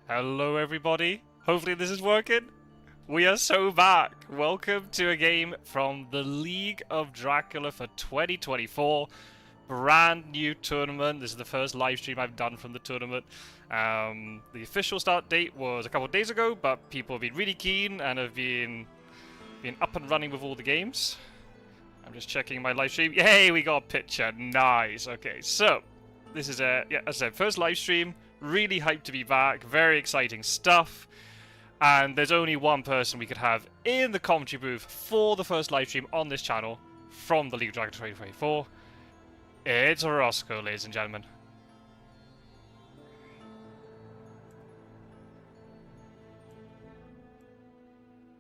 Hello everybody, hopefully this is working. We are so back. Welcome to a game from the League of Dracula for 2024. Brand new tournament. This is the first live stream I've done from the tournament. The official start date was a couple of days ago, but people have been really keen and have been up and running with all the games. I'm just checking my live stream. Yay, we got a picture. Nice. Okay, so this is as I said, first live stream. Really hyped to be back. Very exciting stuff. And there's only one person we could have in the commentary booth for the first live stream on this channel from the League of Dracula 2024. It's Rossco, ladies and gentlemen.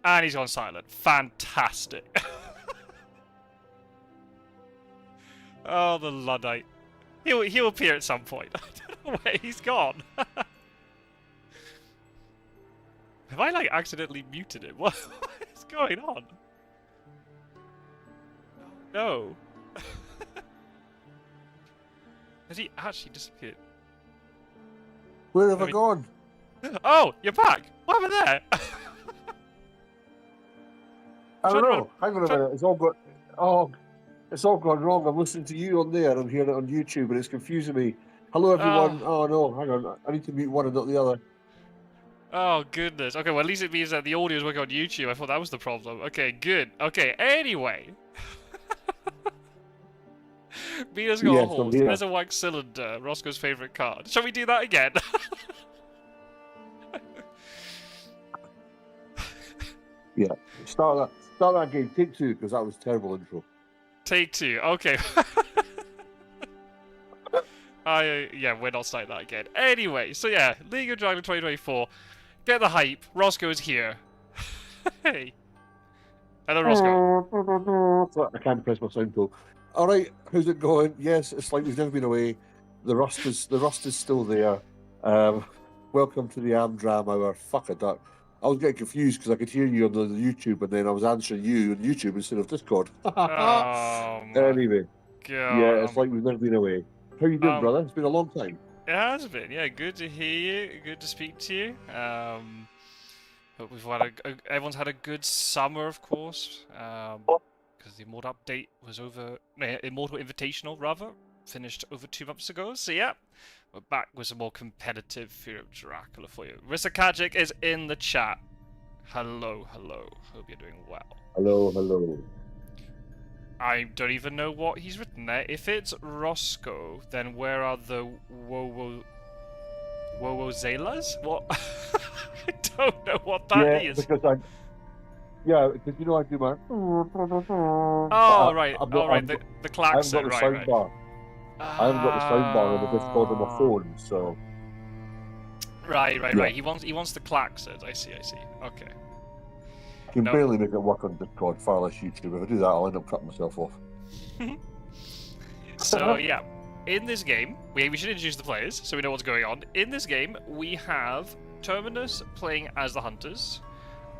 And he's gone silent. Fantastic. Oh, the Luddite. He'll appear at some point. I don't know where he's gone. Have I, like, accidentally muted him? What is going on? No. Has he actually disappeared? Where have I gone? Oh, you're back! What happened there? I don't know. Hang on a minute. It's all gone wrong. I'm listening to you on there. I'm hearing it on YouTube, and it's confusing me. Hello, everyone. Oh no, hang on. I need to mute one and not the other. Oh goodness. Okay, well at least it means that the audio is working on YouTube. I thought that was the problem. Okay, good. Okay, anyway. Mina's got a horse. There's a wax cylinder. Rossco's favourite card. Shall we do that again? Yeah. Start that game. Take two, because that was a terrible intro. Take two. Okay. Yeah, we're not starting that again. Anyway, so yeah, League of Dracula 2024. Get the hype. Rossco is here. Hey. Hello, Rossco. I can't press my sound tool. All right, how's it going? Yes, it's like we've never been away. The rust is still there. Welcome to the Amdram Hour. Fuck a duck. I was getting confused because I could hear you on the YouTube, and then I was answering you on YouTube instead of Discord. Oh, anyway, God. Yeah, it's like we've never been away. How you doing, brother? It's been a long time. It has been, yeah. Good to hear you. Good to speak to you. Hope we've had everyone's had a good summer, of course. Because the Immortal update was over. Immortal Invitational, rather, finished over 2 months ago. So yeah, we're back with some more competitive Fear of Dracula for you. Rissa Kajic is in the chat. Hello, hello. Hope you're doing well. Hello, hello. I don't even know what he's written there. If it's Rossco, then where are the Wowozelas? What? I don't know what that is. Because you know I do my. Oh right, the klaxon, I haven't got the sound bar. I haven't got the sound bar on the Discord on my phone, so. Right. He wants the klaxon. I see. Okay. I can barely make it work on Discord, far less YouTube. If I do that, I'll end up cutting myself off. So yeah, in this game, we should introduce the players so we know what's going on. In this game, we have Terminus playing as the Hunters,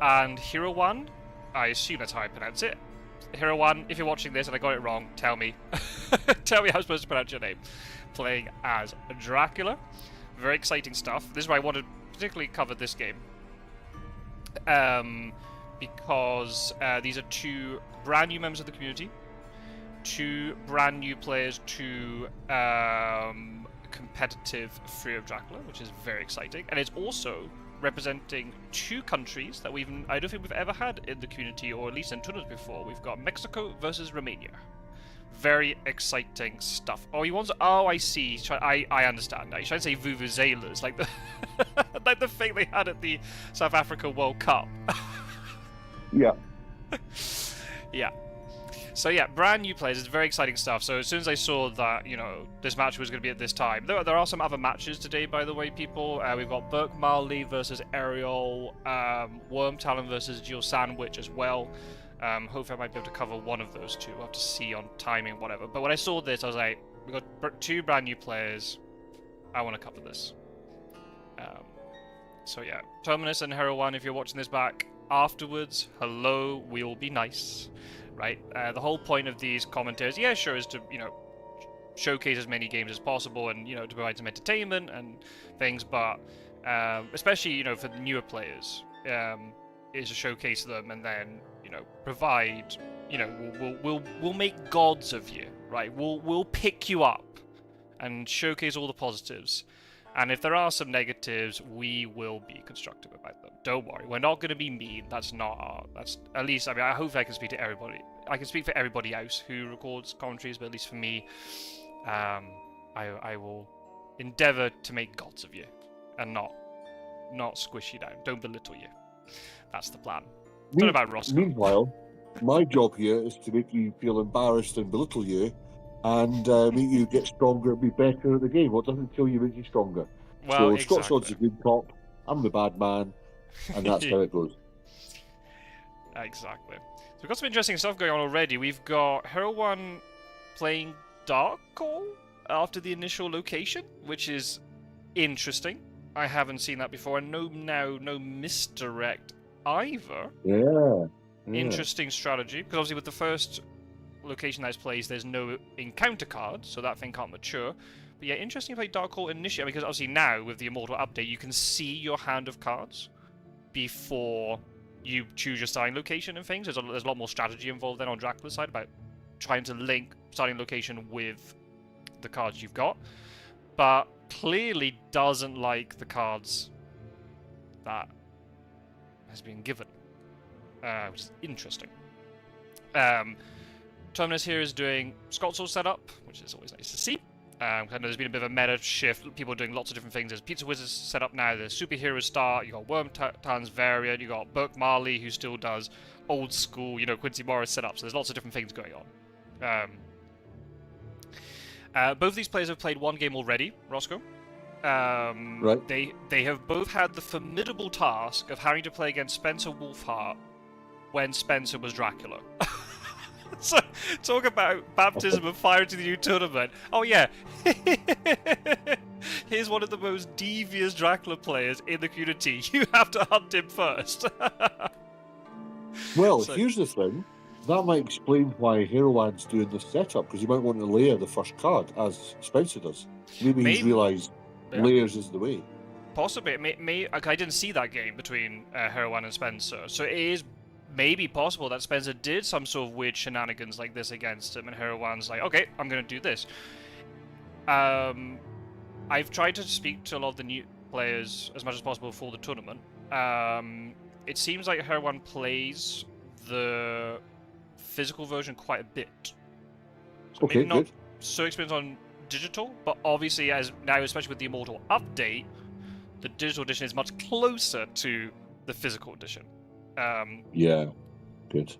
and Herowwan, I assume that's how I pronounce it. Herowwan, if you're watching this and I got it wrong, tell me. Tell me how I'm supposed to pronounce your name. Playing as Dracula. Very exciting stuff. This is why I wanted to particularly cover this game. Because these are two brand new members of the community, two brand new players to competitive Fear of Dracula, which is very exciting, and it's also representing two countries that I don't think we've ever had in the community, or at least in tournaments before. We've got Mexico versus Romania. Very exciting stuff. Oh, he wants. Oh, I see. I understand now. He's trying to say vuvuzelas, like the like the thing they had at the South Africa World Cup. Yeah. Yeah. So yeah, brand new players. It's very exciting stuff. So as soon as I saw that, this match was going to be at this time, there are some other matches today, by the way, people. We've got Burke Marley versus Ariel, Worm Talon versus Jill Sandwich as well. Hopefully I might be able to cover one of those two. We'll have to see on timing, whatever. But when I saw this, I was like, we've got two brand new players. I want to cover this. So yeah, Terminus and Herowwan, if you're watching this back afterwards, hello, we'll be nice, right? The whole point of these commentaries, yeah, sure, is to, showcase as many games as possible and, to provide some entertainment and things, but especially for the newer players, is to showcase them and then provide. We'll make gods of you, right? We'll pick you up and showcase all the positives. And if there are some negatives, we will be constructive about them. Don't worry, we're not going to be mean. That's at least. I mean, I hope I can speak to everybody. I can speak for everybody else who records commentaries, but at least for me, I will endeavour to make gods of you, and not squish you down. Don't belittle you. That's the plan. What about Rossco? Meanwhile, my job here is to make you feel embarrassed and belittle you, and make you get stronger and be better at the game. What doesn't kill you makes you stronger. Well, so exactly. Scott Sword's a good cop, I'm the bad man, and that's how it goes. Exactly. So we've got some interesting stuff going on already. We've got Herowwan playing Dark Call after the initial location, which is interesting. I haven't seen that before, and no misdirect either. Yeah. Interesting strategy, because obviously with the first location that's placed, there's no encounter card, so that thing can't mature. But yeah, interesting to play Dark Call initially, because obviously now with the Immortal update, you can see your hand of cards before you choose your starting location and things. There's a lot more strategy involved then on Dracula's side about trying to link starting location with the cards you've got, but clearly doesn't like the cards that has been given, which is interesting. Terminus here is doing Scott Sword setup, which is always nice to see. I know there's been a bit of a meta shift. People are doing lots of different things. There's Pizza Wizards set up now. There's Superhero Start. You got Wormton's variant. You got Burke Marley, who still does old school, Quincy Morris setup. So there's lots of different things going on. Both of these players have played one game already, Rossco. Right. They have both had the formidable task of having to play against Spencer Wolfhart when Spencer was Dracula. So, talk about baptism of fire to the new tournament. Oh yeah, here's one of the most devious Dracula players in the community. You have to hunt him first. Well, here's the thing. That might explain why Herowwan's doing this setup, because he might want to layer the first card, as Spencer does. Maybe he's realised layers is the way. Possibly. I didn't see that game between Herowwan and Spencer, so it is maybe possible that Spencer did some sort of weird shenanigans like this against him, and Herowwan's like, okay, I'm going to do this. I've tried to speak to a lot of the new players as much as possible for the tournament. It seems like Herowwan plays the physical version quite a bit. So okay, maybe not good. so experienced on digital, but obviously as now, especially with the Immortal update, the digital edition is much closer to the physical edition. Yeah, good.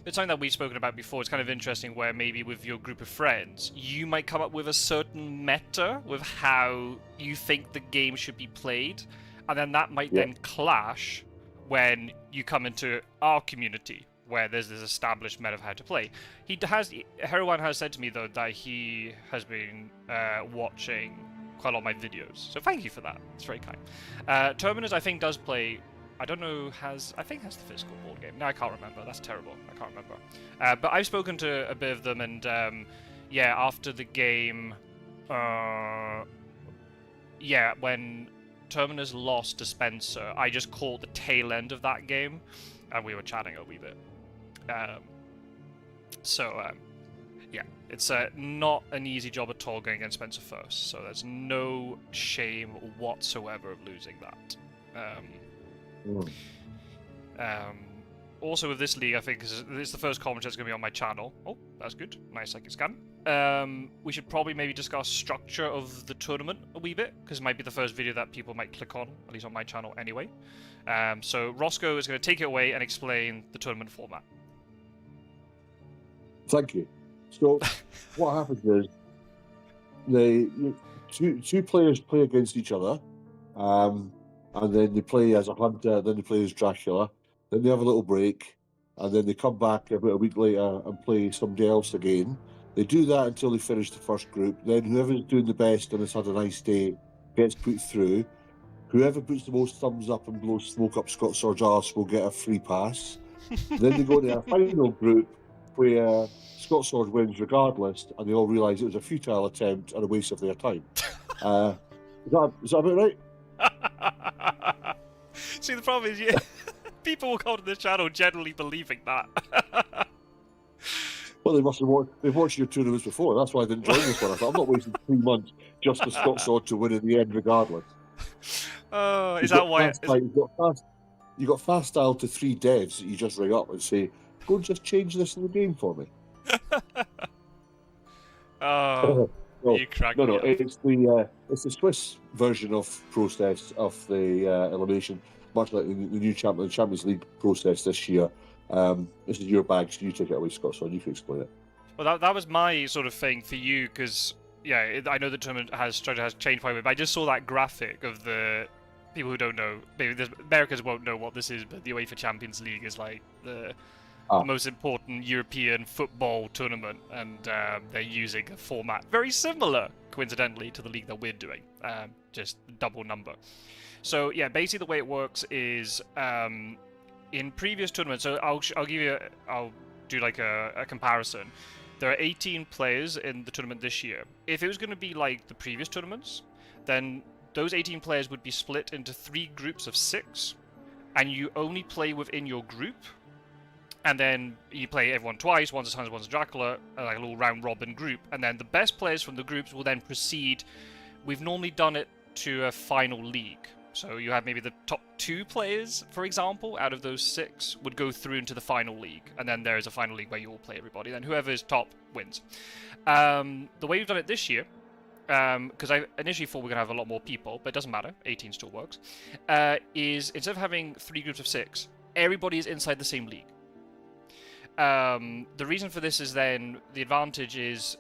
It's something that we've spoken about before. It's kind of interesting where maybe with your group of friends, you might come up with a certain meta with how you think the game should be played, and then that might then clash when you come into our community, where there's this established meta of how to play. Herowwan has said to me, though, that he has been watching quite a lot of my videos, so thank you for that. It's very kind. Terminus, I think, does play... I don't know, I think has the physical board game. No, I can't remember. That's terrible. I can't remember. But I've spoken to a bit of them, and yeah, after the game, when Terminus lost to Spencer, I just caught the tail end of that game, and we were chatting a wee bit. Yeah, it's not an easy job at all going against Spencer first, so there's no shame whatsoever of losing that. Also with this league, I think it's the first commentary that's going to be on my channel. Oh, that's good. Nice, like it's scan. We should probably maybe discuss structure of the tournament a wee bit, because it might be the first video that people might click on, at least on my channel anyway. So Rossco is going to take it away and explain the tournament format. Thank you. So what happens is two players play against each other. And then they play as a hunter, then they play as Dracula, then they have a little break, and then they come back about a week later and play somebody else again. They do that until they finish the first group. Then whoever's doing the best and has had a nice day gets put through. Whoever puts the most thumbs up and blows smoke up Scott Sword's arse will get a free pass. Then they go to a final group where Scott Sword wins regardless, and they all realise it was a futile attempt and a waste of their time. Is that about right? See, the problem is, people will come to this channel generally believing that. Well, they've watched your tournaments before. That's why I didn't join this one. I thought, I'm not wasting 3 months just for Scott Sword to win in the end, regardless. Oh, is that why? You got fast style to 3 devs that you just ring up and say, "Go and just change this in the game for me." Oh, you crack me up. It's the Swiss version of process of the elimination, much like the new Champions League process this year. This is your bag, so you take it away, Scott. So you can explain it. Well, that was my sort of thing for you, because I know the tournament has changed quite a bit, but I just saw that graphic of the people who don't know. Maybe Americans won't know what this is, but the UEFA Champions League is like the most important European football tournament, and they're using a format very similar, coincidentally, to the league that we're doing, just double number. So yeah, basically the way it works is in previous tournaments. So I'll do like a comparison. There are 18 players in the tournament this year. If it was going to be like the previous tournaments, then those 18 players would be split into 3 groups of 6, and you only play within your group. And then you play everyone twice, once a Tons, once a Dracula, like a little round-robin group. And then the best players from the groups will then proceed. We've normally done it to a final league. So you have maybe the top 2 players, for example, out of those 6 would go through into the final league. And then there is a final league where you all play everybody. Then whoever is top wins. The way we've done it this year, because I initially thought we were going to have a lot more people, but it doesn't matter, 18 still works, is instead of having 3 groups of 6, everybody is inside the same league. The reason for this is then the advantage is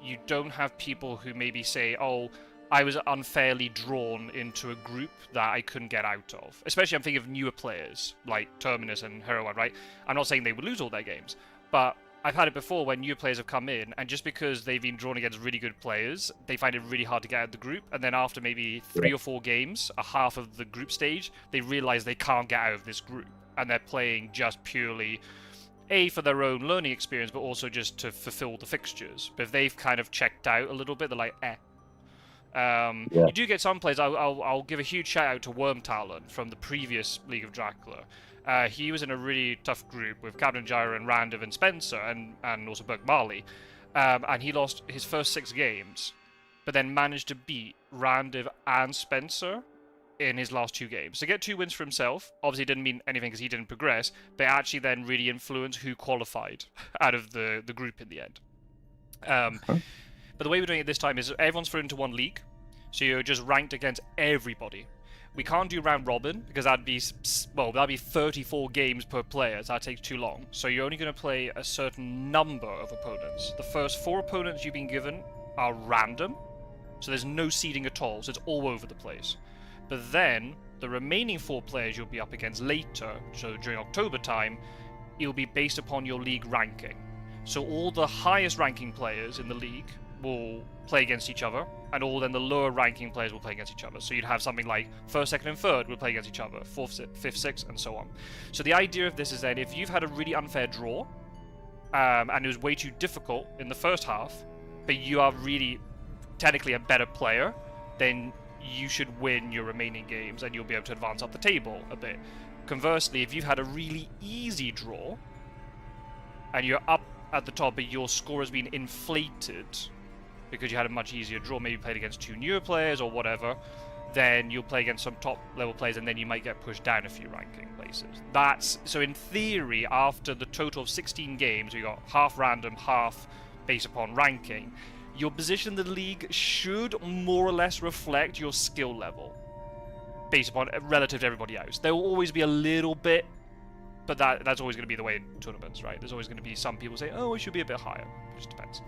you don't have people who maybe say, "Oh, I was unfairly drawn into a group that I couldn't get out of." Especially I'm thinking of newer players like Terminus and Herowwan, right? I'm not saying they would lose all their games, but I've had it before when new players have come in, and just because they've been drawn against really good players, they find it really hard to get out of the group, and then after maybe 3 or 4 games, a half of the group stage, they realize they can't get out of this group, and they're playing just purely for their own learning experience, but also just to fulfill the fixtures. But if they've kind of checked out a little bit, they're like, You do get some players. I'll give a huge shout out to Worm Talon from the previous League of Dracula. He was in a really tough group with Captain Gyro and Randiv and Spencer, and also Burke Marley. And he lost his first 6 games, but then managed to beat Randiv and Spencer in his last 2 games. To get 2 wins for himself, obviously didn't mean anything because he didn't progress, but actually then really influenced who qualified out of the group in the end. But the way we're doing it this time is everyone's thrown into one league, so you're just ranked against everybody. We can't do round robin because that'd be 34 games per player, so that takes too long. So you're only going to play a certain number of opponents. The first 4 opponents you've been given are random, so there's no seeding at all, so it's all over the place. But then the remaining 4 players you'll be up against later, so during October time, it'll be based upon your league ranking. So all the highest ranking players in the league will play against each other, and all then the lower ranking players will play against each other. So you'd have something like 1st, 2nd, and 3rd will play against each other, 4th, 5th, 6th, and so on. So the idea of this is that if you've had a really unfair draw, and it was way too difficult in the first half, but you are really technically a better player, then you should win your remaining games and you'll be able to advance up the table a bit. Conversely, if you've had a really easy draw and you're up at the top but your score has been inflated because you had a much easier draw, maybe played against 2 newer players or whatever, then you'll play against some top level players and then you might get pushed down a few ranking places. So in theory, after the total of 16 games, you got half random, half based upon ranking, your position in the league should more or less reflect your skill level based upon relative to everybody else. There will always be a little bit, but that's always going to be the way in tournaments, right? There's always going to be some people say, "Oh, it should be a bit higher." It just depends.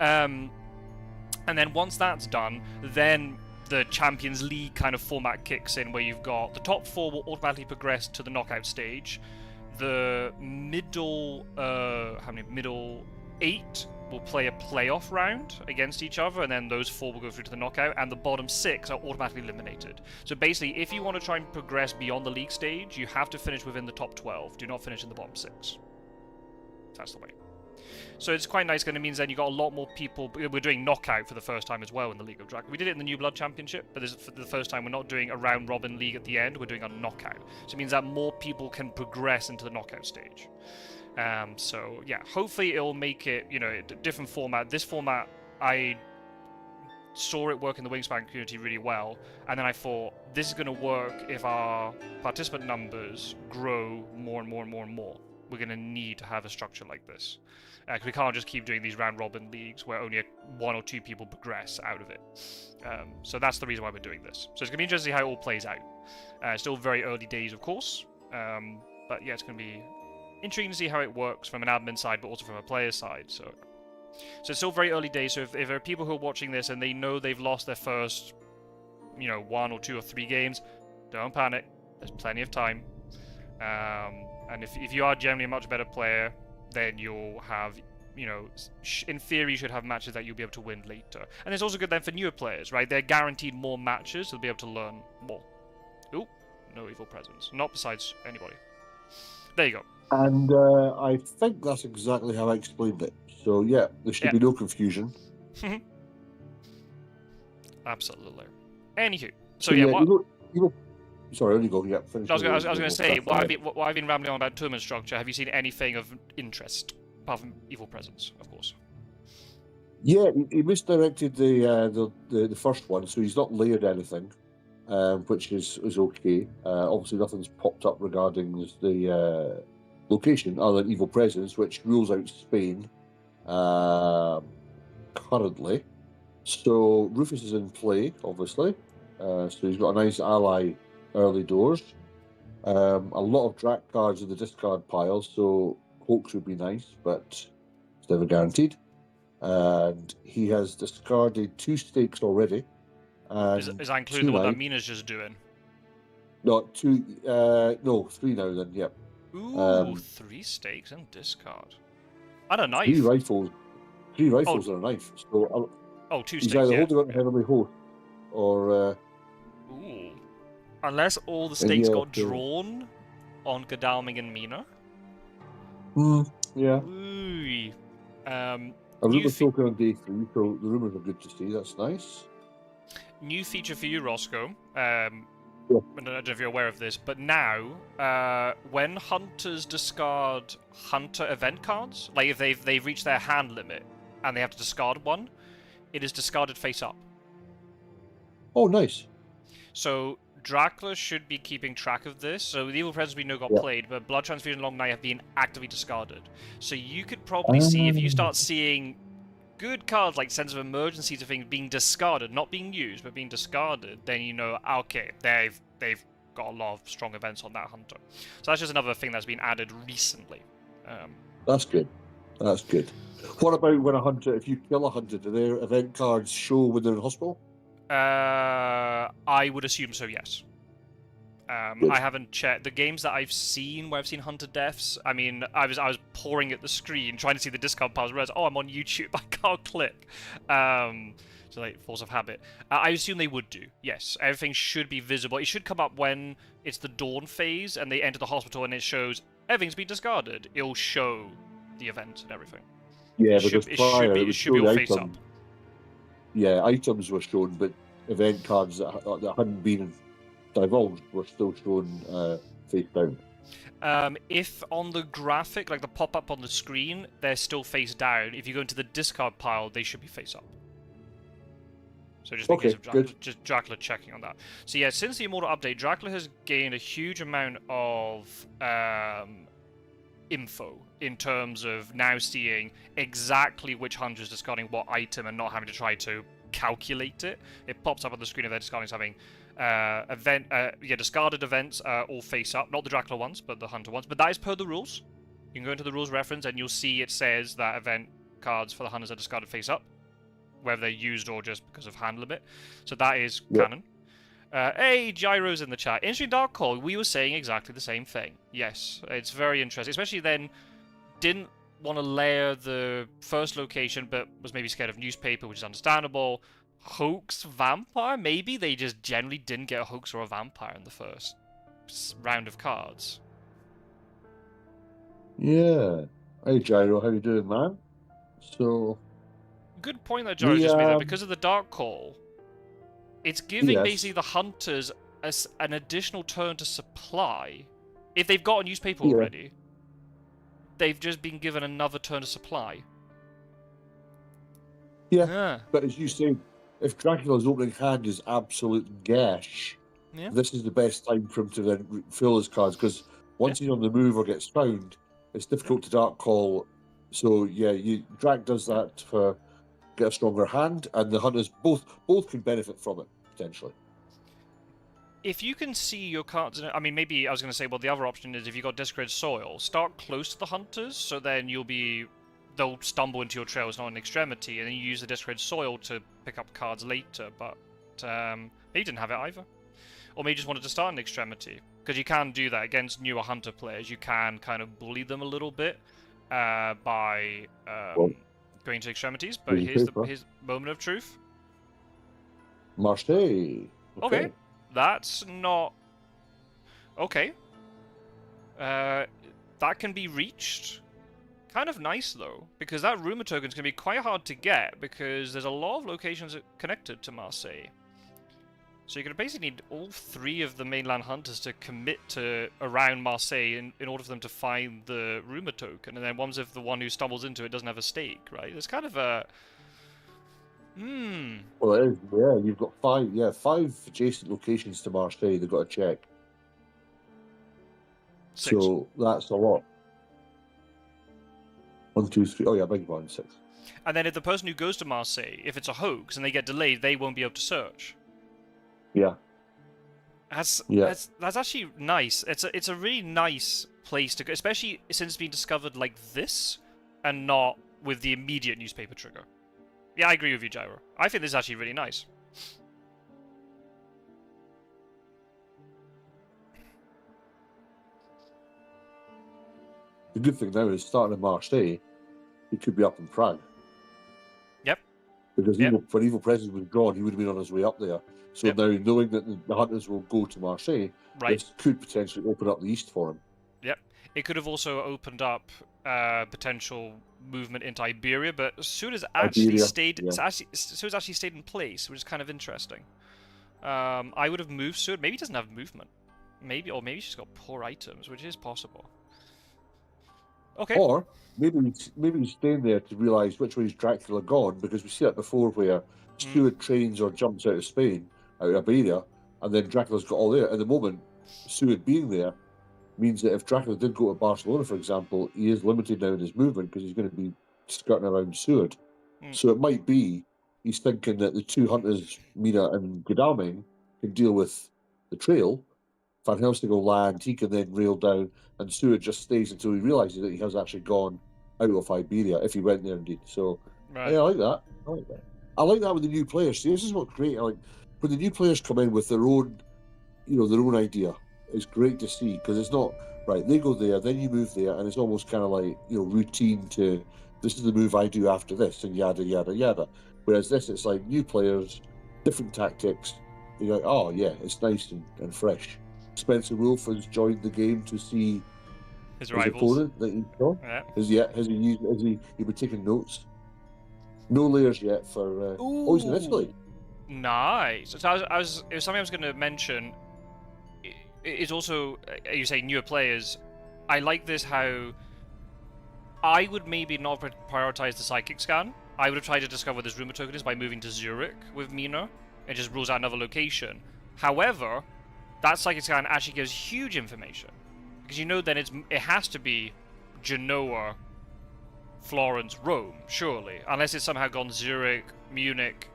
And then once that's done, then the Champions League kind of format kicks in, where you've got the top 4 will automatically progress to the knockout stage. The middle 8 will play a playoff round against each other, and then those 4 will go through to the knockout, and the bottom 6 are automatically eliminated. So basically, if you want to try and progress beyond the league stage, you have to finish within the top 12. Do not finish in the bottom 6. That's the way. So it's quite nice, because it means then you got a lot more people. We're doing knockout for the first time as well in the League of Dracula. We did it in the New Blood Championship, but this is for the first time we're not doing a round robin league at the end. We're doing a knockout. So it means that more people can progress into the knockout stage. So yeah, hopefully it'll make it, you know, a different format. This format, I saw it work in the Wingspan community really well, and then I thought this is going to work if our participant numbers grow more and more and more and more. We're going to need to have a structure like this. Because we can't just keep doing these round robin leagues where only one or two people progress out of it. So that's the reason why we're doing this. So it's going to be interesting to see how it all plays out. Still very early days, of course. But yeah, it's going to be intriguing to see how it works from an admin side, but also from a player side. So it's still very early days. So if there are people who are watching this and they know they've lost their first, you know, 1 or 2 or 3 games, don't panic. There's plenty of time. And if you are generally a much better player, then you'll have, you know, in theory you should have matches that you'll be able to win later. And it's also good then for newer players, right? They're guaranteed more matches, so they'll be able to learn more. Ooh, no evil presence. Not besides anybody. There you go. And I think that's exactly how I explained it. So yeah, there should be no confusion. Absolutely. Anywho, so yeah, what... Sorry, only go. Yeah, finish. I was going to say, what I've been rambling on about tournament structure. Have you seen anything of interest apart from evil presence, of course? Yeah, he misdirected the first one, so he's not layered anything, which is okay. Obviously, nothing's popped up regarding the location other than evil presence, which rules out Spain currently. So Rufus is in play, obviously. So he's got a nice ally early doors. A lot of Drac cards in the discard pile, so Hoax would be nice, but it's never guaranteed. And he has discarded 2 stakes already. Is that including what Mina's just doing? No, 2. No, 3 now. Then, yep. Ooh, 3 stakes and discard. And a knife. 3 rifles. 3 rifles and a knife. So 2 he's stakes. either holding on Heavenly Host or. Ooh. Unless all the stakes got drawn on Godalming and Mina. Yeah. Ooh. A rumor token on day 3, so the rumors are good to see. That's nice. New feature for you, Rossco. I don't know if you're aware of this, but now, when hunters discard hunter event cards, like if they've reached their hand limit and they have to discard one, it is discarded face up. Oh, nice. So Dracula should be keeping track of this. So the evil presence we know got played, but Blood Transfusion Long Night have been actively discarded. So you could probably see, if you start seeing good cards like Sense of Emergency to things being discarded, not being used, but being discarded, then you know, okay, they've got a lot of strong events on that hunter. So that's just another thing that's been added recently. That's good. That's good. What about when if you kill a hunter, do their event cards show when they're in hospital? I would assume so, yes. I haven't checked the games that I've seen where I've seen hunter deaths. I mean, I was poring at the screen trying to see the discard piles. Realized, I'm on YouTube. I can't click. So like force of habit. I assume they would do. Yes, everything should be visible. It should come up when it's the dawn phase and they enter the hospital and it shows everything's been discarded. It'll show the event and everything. Yeah, it should be all face up. Yeah, items were shown, but event cards that hadn't been divulged were still shown face down. If on the graphic, like the pop-up on the screen, they're still face down, if you go into the discard pile, they should be face up. So just in case of just Dracula checking on that. So yeah, since the Immortal update, Dracula has gained a huge amount of info in terms of now seeing exactly which hunter is discarding what item and not having to try to calculate it. It pops up on the screen if they're discarding something. Discarded events all face up, not the Dracula ones, but the hunter ones. But that is per the rules. You can go into the rules reference and you'll see it says that event cards for the hunters are discarded face up, whether they're used or just because of hand limit. So that is canon. Hey, Gyro's in the chat. Interesting Dark Call. We were saying exactly the same thing. Yes, it's very interesting. Especially then, didn't want to layer the first location, but was maybe scared of newspaper, which is understandable. Hoax vampire? Maybe they just generally didn't get a hoax or a vampire in the first round of cards. Yeah. Hey Gyro, how you doing, man? So Good point that Joe the just made there. Because of the Dark Call, it's giving basically yes, the hunters an additional turn to supply. If they've got a newspaper yeah, already, they've just been given another turn to supply. yeah. Yeah. But as you say, if Dracula's opening hand is absolute gash, Yeah. this is the best time for him to then fill his cards because once he's on the move or gets found, it's difficult to dark call. So yeah, Drac does that to get a stronger hand, and the hunters both can benefit from it potentially. If you can see your cards, I mean, maybe I was going to say, well, the other option is if you've got Desecrated Soil, start close to the hunters, so then they'll stumble into your trails, not an extremity, and then you use the Desecrated Soil to pick up cards later, but maybe you didn't have it either. Or maybe you just wanted to start an extremity, because you can do that against newer hunter players. You can kind of bully them a little bit by Well, going to extremities, but here's the moment of truth. Marseille. Okay, that's not... Okay. That can be reached. Kind of nice, though, because that rumor token's going to be quite hard to get, because there's a lot of locations connected to Marseille. So you're going to basically need all three of the mainland hunters to commit to around Marseille in order for them to find the rumor token, and then once if the one who stumbles into it doesn't have a stake, right? It's kind of a... Well, it is, yeah, you've got five adjacent locations to Marseille they've got to check. 6. So that's a lot. 1, 2, 3. Oh yeah, big one, 6. And then if the person who goes to Marseille, if it's a hoax and they get delayed, they won't be able to search. Yeah. That's actually nice. It's a really nice place to go, especially since it's been discovered like this, and not with the immediate newspaper trigger. Yeah, I agree with you, Gyro. I think this is actually really nice. The good thing now is starting in Marseille, he could be up in Prague. Yep. Because when Evil Presence was gone, he would have been on his way up there. So now, knowing that the hunters will go to Marseille, this could potentially open up the east for him. Yep. It could have also opened up potential movement into Iberia, but Suda's actually stayed. Suda's actually stayed in place, which is kind of interesting. I would have moved Suda. Maybe he doesn't have movement. Maybe she's got poor items, which is possible. Okay. Or maybe he's staying there to realise which way is Dracula gone, because we see that before where Stuart trains or jumps out of Spain, out of Iberia, and then Dracula's got all there. At the moment, Stuart being there means that if Dracula did go to Barcelona, for example, he is limited now in his movement because he's going to be skirting around Seward. So it might be he's thinking that the two hunters, Mina and Godalming, can deal with the trail. Van Helsing will land, he can then rail down, and Seward just stays until he realises that he has actually gone out of Iberia, if he went there indeed. So, yeah, I like that. I like that with the new players. See, this is what's great. I like when the new players come in with their own, their own idea. It's great to see, because it's not right. They go there, then you move there, and it's almost kind of like routine to this is the move I do after this, and yada yada yada. Whereas this, it's like new players, different tactics. You're like, oh yeah, it's nice and fresh. Spencer Wolf has joined the game to see his opponent that he saw. Yeah. Has he been taking notes? No layers yet for. Oh, he's in Italy. Nice. So it was something I was going to mention. It's also, you say newer players. I like this how I would maybe not prioritize the psychic scan. I would have tried to discover what this rumor token is by moving to Zurich with Mina. It just rules out another location. However, that psychic scan actually gives huge information, because then it has to be Genoa, Florence, Rome, surely, unless it's somehow gone Zurich, Munich,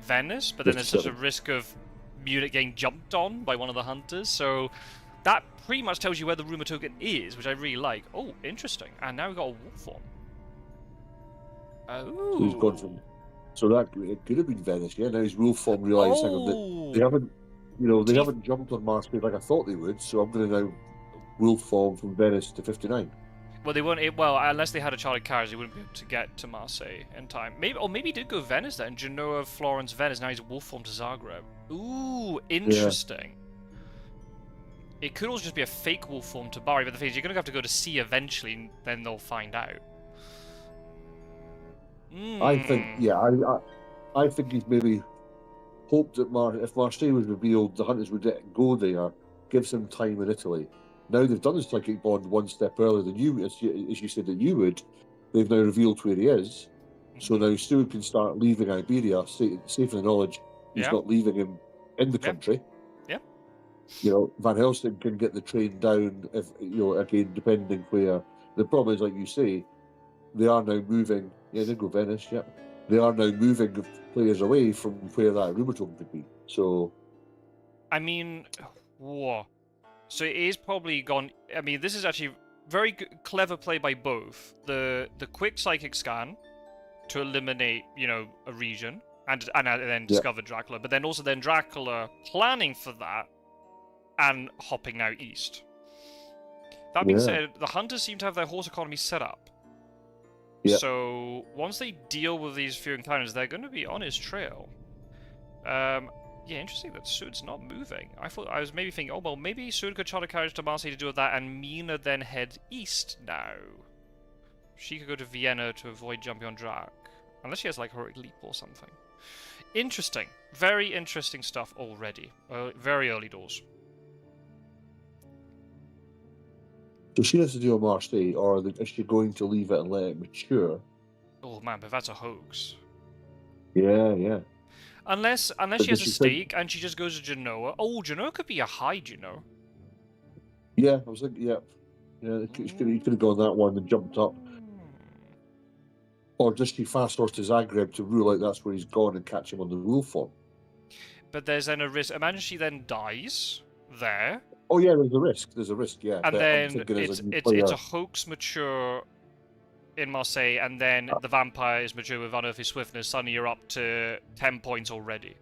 Venice. But then there's such a risk of Munich getting jumped on by one of the hunters, so that pretty much tells you where the rumor token is, which I really like. Oh, interesting. And now we've got a wolf form. Oh. So he's gone from. So that it could have been Venice, yeah. Now he's wolf form, realising that they haven't. They haven't jumped on Marseille like I thought they would, so I'm going to now wolf form from Venice to 59. Well, they won't. Well, unless they had a chartered carriage, they wouldn't be able to get to Marseille in time. Maybe he did go Venice then. Genoa, Florence, Venice. Now he's wolf form to Zagreb. Ooh, interesting. It could also just be a fake wolf form to Bari, but the thing is, you're going to have to go to sea eventually, and then they'll find out. I think, yeah, I think he's maybe hoped that if Marseille was revealed, the hunters would go there, give some time in Italy. Now they've done the psychic bond one step earlier than you, as you said that you would. They've now revealed where he is. So now Stu can start leaving Iberia, safe in the knowledge he's not leaving him in the country. Yeah. You know, Van Helsing can get the train down if, you know, again, depending where. The problem is, like you say, they are now moving. Yeah, they go Venice, yeah. They are now moving players away from where that rheumatome could be. So, I mean, whoa. So it is probably gone. I mean, this is actually very clever play by both. The quick psychic scan to eliminate, you know, a region and then discover Dracula, but then also Dracula planning for that and hopping out east. That being said, the hunters seem to have their horse economy set up. Yeah. So once they deal with these few encounters, they're going to be on his trail. Yeah, interesting that Sud's not moving. I was maybe thinking, oh well, maybe Sud could charter carriage to Marseille to do that, and Mina then head east now. She could go to Vienna to avoid jumping on Drac, unless she has like heroic leap or something. Interesting, very interesting stuff already. Very early doors. So she has to do a Marseille, or is she going to leave it and let it mature? Oh man, but that's a hoax. Yeah. Unless she has a stake and she just goes to Genoa. Oh, Genoa could be a hide, you know. Yeah, I was thinking, yeah. You could have gone that one and jumped up. Or just be fast horse to Zagreb to rule out that's where he's gone and catch him on the wolf form. But there's then a risk. Imagine she then dies there. Oh yeah, there's a risk, yeah. And then it's a hoax mature in Marseille, and then the vampire is mature with unearthly swiftness. Suddenly you're up to 10 points already.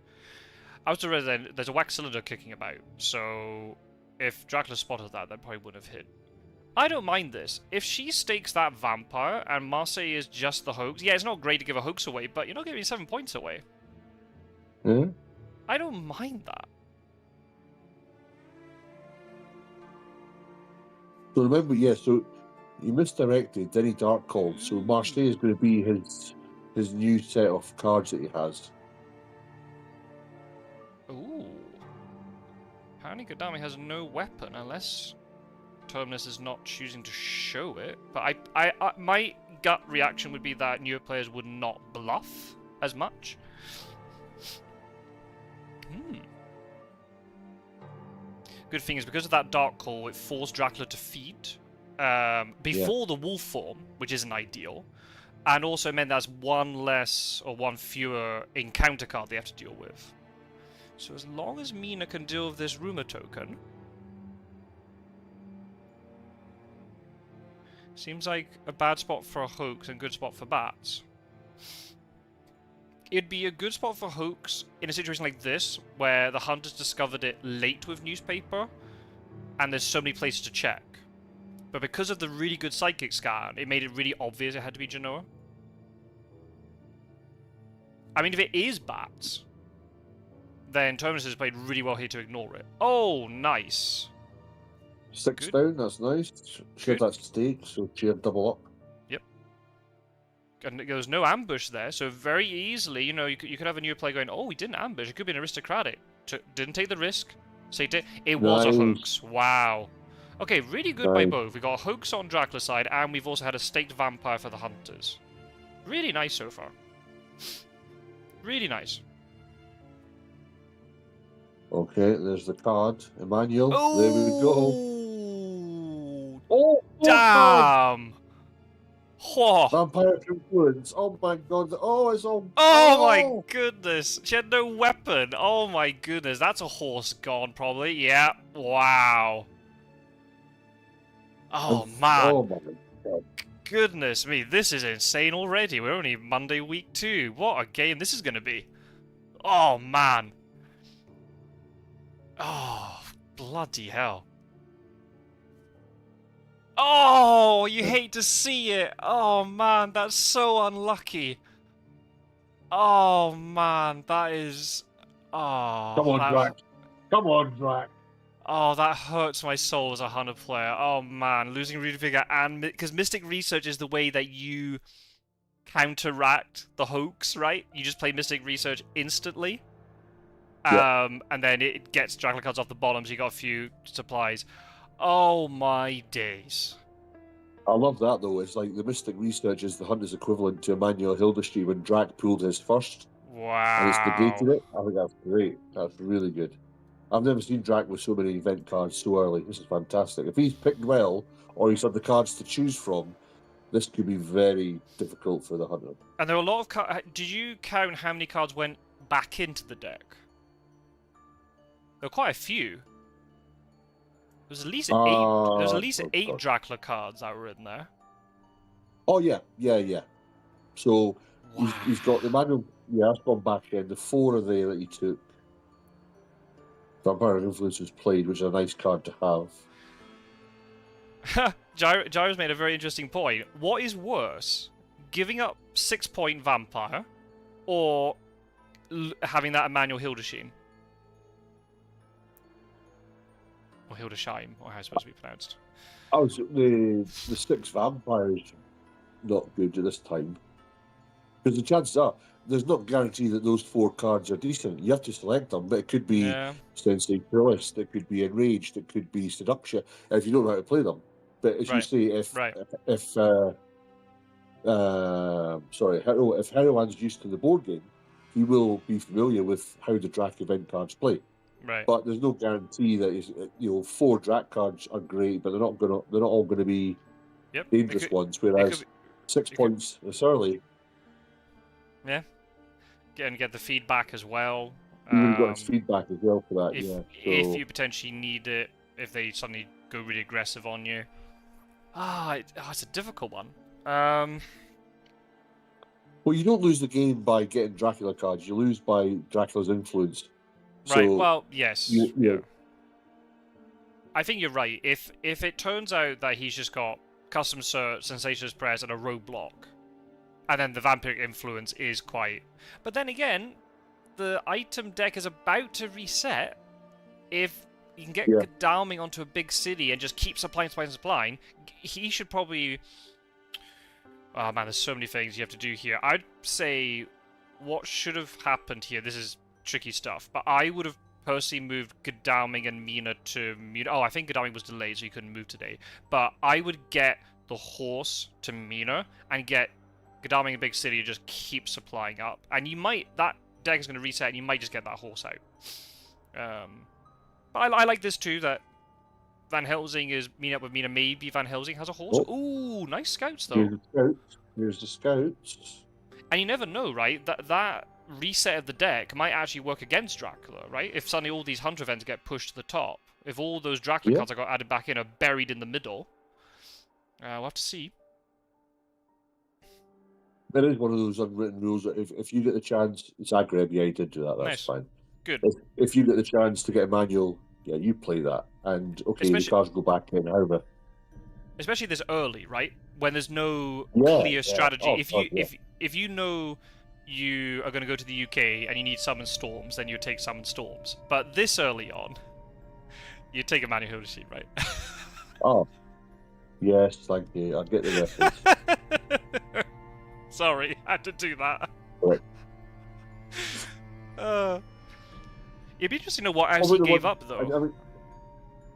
I was to read then there's a wax cylinder kicking about, so if Dracula spotted that probably wouldn't have hit. I don't mind this. If she stakes that vampire and Marseille is just the hoax, yeah, it's not great to give a hoax away, but you're not giving 7 points away. I don't mind that. So remember, so he misdirected, then he dark called. So Marseille is going to be his new set of cards that he has. Ooh. Apparently Gadami has no weapon unless Terminus is not choosing to show it. But I my gut reaction would be that newer players would not bluff as much. Good thing is, because of that dark call, it forced Dracula to feed before the wolf form, which isn't ideal, and also meant there's one less or one fewer encounter card they have to deal with. So as long as Mina can deal with this rumor token, seems like a bad spot for a hoax and good spot for bats. It'd be a good spot for hoax in a situation like this, where the hunters discovered it late with newspaper, and there's so many places to check. But because of the really good psychic scan, it made it really obvious it had to be Genoa. I mean, if it is bats, then Terminus has played really well here to ignore it. Oh, nice. 6 down, that's nice. She had that stake, so she had double up. Yep. And there was no ambush there, so very easily, you know, you could have a new player going, oh, we didn't ambush, it could be an aristocratic. Didn't take the risk. It was a hoax. Wow. Okay, really good by both. We got a hoax on Dracula's side, and we've also had a staked vampire for the hunters. Really nice so far. Really nice. Okay, there's the card. Emmanuel, oh, there we go. Oh, damn! Whoa. Vampire influence. Oh my god. Oh, it's all. Oh my goodness. She had no weapon. Oh my goodness. That's a horse gone, probably. Yeah. Wow. Oh man. Oh my god. Goodness me. This is insane already. We're only Monday week 2. What a game this is going to be. Oh man. Oh, bloody hell. Oh, you hate to see it. Oh, man, that's so unlucky. Oh, man, that is... Oh. Come on, Drac. Come on, Drac. Oh, that hurts my soul as a hunter player. Oh man, losing Rune Figure and because Mystic Research is the way that you counteract the hoax, right? You just play Mystic Research instantly. Yeah. And then it gets Dracula cards off the bottom, so you got a few supplies. Oh my days. I love that though. It's like the Mystic Research is the hunter's equivalent to Emmanuel Hildesheim when Drac pulled his first, and it's negated Wow. it. I think that's great. That's really good. I've never seen Drac with so many event cards so early. This is fantastic. If he's picked well, or he's had the cards to choose from, this could be very difficult for the hunter. And there are a lot of cards. Did you count how many cards went back into the deck? There were quite a few. There was at least 8. There was at least 8 God. Dracula cards that were in there. Oh yeah. So Wow. he's got the manual. Yeah, that's gone back in. The 4 are there that he took. Vampire Influence was played, which is a nice card to have. Gyro's made a very interesting point. What is worse, giving up 6-point Vampire, or having that Emmanuel Hildesheim? Or Hildesheim, or how it's supposed to be pronounced. Oh, so the 6 vampires not good at this time. Because the chances are, there's not guarantee that those 4 cards are decent. You have to select them, but it could be Sensationalist, it could be Enraged, it could be Seduction, if you don't know how to play them. But as you say, if Herowwan's used to the board game, he will be familiar with how the Drac event cards play. Right. But there's no guarantee that 4 Drac cards are great, but they're not all gonna be dangerous ones. Whereas 6 points this early. Yeah. Get the feedback as well. You've got his feedback as well for that. If you potentially need it, if they suddenly go really aggressive on you. It's a difficult one. Well, you don't lose the game by getting Dracula cards. You lose by Dracula's influence. Right. So, well, yes. yeah. I think you're right. If it turns out that he's just got custom cert, sensationalist press, and a roadblock, and then the vampiric influence is quite. But then again, the item deck is about to reset. If you can get Godalming onto a big city and just keep supplying, he should probably. Oh man, there's so many things you have to do here. I'd say what should have happened here. This is tricky stuff, but I would have personally moved Godalming and Mina to Mina. Oh, I think Godalming was delayed, so you couldn't move today. But I would get the horse to Mina and get Godalming in Big City and just keep supplying up. And you might, that deck is going to reset and you might just get that horse out. But I like this too, that Van Helsing is meeting up with Mina. Maybe Van Helsing has a horse. Oh. Ooh, nice scouts though. Here's the scouts. And you never know, right? That reset of the deck might actually work against Dracula, right? If suddenly all these hunter events get pushed to the top, if all those Dracula cards that got added back in are buried in the middle, we'll have to see. There is one of those unwritten rules that if you get the chance, it's Agreb, yeah, you did do that, that's fine. Good. If you get the chance to get a manual, yeah, you play that. And okay, the cards go back in, however. Especially this early, right? When there's no clear strategy. Oh, if you know you are going to go to the UK and you need Summon Storms, then you take Summon Storms. But this early on, you take a Emmanuel Hildesheim, right? Oh. Yes, thank you. I get the reference. Sorry, I had to do that. Right. It'd be interesting to know what else he gave up, though.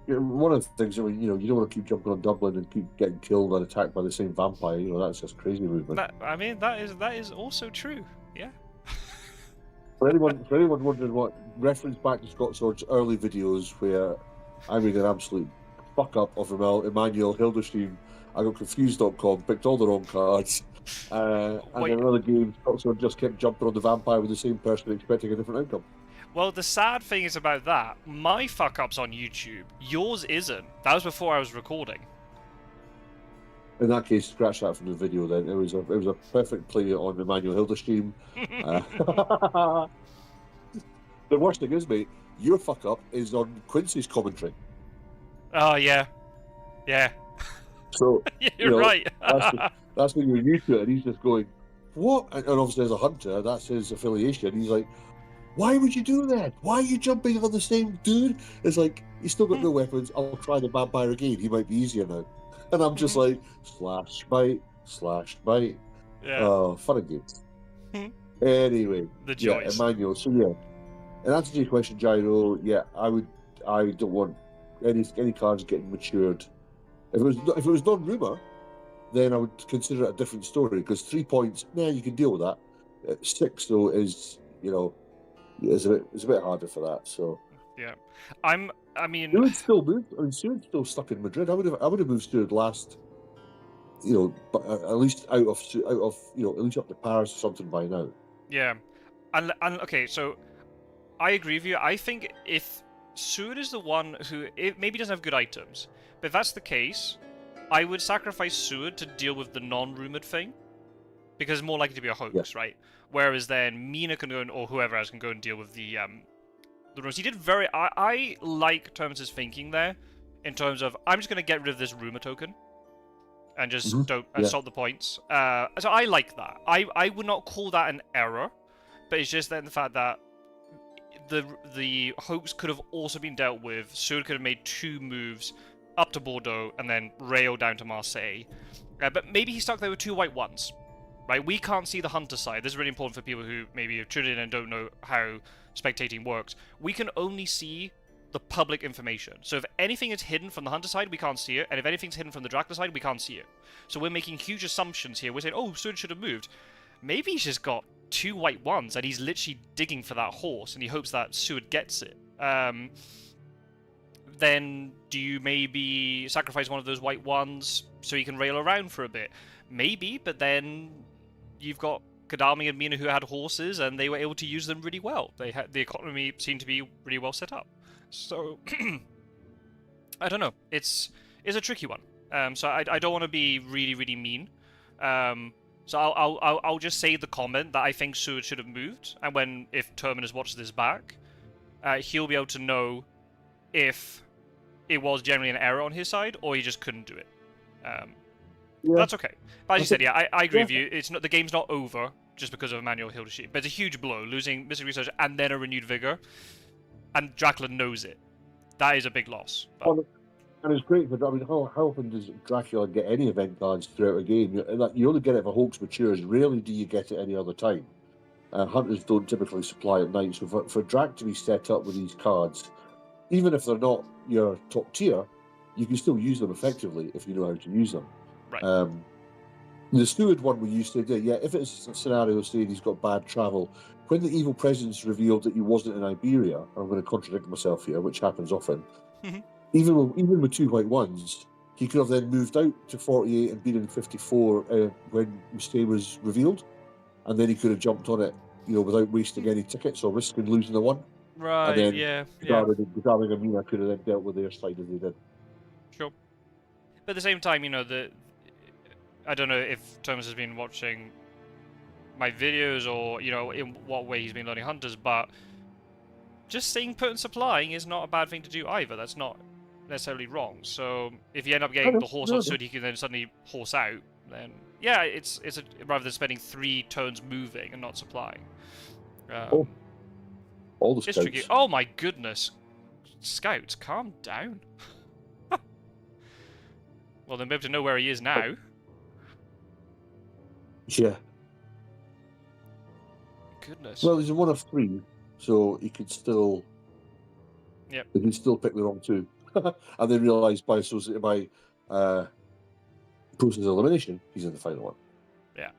One of the things, you don't want to keep jumping on Dublin and keep getting killed and attacked by the same vampire. That's just crazy movement. That is also true. Yeah. For anyone wondering what, reference back to Scott Sword's early videos where I made an absolute fuck up of Emmanuel Hildesheim. I got confused.com, picked all the wrong cards. And in another game, Scott Sword just kept jumping on the vampire with the same person expecting a different outcome. Well, the sad thing is about that, my fuck-up's on YouTube. Yours isn't. That was before I was recording. In that case, scratch that from the video then. It was a perfect play on Emmanuel Hildesheim. The worst thing is, mate, your fuck-up is on Quincy's commentary. Oh, yeah. Yeah. So, you're right. that's when you're new to it, and he's just going, what? And obviously as a hunter, that's his affiliation. He's like, Why would you do that? Why are you jumping on the same dude? It's like, he's still got no weapons. I'll try the vampire again. He might be easier now. And I'm just like, slash bite. Yeah. Oh, fun and games. Anyway, The yeah, joys. Emmanuel. So yeah, in answer to your question, Gyro, yeah, I don't want any cards getting matured. If it was non-rumor, then I would consider it a different story, because 3 points, you can deal with that. 6 though is, is a bit harder for that. So Yeah. I mean, Stewart still moved. I mean, Stewart's still stuck in Madrid. I would have moved Stewart last, but at least out of at least up to Paris or something by now. yeah. And okay, so I agree with you. I think if Seward is the one who maybe doesn't have good items, but if that's the case, I would sacrifice Seward to deal with the non-rumored thing, because it's more likely to be a hoax, right? Whereas then Mina can go or whoever else can go and deal with the rumors. He did very. I like Terminus' thinking there, in terms of I'm just going to get rid of this rumor token, and just don't salt the points. So I like that. I would not call that an error, but it's just then the fact that the hoax could have also been dealt with. Seward could have made 2 moves up to Bordeaux and then rail down to Marseille. But maybe he's stuck there with 2 white ones. Right? We can't see the hunter side. This is really important for people who maybe have tuned in and don't know how spectating works. We can only see the public information. So if anything is hidden from the hunter side, we can't see it. And if anything's hidden from the Dracula side, we can't see it. So we're making huge assumptions here. We're saying, oh, Seward should have moved. Maybe he's just got 2 white ones and he's literally digging for that horse and he hopes that Seward gets it. Then do you maybe sacrifice one of those white ones so you can rail around for a bit? Maybe, but then you've got Kadami and Mina who had horses and they were able to use them really well. They had the economy seemed to be really well set up. So I don't know. It's a tricky one. So I don't want to be really mean. So I'll just say the comment that I think Seward should have moved, and if Terminus watches this back, he'll be able to know if it was generally an error on his side or he just couldn't do it. That's okay. But as you said, I agree with you. It's not the game's not over just because of Emmanuel Hildesheim, but it's a huge blow losing Mystic Research and then a renewed vigor, and Dracula knows it. That is a big loss. But... And it's great, but I mean, how often does Dracula get any event cards throughout a game? You only get it if a hoax matures. Rarely do you get it any other time. Hunters don't typically supply at night, so for Drac to be set up with these cards, even if they're not your top tier, you can still use them effectively if you know how to use them. Right. The Steward one we used to do, if it's a scenario saying he's got bad travel, when the evil presence revealed that he wasn't in Iberia, I'm going to contradict myself here, which happens often, even with 2 white ones, he could have then moved out to 48 and been in 54 when Mustay was revealed, and then he could have jumped on it, without wasting any tickets or risking losing the one. Right, and then yeah. Darling and Mina could have then dealt with their side as they did. Sure. But at the same time, I don't know if Thomas has been watching my videos or, in what way he's been learning hunters, but just staying put and supplying is not a bad thing to do either. That's not necessarily wrong. So if you end up getting the horse on Seward, he can then suddenly horse out, then yeah, it's rather than spending 3 turns moving and not supplying. All the scouts. Tricky. Oh my goodness. Scouts, calm down. Well, they'll be able to know where he is now. Yeah. Goodness. Well, he's a 1 of 3, so he could still. Yep. He could still pick the wrong 2, and then realise by process of elimination, he's in the final one. Yeah.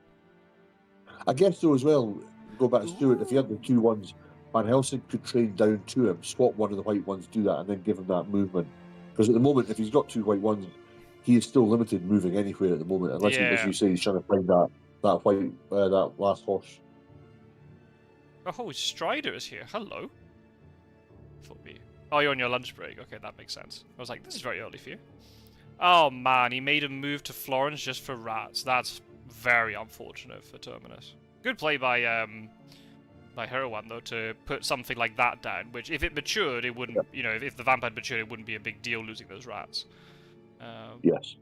I guess so as well. Go back to Stewart. If he had the 2 ones, Van Helsing could train down to him, swap one of the white ones, do that, and then give him that movement. Because at the moment, if he's got 2 white ones, he is still limited moving anywhere at the moment, unless, as you say, he's trying to find that white, that last horse. Oh, Strider is here. Hello. Oh, you're on your lunch break. Okay, that makes sense. I was like, this is very early for you. Oh man, he made a move to Florence just for rats. That's very unfortunate for Terminus. Good play by Herowwan, though, to put something like that down, which if it matured, it wouldn't, if the vampire matured, it wouldn't be a big deal losing those rats. Yes.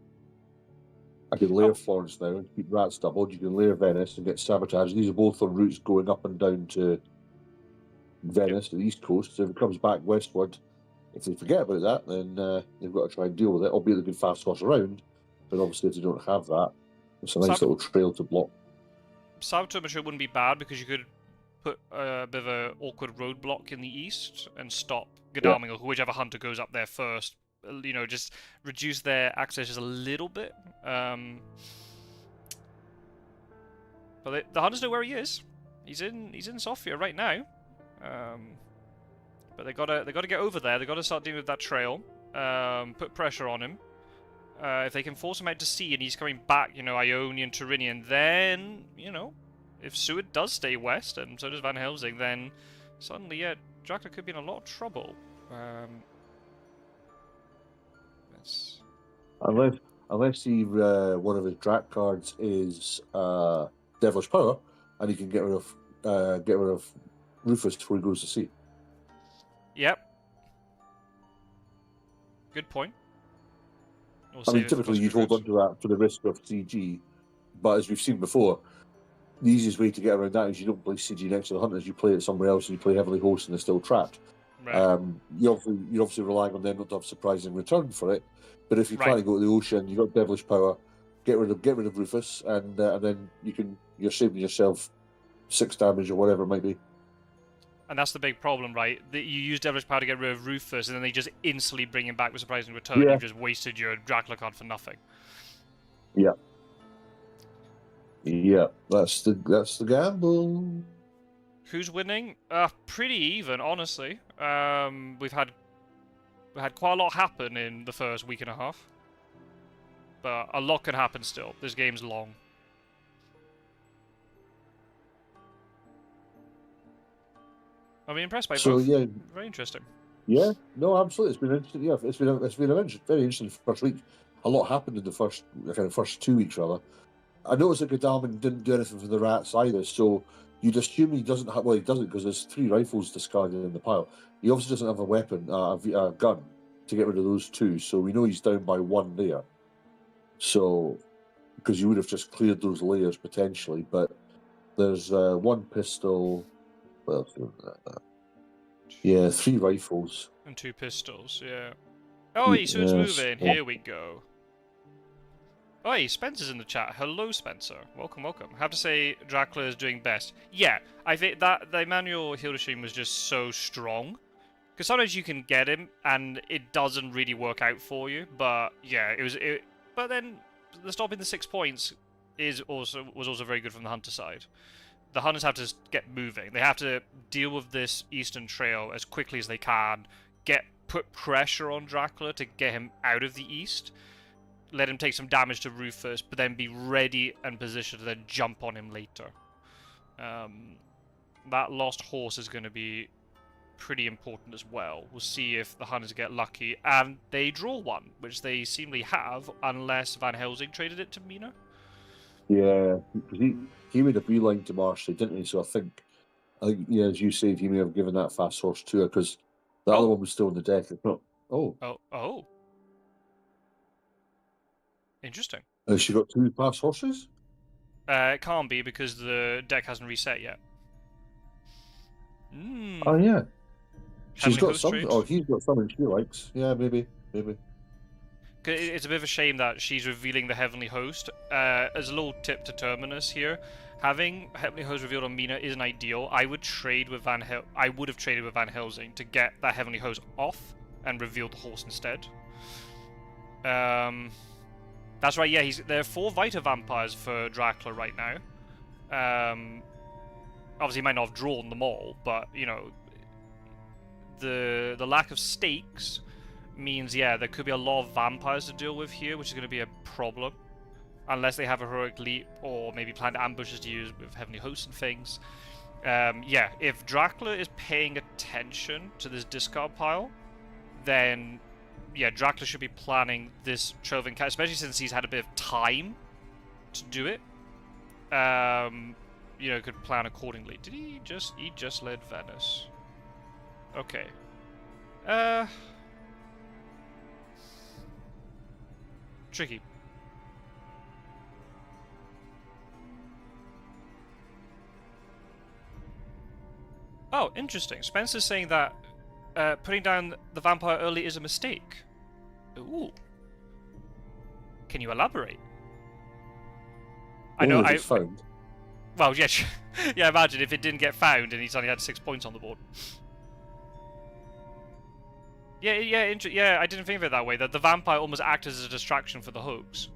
I can layer Florence now and keep rats doubled. You can layer Venice and get Sabotage. These are both on routes going up and down to Venice, the East Coast. So if it comes back westward, if they forget about that, then they've got to try and deal with it. Albeit they can fast horse around, but obviously if they don't have that, it's a nice little trail to block. South Terminus wouldn't be bad because you could put a bit of an awkward roadblock in the east and stop Godalming or whichever hunter goes up there first. You know, just reduce their access just a little bit. But the hunters know where he is. He's in Sofia right now. But they gotta get over there. They gotta start dealing with that trail. Put pressure on him. If they can force him out to sea and he's coming back, you know, Ionian, Tyrrhenian, then, you know, if Seward does stay west and so does Van Helsing, then suddenly, yeah, Dracula could be in a lot of trouble. Unless he one of his Drac cards is Devilish Power, and he can get rid of Rufus before he goes to sea. Yep. Good point. I mean, typically you'd hold on to that for the risk of CG, but as we've seen before, the easiest way to get around that is you don't play CG next to the hunters, you play it somewhere else and you play heavily host and they're still trapped. Right. You're obviously relying on them not to have surprising return for it, but if you're trying to go to the ocean, you've got Devilish Power, get rid of Rufus, and then you're saving yourself 6 damage or whatever it might be. And that's the big problem, right? That you use Devilish Power to get rid of Rufus, and then they just instantly bring him back with surprising return. Yeah. You've just wasted your Dracula card for nothing. Yeah. Yeah, that's the gamble. Who's winning? Pretty even, honestly. We've had quite a lot happen in the first week and a half, but a lot can happen still. This game's long. I've been impressed by both. Yeah, very interesting. Yeah, no, absolutely. It's been interesting. Yeah, it's been very interesting first week. A lot happened in the first 2 weeks rather. I noticed that Godalming didn't do anything for the rats either, so you'd assume he doesn't have. Well, he doesn't because there's 3 rifles discarded in the pile. He obviously doesn't have a weapon, a gun, to get rid of those 2. So we know he's down by 1 there. So, because you would have just cleared those layers potentially, but there's 1 pistol. Well, yeah, 3 rifles and 2 pistols. Yeah. Oh, so it's moving. Here we go. Oh, hey, Spencer's in the chat. Hello, Spencer. Welcome, welcome. I have to say, Dracula is doing best. Yeah, I think that the Emmanuel Hildesheim was just so strong. Because sometimes you can get him, and it doesn't really work out for you. But, yeah, but then, the stopping the 6 points was also very good from the Hunter side. The Hunters have to get moving. They have to deal with this Eastern Trail as quickly as they can. Put pressure on Dracula to get him out of the East. Let him take some damage to Rufus, but then be ready and positioned to then jump on him later. That lost horse is going to be pretty important as well. We'll see if the Hunters get lucky and they draw one, which they seemingly have, unless Van Helsing traded it to Mina. Yeah, because he made a beeline to Marshall, didn't he? So I think, yeah, as you said, he may have given that fast horse to her because the other one was still on the deck. It's not. Oh. Interesting. Has she got 2 fast horses? It can't be because the deck hasn't reset yet. Oh yeah. She's got something. Or he's got something she likes. Yeah, maybe. It's a bit of a shame that she's revealing the Heavenly Host. As a little tip to Terminus here, having Heavenly Host revealed on Mina isn't ideal. I would have traded with Van Helsing to get that Heavenly Host off and reveal the horse instead. That's right, yeah, there are 4 Vita Vampires for Dracula right now. Obviously, he might not have drawn them all, but, you know, the lack of stakes means, yeah, there could be a lot of vampires to deal with here, which is going to be a problem. Unless they have a heroic leap, or maybe planned ambushes to use with Heavenly Hosts and things. Yeah, if Dracula is paying attention to this discard pile, then yeah, Dracula should be planning this Trail of Encounter, especially since he's had a bit of time to do it. You know, could plan accordingly. Did he just led Venice? Okay. Tricky. Oh, interesting. Spencer's saying that putting down the vampire early is a mistake. Ooh. Can you elaborate? I know. Only if it's found. Well, yeah, yeah. Imagine if it didn't get found and he's only had 6 points on the board. Yeah, yeah. I didn't think of it that way. That the vampire almost acts as a distraction for the hoax.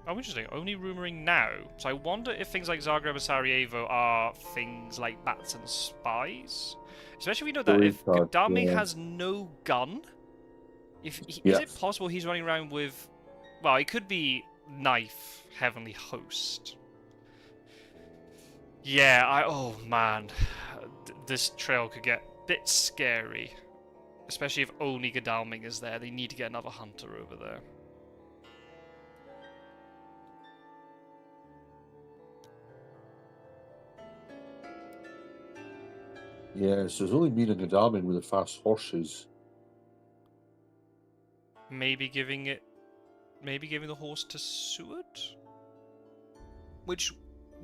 Oh, interesting. Only rumoring now. So I wonder if things like Zagreb and Sarajevo are things like bats and spies. Especially if we know that if Godalming has no gun, is it possible he's running around with? Well, it could be knife, heavenly host. Yeah, oh man, this trail could get a bit scary. Especially if only Godalming is there. They need to get another hunter over there. Yeah, so there's only me and Godalming with the fast horses. Maybe giving the horse to Seward? Which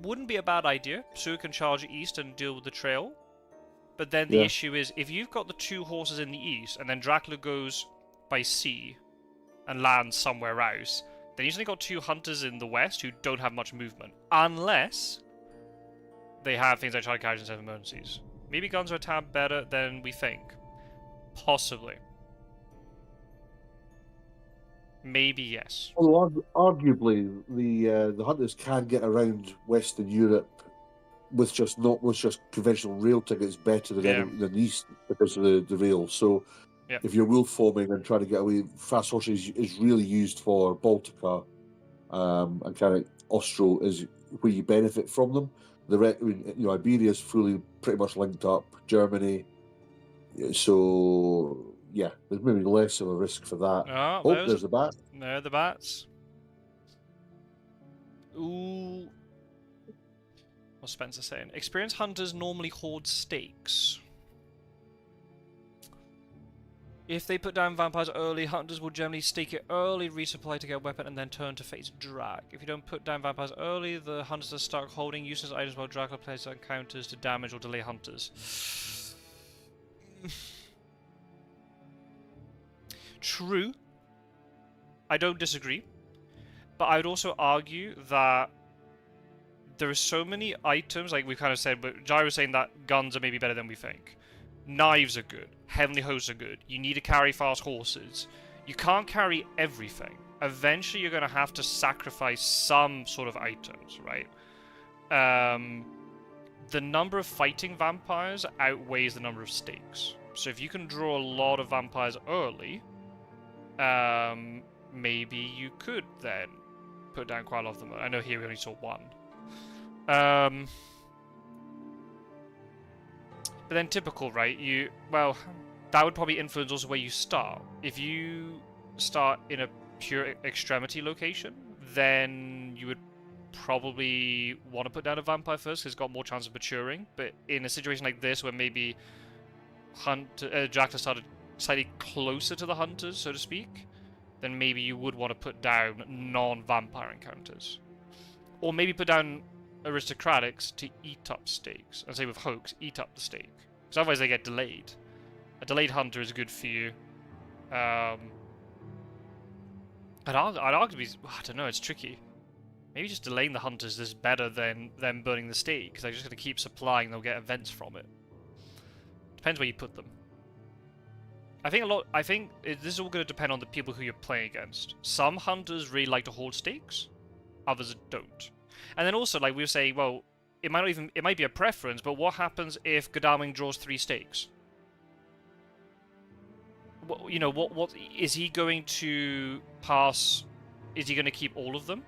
wouldn't be a bad idea. Seward can charge east and deal with the trail. But then the issue is, if you've got the 2 horses in the east, and then Dracula goes by sea and lands somewhere else, then he's only got 2 hunters in the west who don't have much movement. Unless they have things like charge carriage instead of emergencies. Maybe guns are a tad better than we think. Possibly. Maybe yes. Although arguably the hunters can get around Western Europe with just conventional rail tickets better than east because of the rail. So if you're wolf forming and trying to get away, fast horses is really used for Baltica, and kind of Austro is where you benefit from them. Iberia is pretty much linked up. Germany, so yeah, there's maybe less of a risk for that. Oh, there's the bat. There are the bats. Ooh. What's Spencer saying? Experienced hunters normally hoard stakes. If they put down vampires early, hunters will generally stake it early, resupply to get a weapon, and then turn to face drag. If you don't put down vampires early, the hunters are stuck holding useless items while Dracula plays encounters to damage or delay hunters. True. I don't disagree. But I would also argue that there are so many items, like we've kind of said, but Jai was saying that guns are maybe better than we think. Knives are good. Heavenly hosts are good. You need to carry fast horses. You can't carry everything. Eventually, you're going to have to sacrifice some sort of items, right? The number of fighting vampires outweighs the number of stakes. So if you can draw a lot of vampires early, maybe you could then put down quite a lot of them. I know here we only saw 1. But then typical, right? Well, that would probably influence also where you start. If you start in a pure extremity location, then you would probably want to put down a vampire first because it's got more chance of maturing. But in a situation like this, where maybe Dracula started slightly closer to the hunters, so to speak, then maybe you would want to put down non-vampire encounters. Or maybe put down aristocratics to eat up stakes. And say with hoax, eat up the stake. Because otherwise they get delayed. A delayed hunter is good for you. I'd argue, I don't know, it's tricky. Maybe just delaying the hunters is better than them burning the stake, because they're just going to keep supplying, they'll get events from it. Depends where you put them. I think this is all going to depend on the people who you're playing against. Some hunters really like to hold stakes, others don't. And then also, like we were saying, well, it might be a preference, but what happens if Godalming draws 3 stakes? What is he going to pass? Is he going to keep all of them?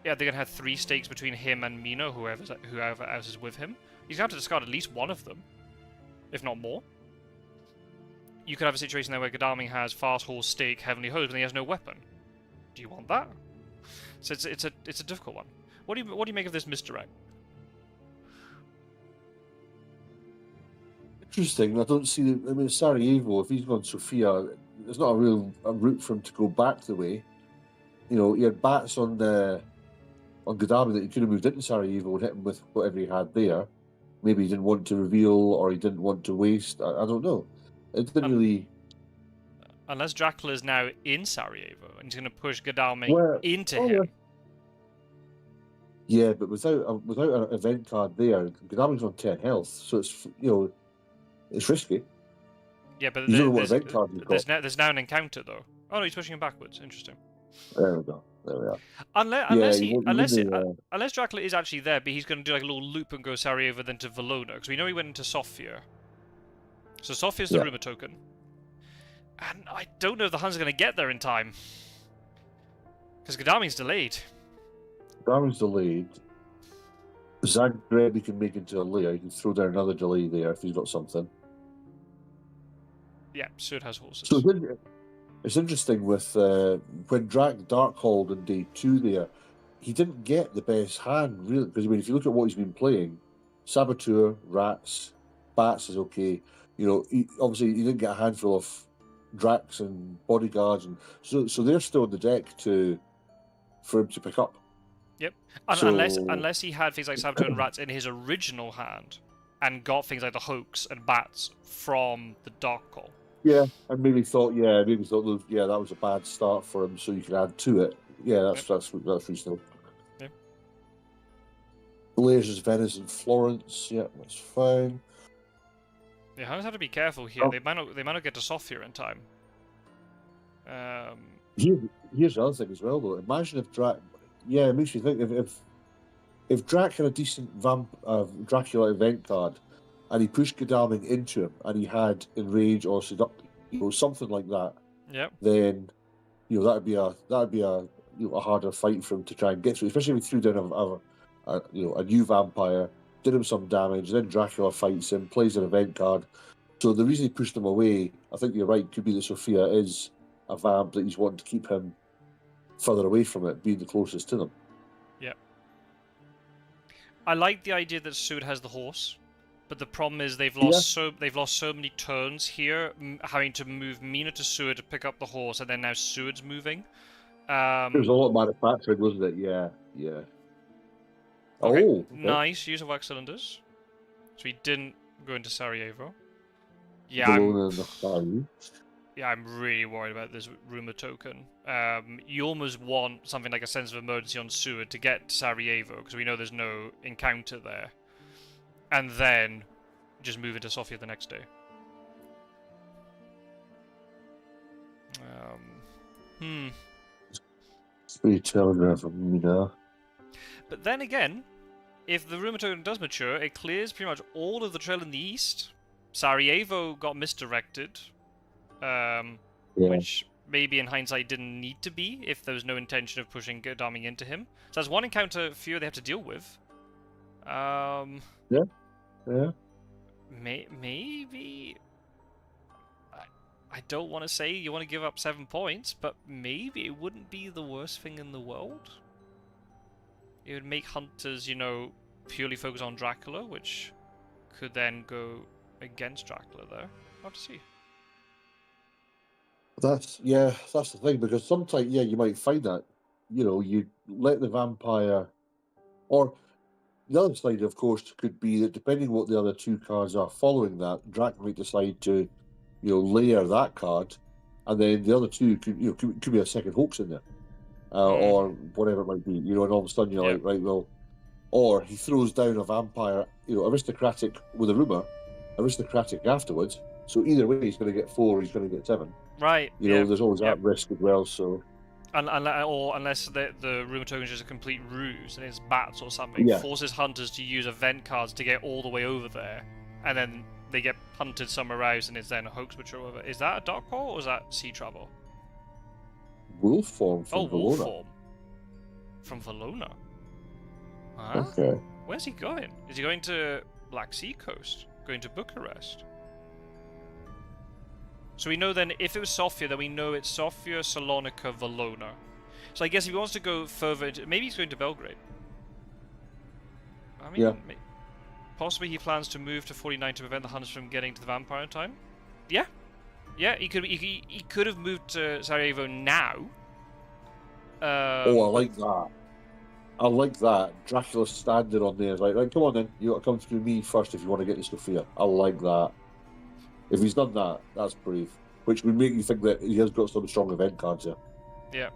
Yeah, they're going to have 3 stakes between him and Mino, whoever else is with him. He's going to have to discard at least one of them, if not more. You could have a situation there where Godalming has fast horse, stake, heavenly host, and he has no weapon. Do you want that? So it's a difficult one. What do you make of this misdirect? Interesting. I don't see. I mean, Sarajevo. If he's gone Sofia, there's not a route for him to go back the way. You had bats on the on Gaddafi that he could have moved into Sarajevo and hit him with whatever he had there. Maybe he didn't want to reveal, or he didn't want to waste. I don't know. It didn't really. Unless Dracula is now in Sarajevo and he's going to push Gaddafi into oh, him. Yeah, but without an event card there, Gaddafi's on 10 health, so it's it's risky. Yeah, but you don't know what event card you've got. There's now an encounter though. Oh no, he's pushing him backwards. Interesting. There we go. There we are. Unless Dracula is actually there, but he's going to do like a little loop and go Sarajevo then to Valona, because we know he went into Sofia. So Sofia's the rumor token. And I don't know if the Huns are going to get there in time. Because Gaddafi's delayed. Gaddafi's delayed. Zagreb he can make into a layer. He can throw down another delay there if he's got something. Yeah, Suud has horses. So it's interesting with when Darkhold in day 2 there, he didn't get the best hand, really, because if you look at what he's been playing, Saboteur, Rats, Bats is okay. Obviously he didn't get a handful of Dracs and Bodyguards, and so they're still on the deck for him to pick up. Yep, unless he had things like Saboteur and Rats in his original hand, and got things like the Hoax and Bats from the Darkhold. Yeah, and maybe thought that was a bad start for him, so you can add to it. Yeah, that's reasonable. Yeah. Layers is Venice and Florence. Yeah, that's fine. Yeah, Huns have to be careful here. They might not get to Sofia in time. Here's the other thing as well, though. Imagine if it makes me think if Drac had a decent Dracula event card, and he pushed Gaddafi into him, and he had Enrage or Seduct, something like that. Yep. Then, that'd be a harder fight for him to try and get through, especially if he threw down a new vampire, did him some damage, then Dracula fights him, plays an event card. So the reason he pushed him away, I think you're right, could be that Sofia is a vamp that he's wanting to keep him further away from it, being the closest to them. Yep. I like the idea that Suud has the horse. But the problem is they've lost so many turns here, having to move Mina to Suud to pick up the horse, and then now Suud's moving. There was a lot of manufacturing, wasn't it? Yeah. Okay. Okay. Nice use of wax cylinders. So he didn't go into Sarajevo. Yeah, I'm really worried about this rumor token. You almost want something like a sense of emergency on Suud to get to Sarajevo, because we know there's no encounter there. And then just move into Sofia the next day. Free telegraph of Mina. But then again, if the rumor token does mature, it clears pretty much all of the trail in the east. Sarajevo got misdirected, which maybe in hindsight didn't need to be if there was no intention of pushing Gaddafi into him. So that's one encounter fewer they have to deal with. Yeah. Maybe. I don't want to say you want to give up 7 points, but maybe it wouldn't be the worst thing in the world. It would make hunters, purely focus on Dracula, which could then go against Dracula there. I'll have to see. That's the thing, because sometimes, you might find that, you let the vampire, or the other side, of course, could be that depending on what the other 2 cards are following that, Drac might decide to, layer that card, and then the other 2 could be a second hoax in there, or whatever it might be, and all of a sudden you're like, right, well, or he throws down a vampire, aristocratic with a rumor, aristocratic afterwards, so either way he's going to get 4, he's going to get 7. Right. There's always that risk as well, so... Or unless the rumor token is just a complete ruse and it's bats or something, forces hunters to use event cards to get all the way over there, and then they get hunted somewhere else and it's then a hoax mature over. Is that a dark hole or is that sea travel? Wolf form from Valona. Wolf form. From Valona? Huh? Okay. Where's he going? Is he going to Black Sea coast? Going to Bucharest? So we know then, if it was Sofia, then we know it's Sofia, Salonika, Valona. So I guess if he wants to go further into... Maybe he's going to Belgrade. I mean, possibly he plans to move to 49 to prevent the Huns from getting to the vampire in time. Yeah. Yeah, he could have moved to Sarajevo now. I like that. I like that. Dracula standing on there, like, right, come on then. You got to come through me first if you want to get to Sophia. I like that. If he's done that, that's brave. Which would make you think that he has got some strong event cards here. Yeah.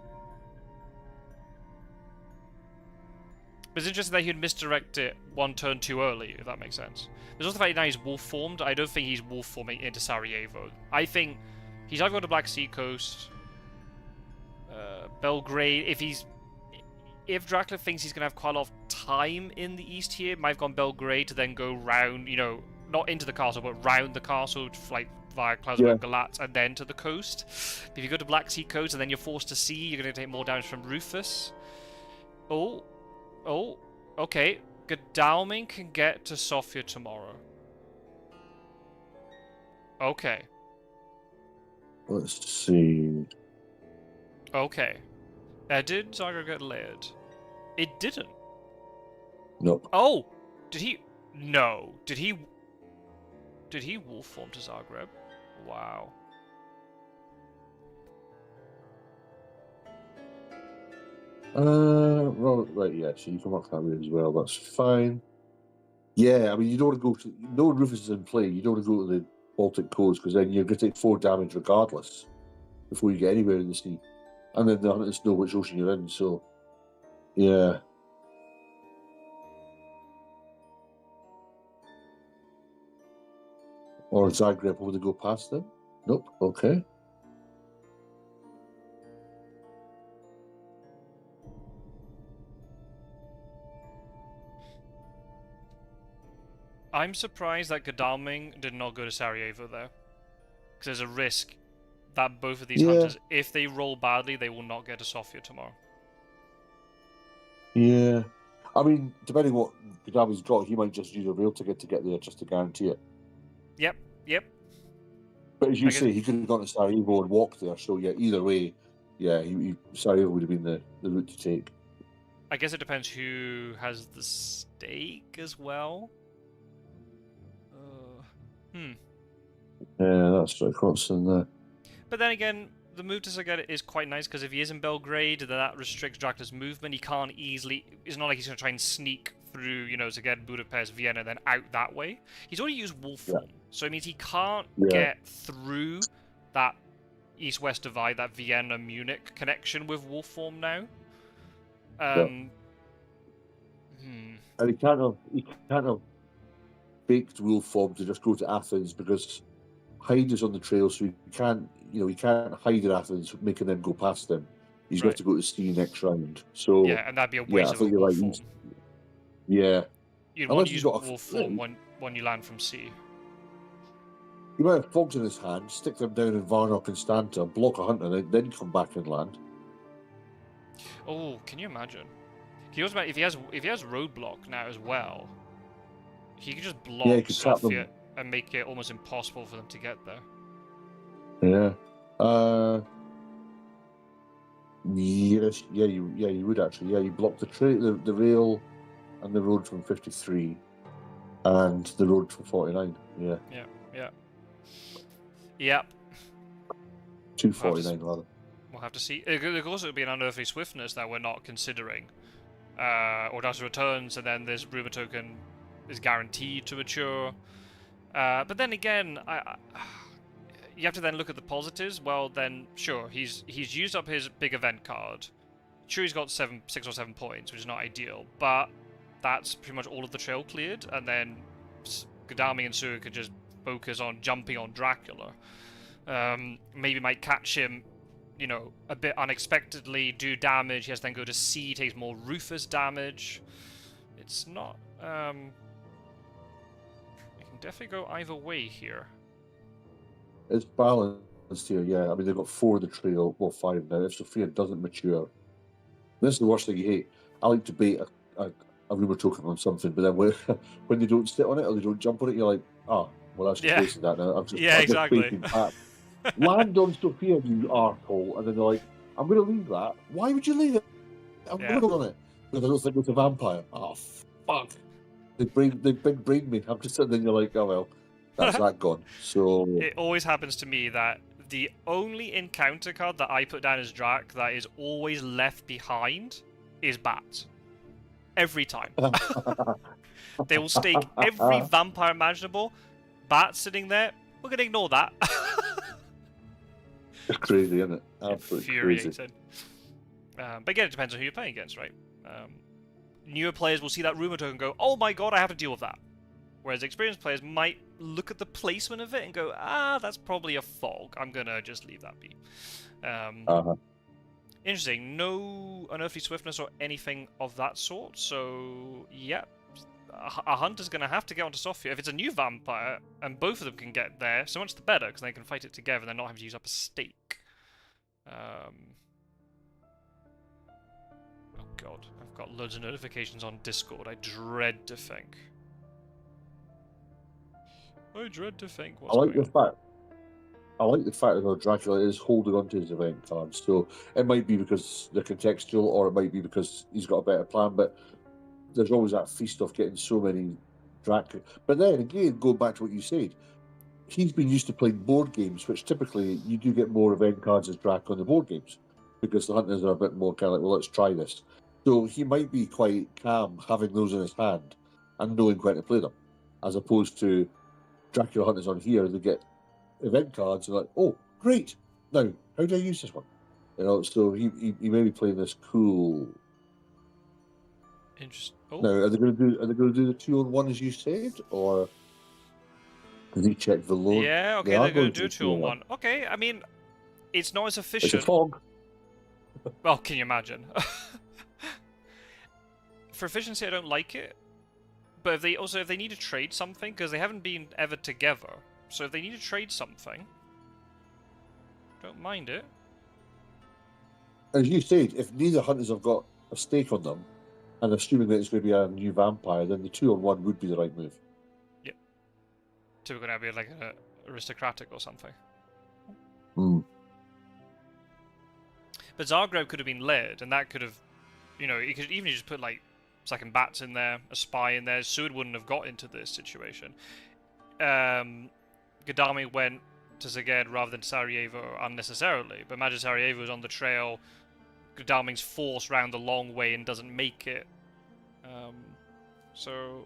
But it's interesting that he'd misdirect it one turn too early, if that makes sense. There's also the fact that now he's wolf formed. I don't think he's wolf forming into Sarajevo. I think he's either going to Black Sea Coast, Belgrade. If Dracula thinks he's going to have quite a lot of time in the east here, might have gone Belgrade to then go round, you know, not into the castle, but round the castle, like via Klausberg Galat, and then to the coast. If you go to Black Sea Coast and then you're forced to sea, you're going to take more damage from Rufus. Oh, okay. Godalming can get to Sofia tomorrow. Okay. Let's see. Okay. Did Zagreb get layered? It didn't. Nope. Oh! Did he... No. Did he wolf form to Zagreb? Wow. Well, right, yeah, so you can work that way as well, that's fine. Yeah, I mean, you don't want to go to... No Rufus is in play, you don't want to go to the Baltic coast, because then you're going to take 4 damage regardless, before you get anywhere in the sea. And then the hunters know which ocean you're in, so... Yeah. Or Zagreb, would they go past them? Nope, okay. I'm surprised that Godalming did not go to Sarajevo there. Because there's a risk that both of these hunters, if they roll badly, they will not get to Sofia tomorrow. Yeah. I mean, depending what Godalming's got, he might just use a rail ticket to get there just to guarantee it. Yep. But as you say, he could have gone to Sarajevo and walked there, so yeah, either way, yeah, Sarajevo would have been the route to take. I guess it depends who has the stake as well. Yeah, that's right, constant there. But then again, the move to Zagreb is quite nice, because if he is in Belgrade, then that restricts Dracula's movement. He can't easily... It's not like he's going to try and sneak through, you know, Zagreb, Budapest, Vienna, then out that way. He's already used wolf form, so it means he can't get through that east-west divide, that Vienna-Munich connection with wolf form now. And he can't have baked wolf form to just go to Athens, because Hyde is on the trail, so he can't hide in Athens, making them go past him. He's got to go to sea next round. So yeah, and that'd be a waste of a wolf form. Yeah. You'd want to use wolf form when you land from sea. He might have fogs in his hand, stick them down in Varna or Constanta, block a hunter, and then come back and land. Oh, can you imagine? Can you also imagine if he has roadblock now as well? He could just block Sofia and make it almost impossible for them to get there. Yeah. Yes. Yeah. You would actually. Yeah. You block the rail, and the road from 53, and the road from 49. Yeah. Yep. 249 rather. We'll have to see. There could also be an unearthly swiftness that we're not considering. Audacious returns, and then this rumor token is guaranteed to mature. But then again, you have to then look at the positives. Well, then sure, he's used up his big event card. Sure, he's got 6 or 7 points, which is not ideal, but that's pretty much all of the trail cleared, and then Godalming and Sura could just focus on jumping on Dracula. Maybe might catch him, you know, a bit unexpectedly, do damage. He has to then go to sea, takes more Rufus damage. It's not. It can definitely go either way here. It's balanced here, yeah. I mean, they've got 4 of the trail, well, 5 now. If Sophia doesn't mature, this is the worst thing you hate. I like to bait a rumor token on something, but then when they don't sit on it or they don't jump on it, you're like, oh, well, that's replacing that now. I'm just exactly. Land on Sophia, you arsehole. And then they're like, I'm going to leave that. Why would you leave it? I'm going to go on it. Because I don't think it's a vampire. Oh, fuck. They big brain me. I'm just sitting there and you're like, oh, well, that's that gone. So it always happens to me that the only encounter card that I put down as Drac that is always left behind is Bat. every time. They will stake every vampire imaginable. Bat sitting there, we're going to ignore that. It's crazy, isn't it? Absolutely crazy. Infuriating. But again, it depends on who you're playing against, right? Newer players will see that rumor token and go, oh my god, I have to deal with that. Whereas experienced players might look at the placement of it and go, that's probably a fog. I'm going to just leave that be. Interesting. No unearthly swiftness or anything of that sort. So, yeah. A hunter's going to have to get onto Sophia. If it's a new vampire, and both of them can get there, so much the better, because they can fight it together and they're not having to use up a stake. Oh god, I've got loads of notifications on Discord. I dread to think. What's I like the fact that Dracula is holding on to his event cards. So it might be because they're contextual, or it might be because he's got a better plan, but there's always that feast of getting so many Dracula. But then again, going back to what you said, he's been used to playing board games, which typically you do get more event cards as Dracula on the board games, because the hunters are a bit more kind of like, well, let's try this. So he might be quite calm having those in his hand and knowing when to play them, as opposed to Dracula hunters on here, they get event cards and like, oh, great! Now, how do I use this one? You know, so he may be playing this cool. Interesting. Oh. Now, are they going to do the 2-on-1 as you said, or did he check the load? Yeah, okay, they're going to do 2-on-1. Okay, I mean, it's not as efficient. It's a fog. Well, can you imagine? For efficiency, I don't like it. But if they need to trade something, because they haven't been ever together, so if they need to trade something, don't mind it. As you said, if neither hunters have got a stake on them, and assuming that it's going to be a new vampire, then the 2-on-1 would be the right move. Yep. So we're going to be like an aristocratic or something. But Zagreb could have been led, and that could have, you know, you could even just put like second bats in there, a spy in there. Sud wouldn't have got into this situation. Gadami went to Szeged rather than Sarajevo unnecessarily, but imagine Sarajevo was on the trail. Gadami's forced round the long way and doesn't make it. So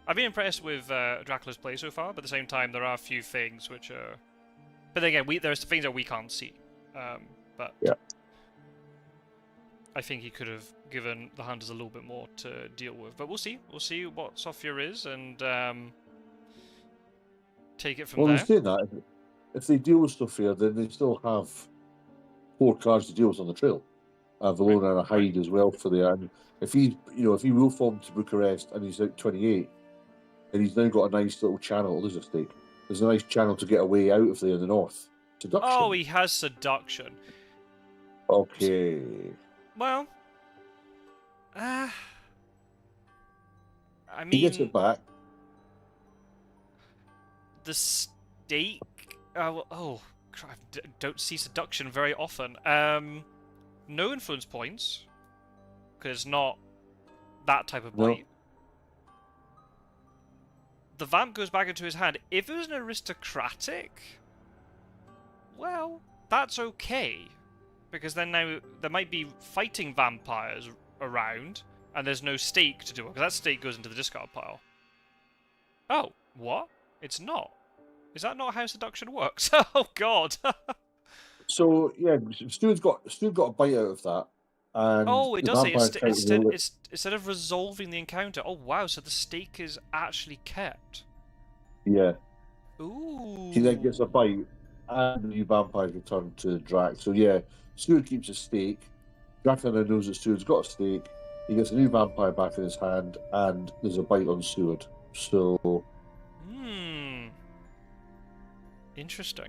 I've been impressed with Dracula's play so far, but at the same time there are a few things which are... But then again, there's things that we can't see. But yeah. I think he could have given the hunters a little bit more to deal with. But we'll see. We'll see what Sophia is and take it from there. Well, they say that if they deal with Sophia, then they still have 4 cards to deal with on the trail. Valona and a hide as well for the end. If he will form to Bucharest and he's out 28, and he's now got a nice little channel. There's a stake. There's a nice channel to get away out of there in the north. Seduction. Oh, he has seduction. Okay. Well, I mean, he gets it back. The stake. Oh, crap! Don't see seduction very often. No influence points, because it's not that type of bite. No. The vamp goes back into his hand. If it was an aristocratic, well, that's okay. Because then now there might be fighting vampires around, and there's no stake to do it, because that stake goes into the discard pile. Oh, what? It's not. Is that not how seduction works? Oh, God. So, yeah, Stuart's got a bite out of that. And oh, it does say instead of resolving the encounter. Oh, wow, so the stake is actually kept. Yeah. Ooh. He then gets a bite, and the new vampire returned to Drac. So, yeah, Stuart keeps a stake. Dracula knows that Stuart's got a stake. He gets a new vampire back in his hand, and there's a bite on Stuart. So... Interesting.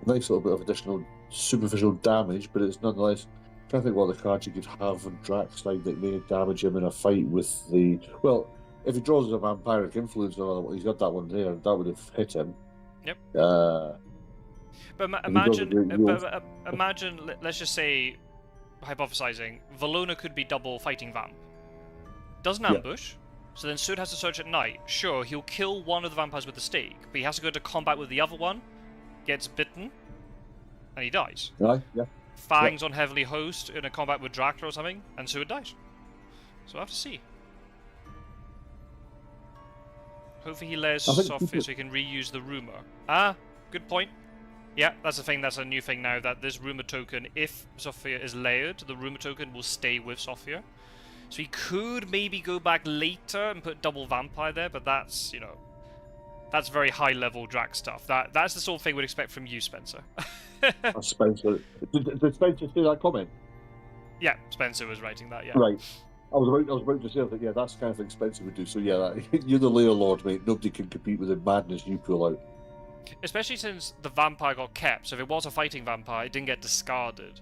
Nice little bit of additional superficial damage, but it's nonetheless... I'm trying to think what the cards you could have on Drac's side that may damage him in a fight with the... Well, if he draws a vampiric influence, he's got that one there, that would have hit him. Yep. But imagine, let's just say, hypothesizing, Valona could be double fighting vamp. Doesn't ambush, so then Sud has to search at night. Sure, he'll kill one of the vampires with the stake, but he has to go to combat with the other one, gets bitten, and he dies. Yeah. Fangs on Heavenly Host in a combat with Dracula or something, and Sud dies. So we'll have to see. Hopefully he layers I think Sophia people- so he can reuse the rumor. Ah, good point. Yeah, that's the thing, that's a new thing now, that this rumor token, if Sophia is layered, the rumor token will stay with Sophia. So he could maybe go back later and put double vampire there, but that's, you know, that's very high level Drac stuff. That's the sort of thing we'd expect from you, Spencer. Spencer. Did Spencer say that comment? Yeah, Spencer was writing that, yeah. Right. I was about to say, I was like, yeah, that's the kind of thing Spencer would do. So yeah, you're the layer lord, mate. Nobody can compete with the madness you pull out. Especially since the vampire got kept, so if it was a fighting vampire, it didn't get discarded.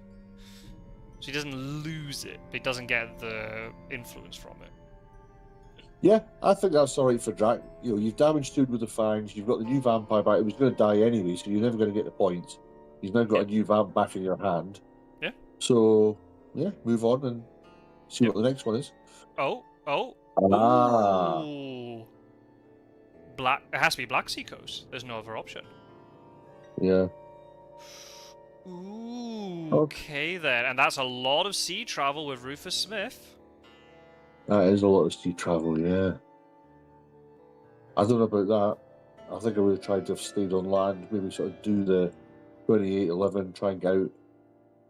So he doesn't lose it, but he doesn't get the influence from it. Yeah, I think that's all right for Drac. You know, you've damaged Dude with the fangs. You've got the new vampire back. It was going to die anyway, so you're never going to get the points. You've now got a new vamp back in your hand. Yeah. So yeah, move on and see what the next one is. Oh. Ah. Ooh. Black. It has to be Black Sea Coast. There's no other option. Yeah. Ooh. Okay then, and that's a lot of sea travel with Rufus Smith. That is a lot of sea travel, yeah. I don't know about that. I think I would have tried to have stayed on land, maybe sort of do the 28-11, try and get out.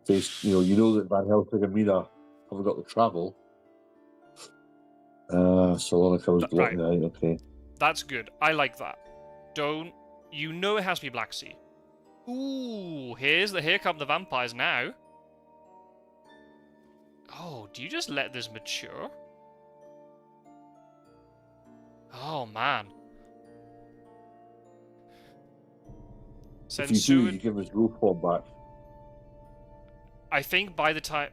Face, you know that Van Helsing and Mina haven't got the travel. Salonica was blocking it out, okay. That's good. I like that. Don't. You know it has to be Black Sea. Ooh, here come the vampires now. Oh, do you just let this mature? Oh man. If you do, you give his roof form back. I think by the time.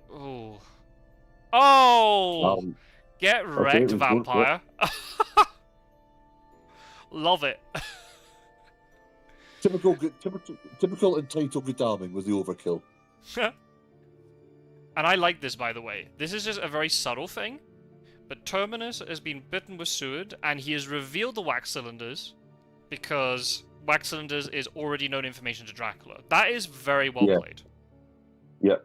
Oh! Get wrecked, vampire. Love it. Typical entitled Godalming with the overkill. And I like this, by the way. This is just a very subtle thing. But Terminus has been bitten with Seward, and he has revealed the wax cylinders because wax cylinders is already known information to Dracula. That is very well played. Yeah.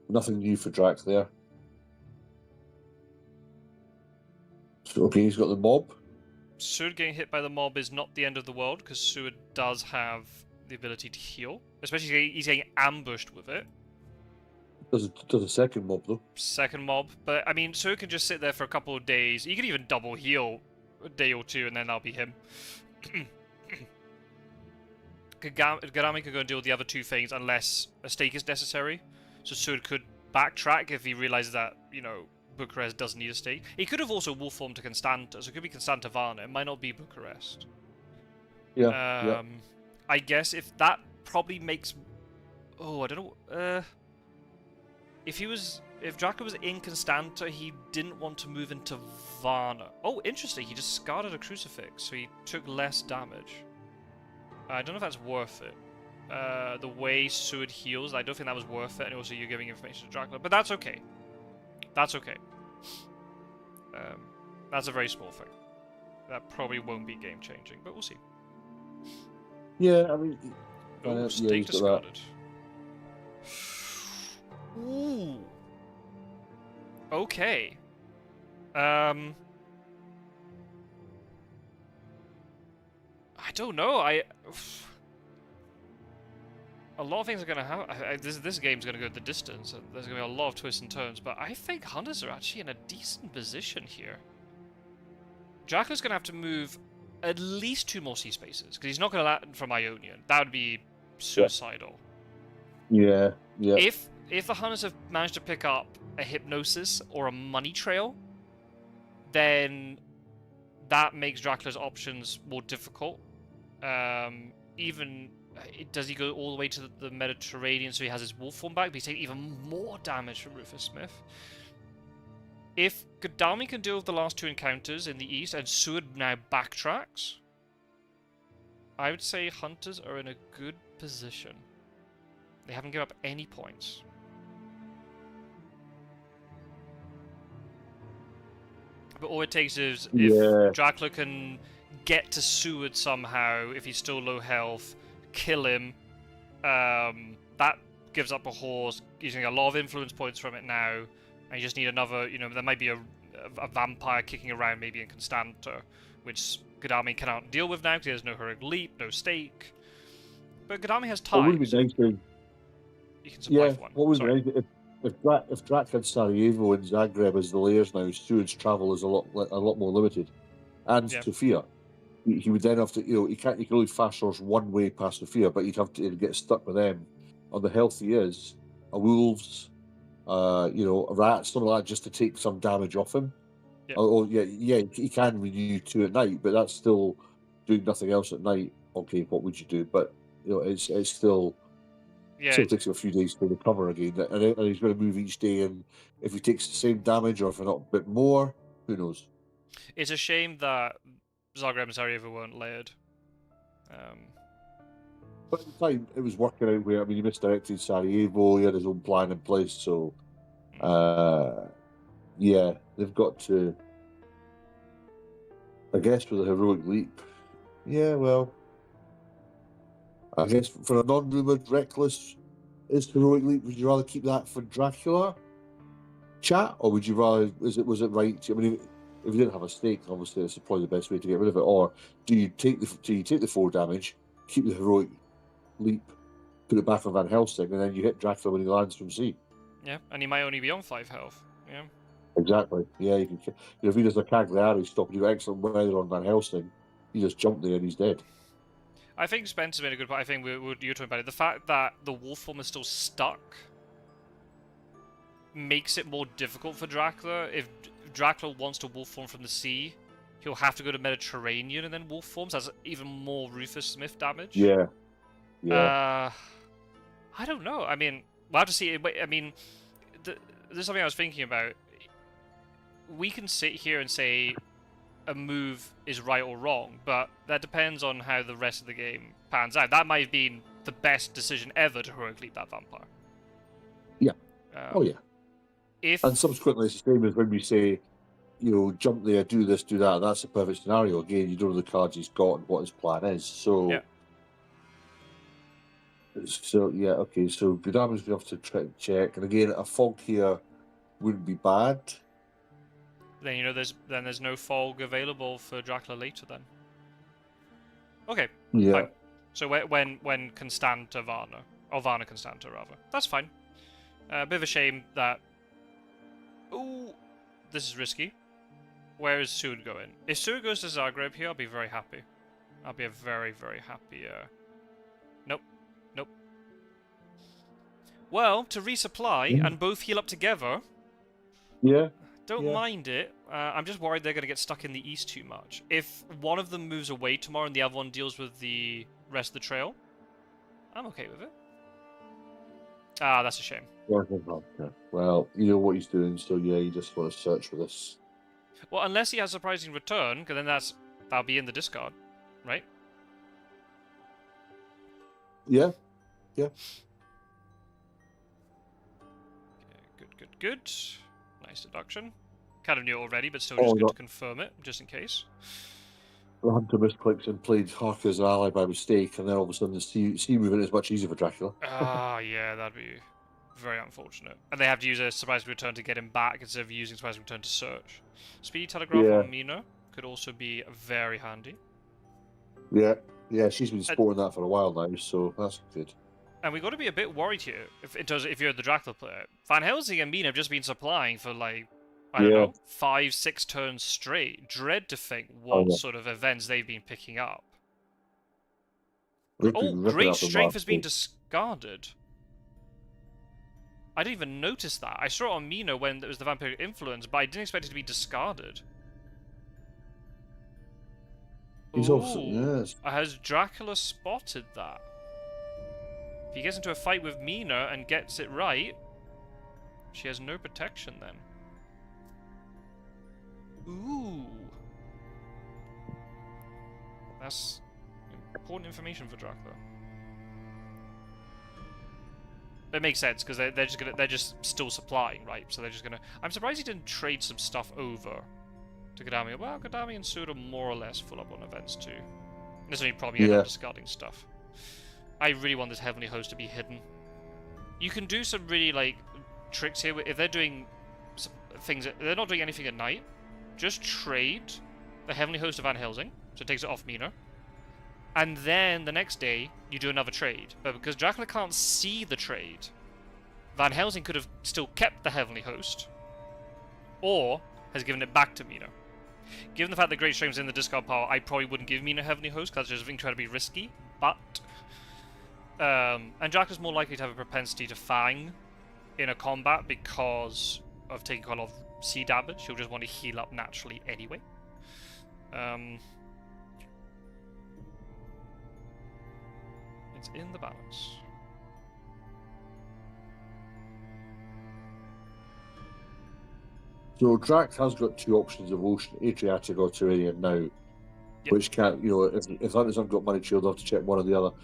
Nothing new for Drac there. So, okay, he's got the mob. Seward getting hit by the mob is not the end of the world, because Seward does have the ability to heal. Especially he's getting ambushed with it. Does a second mob, though. Second mob. But, I mean, Seward can just sit there for a couple of days. He can even double heal a day or two, and then that'll be him. Garami could go and deal with the other two things unless a stake is necessary. So Seward could backtrack if he realizes that, you know, Bucharest doesn't need a stake. He could have also wolf formed to Constanta, so it could be Constanta Varna. It might not be Bucharest. Yeah. I guess if that probably makes... Oh, I don't know. If Dracula was in Constanta, he didn't want to move into Varna. Oh, interesting. He discarded a crucifix, so he took less damage. I don't know if that's worth it. The way Seward heals, I don't think that was worth it, and also you're giving information to Dracula, but that's okay. That's okay. That's a very small thing. That probably won't be game-changing, but we'll see. Yeah, I mean... Oh, stake discarded. Ooh. Okay. I don't know. A lot of things are going to happen. This game's going to go the distance, and there's going to be a lot of twists and turns, but I think Hunters are actually in a decent position here. Dracula's going to have to move at least 2 more sea spaces, because he's not going to land from Ionian. That would be suicidal. Yeah. If the Hunters have managed to pick up a Hypnosis or a Money Trail, then that makes Dracula's options more difficult. Does he go all the way to the Mediterranean so he has his wolf form back, but he's taking even more damage from Rufus Smith? If Godalming can deal with the last 2 encounters in the east and Seward now backtracks, I would say Hunters are in a good position. They haven't given up any points. But all it takes is if Dracula can get to Seward somehow, if he's still low health, kill him, that gives up a horse, using a lot of influence points from it now, and you just need another, there might be a a vampire kicking around maybe in Constanta, which Gadami cannot deal with now because he has no heroic leap, no stake. But Gadami has It would be ties. nice to, You can supply yeah, for one. what would be Sorry. nice if Drac had Sarajevo and Zagreb as the layers now, Stuart's travel is a lot more limited. And Yeah. Sofia. He would then have to, he can only fast horse one way past Sofia, but he'd have to get stuck with them. On the health he is, a wolves, a rat, something like that, just to take some damage off him. Yeah. He can renew 2 at night, but that's still doing nothing else at night. Okay, what would you do? But it's still takes him a few days to recover again, and he's going to move each day. And if he takes the same damage, or if not a bit more, who knows? It's a shame that Zagreb and Sarajevo weren't layered. But at the time, it was working out where, he misdirected Sarajevo, he had his own plan in place, so, they've got to, I guess, with a heroic leap. Yeah, well, I guess for a non-rumoured reckless is heroic leap, would you rather keep that for Dracula chat, or would you rather, was it right to, if you didn't have a stake, obviously it's probably the best way to get rid of it, or do you take the 4 damage, keep the heroic leap, put it back on Van Helsing, and then you hit Dracula when he lands from sea? Yeah, and he might only be on 5 health. Yeah. Exactly. Yeah, you can. If he does a Cagliari stop and you got excellent weather on Van Helsing, you just jump there and he's dead. I think Spencer's made a good point. I think you're talking about it. The fact that the wolf form is still stuck makes it more difficult for Dracula. If Dracula wants to wolf form from the sea, he'll have to go to Mediterranean and then wolf forms. That's even more Rufus Smith damage. Yeah. I don't know. We'll have to see. There's something I was thinking about. We can sit here and say a move is right or wrong, but that depends on how the rest of the game pans out. That might have been the best decision ever to heroic leap that vampire. Yeah. Yeah. And subsequently, it's the same as when we say, jump there, do this, do that. That's the perfect scenario. Again, you don't know the cards he's got and what his plan is. So, yeah. So Gadami's going to have to try and check. And again, a fog here wouldn't be bad. Then there's no fog available for Dracula later then. Okay. Yeah. Fine. So when Constanta Varna, or Varna Constanta rather, that's fine. A bit of a shame that. Ooh, this is risky. Where is Sud going? If Sud goes to Zagreb here, I'll be very happy. I'll be a very, very happy. Nope. Well, to resupply and both heal up together. Yeah. Don't mind it. I'm just worried they're going to get stuck in the east too much. If one of them moves away tomorrow and the other one deals with the rest of the trail, I'm okay with it. Ah, that's a shame. Well, you know what he's doing, so yeah, you just want to search for this. Well, unless he has surprising return, because then that'll be in the discard, right? Yeah. Okay, good. Nice deduction. Kind of knew it already, but still just good to confirm it, just in case. The hunter misclicks and played Hark as an ally by mistake, and then all of a sudden the sea movement is much easier for Dracula. Yeah, that'd be very unfortunate. And they have to use a surprise return to get him back instead of using surprise return to search. Speedy Telegraph on Mina could also be very handy. Yeah, she's been sporting that for a while now, so that's good. And we've got to be a bit worried here if you're the Dracula player. Van Helsing and Mina have just been supplying for like, I don't know, 5-6 turns straight. Dread to think what sort of events they've been picking up. Great Strength has been discarded. I didn't even notice that. I saw it on Mina when it was the Vampiric Influence, but I didn't expect it to be discarded. He's also, yes. Has Dracula spotted that? If he gets into a fight with Mina and gets it right, she has no protection then. Ooh. That's important information for Dracula. It makes sense because they're just still supplying, right? So they're just gonna. I'm surprised he didn't trade some stuff over to Gadami. Well, Gadami and Sud are more or less full up on events too. This only probably end up discarding stuff. I really want this Heavenly Host to be hidden. You can do some really like tricks here if they're doing things. They're not doing anything at night. Just trade the Heavenly Host of Van Helsing, so it takes it off Mina. And then the next day, you do another trade. But because Dracula can't see the trade, Van Helsing could have still kept the Heavenly Host, or has given it back to Mina. Given the fact that Great Strength's in the discard pile, I probably wouldn't give Mina Heavenly Host, because I just think trying to be risky. But and Dracula's more likely to have a propensity to Fang in a combat because of taking quite a lot of sea damage. She'll just want to heal up naturally anyway. It's in the balance. So Drax has got two options of Ocean, Adriatic or Tyrrhenian now, which can't, if Hunters haven't got money shield, they'll have to check one or the other.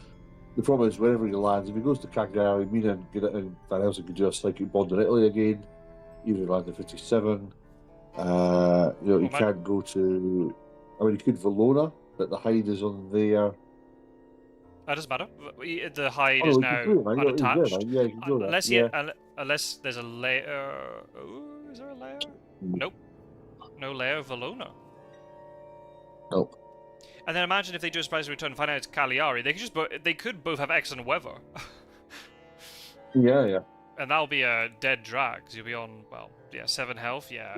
The problem is, wherever he lands, if he goes to Cagliari, Mina and Van Helsing can do a psychic bond in Italy again, even if he lands at 57. He can't go to. I mean, he could Valona, but the hide is on there. That doesn't matter. The hide is now unattached. Yeah, you can do that. Unless there's a layer. Oh, is there a layer? Nope. No layer of Valona. Nope. And then imagine if they do a surprise return and find out it's Cagliari. They could both have excellent weather. Yeah. And that'll be a dead drag, because you'll be on, 7 health, yeah.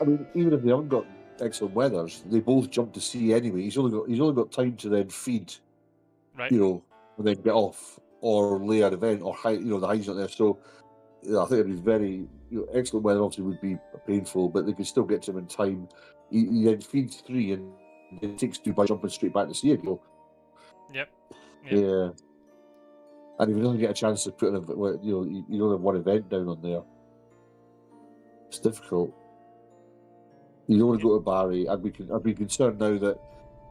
I mean, even if they haven't got excellent weathers, they both jump to sea anyway. He's only got time to then feed, right. And then get off or lay an event or hide. The hide's not there. So I think it'd be very excellent weather. Obviously, would be painful, but they can still get to him in time. He then feeds 3 and it takes 2 by jumping straight back to sea again. Yep. Yeah. And if he doesn't get a chance to put you don't have one event down on there. It's difficult. You don't want to go to Barry. I'd be concerned now that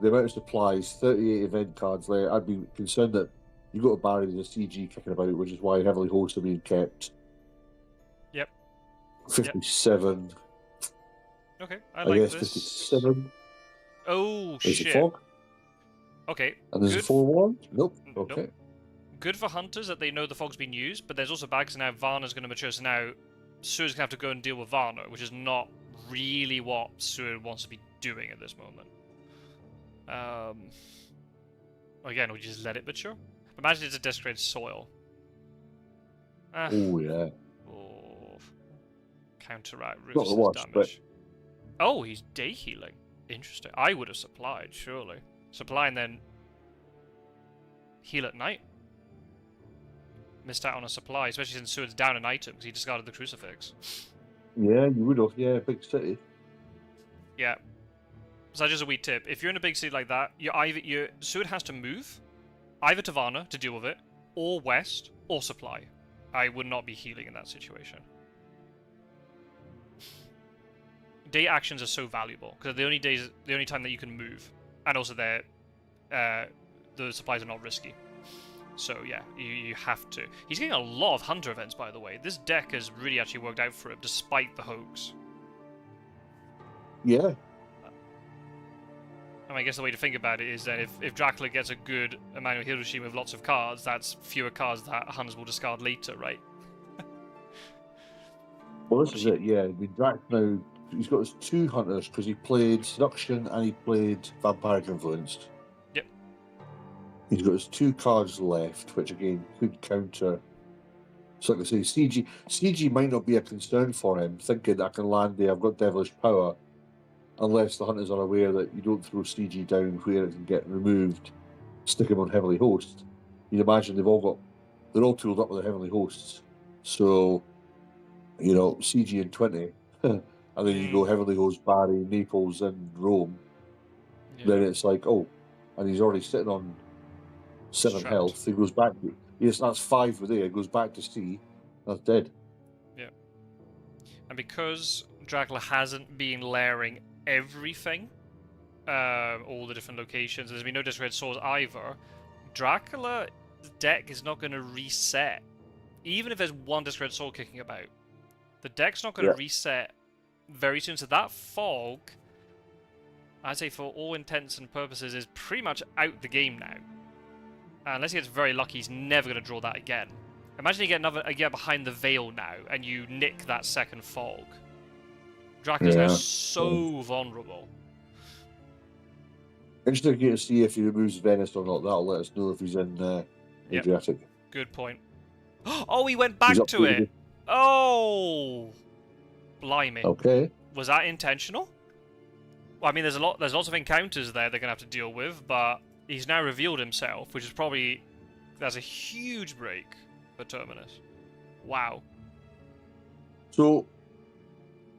the amount of supplies, 38 event cards there. I'd be concerned that you go to Barry, there's a CG kicking about, which is why heavily hosts are being kept. Yep. 57. Okay, I like guess this. 57. Oh, there's shit. A fog. Okay. And there's a 4-1? Nope. Okay. Nope. Good for Hunters that they know the fog's been used, but there's also bad because now Varna's going to mature, so now Suir's going to have to go and deal with Varna, which is not really what Suir wants to be doing at this moment. Again, we just let it mature. Imagine it's a desecrated soil. Oh, yeah. Oh. Counteract Not the Rufus' worst, damage. Oh, he's day healing. Interesting. I would have supplied, surely. Supply and then heal at night. Missed out on a supply, especially since Seward's down an item because he discarded the crucifix. Yeah, you would have. Yeah, big city. Yeah. So just a wee tip: if you're in a big city like that, Seward has to move either to Varna to deal with it, or west, or supply. I would not be healing in that situation. Day actions are so valuable because they're the only time that you can move, and also the supplies are not risky. So yeah, you have to. He's getting a lot of hunter events, by the way. This deck has really actually worked out for him, despite the hoax. Yeah. I mean, I guess the way to think about it is that if Dracula gets a good Emmanuel Hiroshima with lots of cards, that's fewer cards that hunters will discard later, right? Well, this is it, yeah. I mean, Drax now, he's got his 2 hunters because he played Seduction and he played Vampiric Influence. Yep. He's got his 2 cards left, which again could counter. So, like I say, CG might not be a concern for him, thinking I can land there, I've got devilish power, unless the hunters are aware that you don't throw CG down where it can get removed, stick him on heavily host. You'd imagine they're all tooled up with their heavily hosts. So, CG in 20, and then you go heavily host Bari, Naples, and Rome. Yeah. Then it's like, and he's already sitting on 7 health. He goes back. Yes, that's 5 with there. He goes back to sea. That's dead. Yeah. And because Dracula hasn't been layering everything, all the different locations, there's been no Discred Swords either, Dracula's deck is not going to reset. Even if there's one Discred Sword kicking about. The deck's not going to reset very soon, so that fog, I'd say for all intents and purposes, is pretty much out the game now. Unless he gets very lucky, he's never going to draw that again. Imagine you get behind the veil now, and you nick that second fog. Dracula's now Yeah. so vulnerable. Interesting to see if he removes Venice or not. That'll let us know if he's in Yep. Adriatic. Good point. Oh, he went He's back up to it. Oh, blimey. Okay. Was that intentional? Well, I mean, there's lots of encounters there they're gonna have to deal with, but he's now revealed himself, which is probably that's a huge break for Terminus. Wow. So,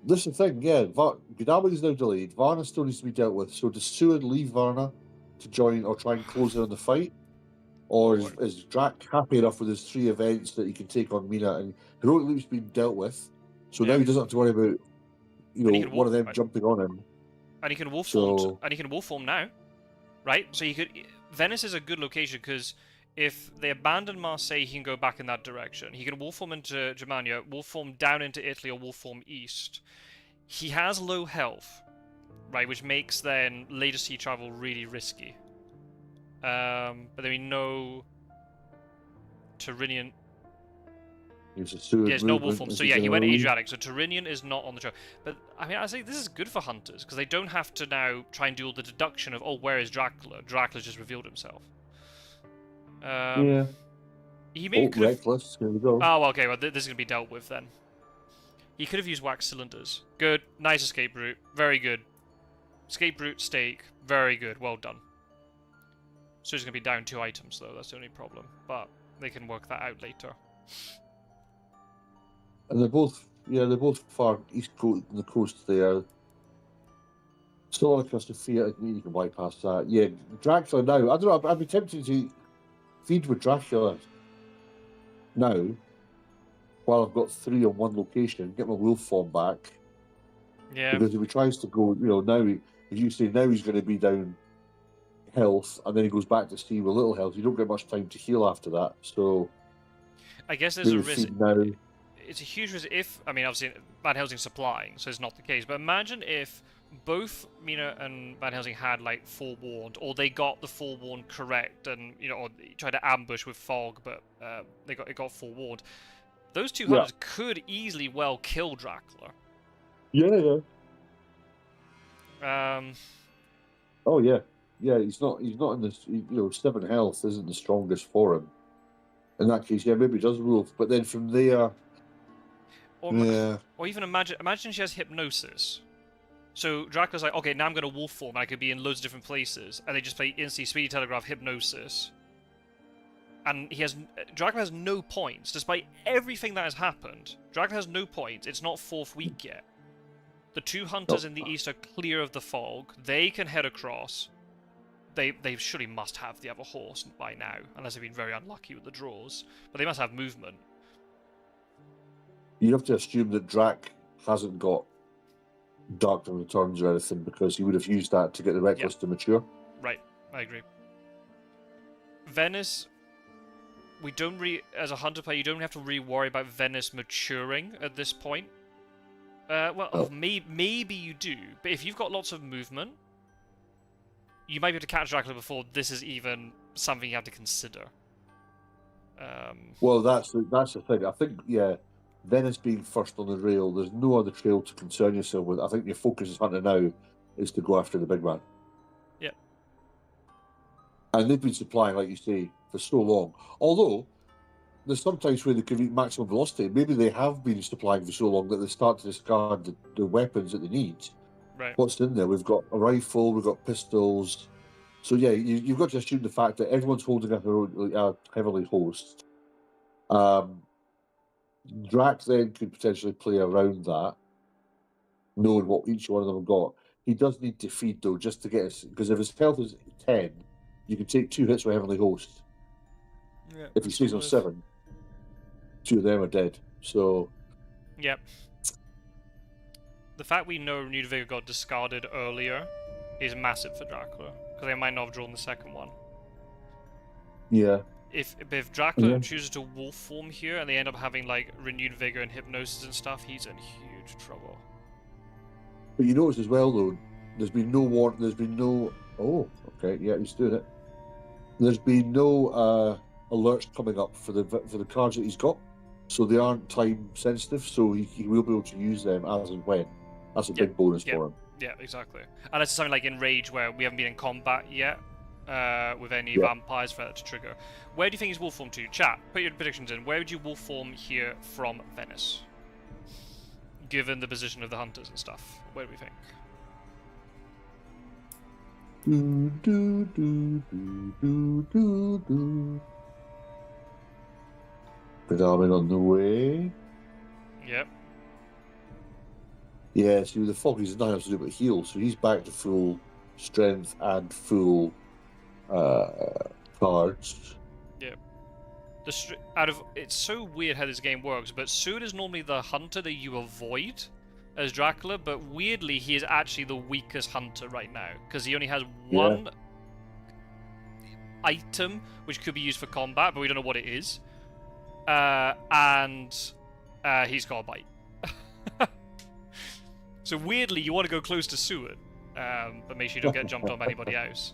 this is the thing, yeah. Gdawi is now delayed. Varna still needs to be dealt with. So, does Seward leave Varna to join or try and close in on the fight? Or is Drac happy enough with his 3 events that he can take on Mina? And Heroic Leap's been dealt with. So now he doesn't have to worry about, one of them jumping on him. And he can wolf form. And he can wolf form now, right? So he could. Venice is a good location because if they abandon Marseille, he can go back in that direction. He can wolf form into Germania, wolf form down into Italy, or wolf form east. He has low health, right, which makes then later sea travel really risky. But then we know Tyrrhenian. There's no wolf form, so yeah, he went Adriatic, so Tyrrhenian is not on the show. But I mean, I say this is good for hunters because they don't have to now try and do all the deduction of, oh, where is Dracula? Dracula's just revealed himself. Yeah. He maybe could reckless. Here we go. Oh, okay. Well, this is gonna be dealt with then. He could have used wax cylinders. Good, nice escape route. Very good. Escape route stake. Very good. Well done. So he's gonna be down 2 items though. That's the only problem. But they can work that out later. And they're both far east coast, the coast there. Still on across the Fiat, you can bypass that. Yeah, Dracula now. I don't know, I'd be tempted to feed with Dracula now, while I've got 3 on one location, get my wolf form back. Yeah. Because if he tries to go, now, as you say, now he's going to be down health, and then he goes back to sea with little health. You don't get much time to heal after that, so... I guess there's a risk... Now. It's a huge risk if, I mean, obviously Van Helsing's supplying, so it's not the case. But imagine if both Mina and Van Helsing had like forewarned, or they got the forewarned correct, and or tried to ambush with fog, but it got forewarned. Those 2 hunters could easily well kill Dracula. Yeah. Oh yeah, He's not in this. 7 health isn't the strongest for him. In that case, yeah, maybe he does wolf, but then from there. Or even imagine she has hypnosis. So Dracula's like, okay, now I'm going to wolf form. I could be in loads of different places, and they just play instantly speedy telegraph hypnosis. And Dracula has no points, despite everything that has happened. Dracula has no points. It's not 4th week yet. The 2 hunters in the east are clear of the fog. They can head across. They surely must have the other horse by now, unless they've been very unlucky with the draws. But they must have movement. You have to assume that Drac hasn't got Dark Returns or anything, because he would have used that to get the Reckless to mature. Right, I agree. Venice, as a hunter player, you don't have to really worry about Venice maturing at this point. Maybe you do, but if you've got lots of movement, you might be able to catch Dracula before this is even something you have to consider. Well, that's the thing. I think, Venice being first on the rail, there's no other trail to concern yourself with. I think your focus as hunter now is to go after the big man. Yeah. And they've been supplying, like you say, for so long. Although, there's sometimes where they can reach maximum velocity. Maybe they have been supplying for so long that they start to discard the weapons that they need. Right. What's in there? We've got a rifle, we've got pistols. So yeah, you've got to assume the fact that everyone's holding a heavily host. Drac then could potentially play around that, knowing what each one of them have got. He does need to feed though, just to get us, because if his health is 10, you can take 2 hits with Heavenly Host. Yeah, if he stays on 7, 2 of them are dead. So. Yep. The fact we know Renewed Vigor got discarded earlier is massive for Dracula, because they might not have drawn the second one. Yeah. If Dracula chooses to wolf form here and they end up having like Renewed Vigor and Hypnosis and stuff, he's in huge trouble. But you notice as well though, there's been no warrant, there's been no... Oh, okay, yeah, he's doing it. There's been no alerts coming up for the cards that he's got, so they aren't time sensitive, so he will be able to use them as and when. That's a Yeah, big bonus yeah. for him. Yeah, exactly. And it's something like in Rage where we haven't been in combat yet with any Yeah. vampires for that to trigger. Where do you think he's wolf form to? Chat, put your predictions in. Where would you wolf form here from Venice? Given the position of the hunters and stuff. Where do we think? Do, do, do, do, do, do, do. Pedalling on the way. Yep. Yeah, see, the fog, he's not able to do but heal, so he's back to full strength and full cards. Yep. It's so weird how this game works, but Sud is normally the hunter that you avoid as Dracula, but weirdly he is actually the weakest hunter right now because he only has one item which could be used for combat, but we don't know what it is, and he's got a bite. So weirdly, you want to go close to Seward, but make sure you don't get jumped on by anybody else.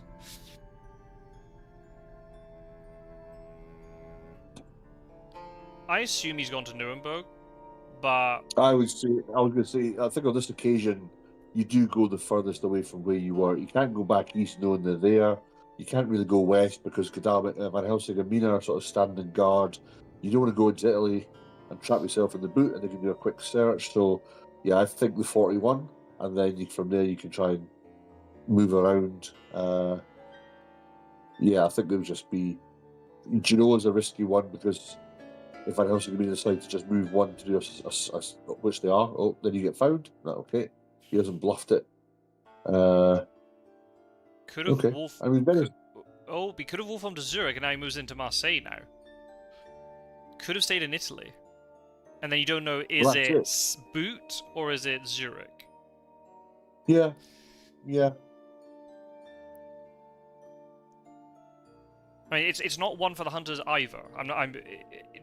I assume he's gone to Nuremberg, but I was going to say, I think on this occasion, you do go the furthest away from where you were. You can't go back east knowing they're there. You can't really go west because Van Helsing and Mina are sort of standing guard. You don't want to go into Italy and trap yourself in the boot, and they can do a quick search. So, yeah, I think the 41, and then from there you can try and move around. Yeah, I think it would just be. Genoa's a risky one because if Van Helsing and Mina decide to just move one to do which they are, then you get found. Okay, he hasn't bluffed it. Could have okay. wolf. I mean, he could have wolf formed to Zurich, and now he moves into Marseille now. Could have stayed in Italy, and then you don't know is it Boot or is it Zurich? Yeah. I mean, it's not one for the hunters either.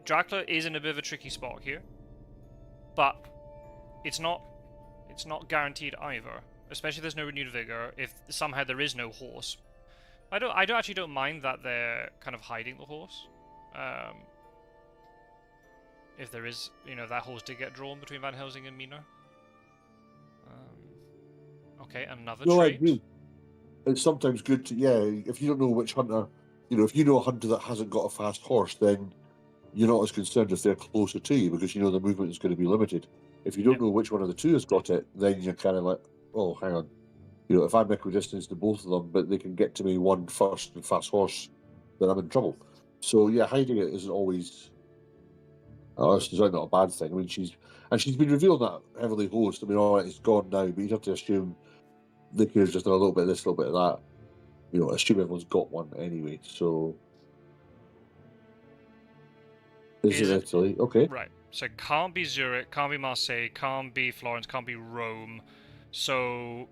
Dracula is in a bit of a tricky spot here, but it's not guaranteed either. Especially if there's no renewed vigor. If somehow there is no horse, I actually don't mind that they're kind of hiding the horse. If there is, that horse did get drawn between Van Helsing and Mina. Okay, another trait. I agree. It's sometimes good to, if you don't know which hunter, if you know a hunter that hasn't got a fast horse, then you're not as concerned if they're closer to you because the movement is going to be limited. If you don't know which one of the two has got it, then you're kind of like, oh, hang on. If I'm equidistant to both of them, but they can get to me one first and fast horse, then I'm in trouble. So, yeah, hiding it isn't always... it's not a bad thing. I mean, she's been revealed that heavily host. I mean, all right, it's gone now, but you'd have to assume they could have just done a little bit of this, a little bit of that. Assume everyone's got one anyway, so... Is it Italy? Okay. Right. So it can't be Zurich, can't be Marseille, can't be Florence, can't be Rome. So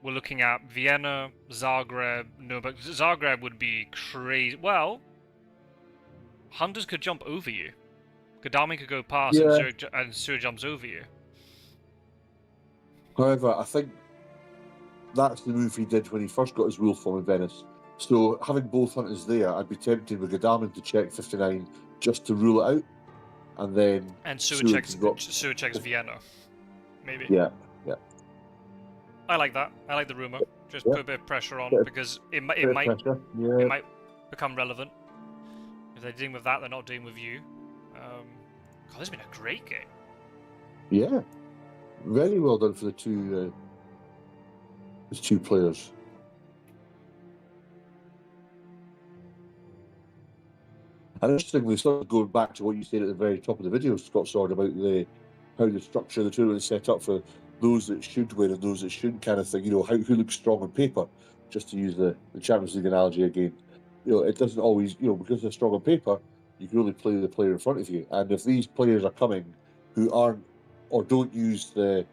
we're looking at Vienna, Zagreb, Nuremberg. Zagreb would be crazy. Well, hunters could jump over you. Gadami could go past and Zurich jumps over you. However, I think that's the move he did when he first got his wolf form in Venice. So having both hunters there, I'd be tempted with Gadaman to check 59 just to rule it out, and then Seward checks Vienna, maybe. Yeah. I like that. I like the rumor. Just put a bit of pressure on because it might become relevant. If they're dealing with that, they're not dealing with you. God, this has been a great game. Yeah, very well done for the two players. And interestingly, sort of going back to what you said at the very top of the video, Scott Sword, about how the structure of the tournament is set up for those that should win and those that shouldn't, kind of thing. Who looks strong on paper, just to use the Champions League analogy again. It doesn't always, because they're strong on paper, you can only play the player in front of you. And if these players are coming who aren't or don't use the,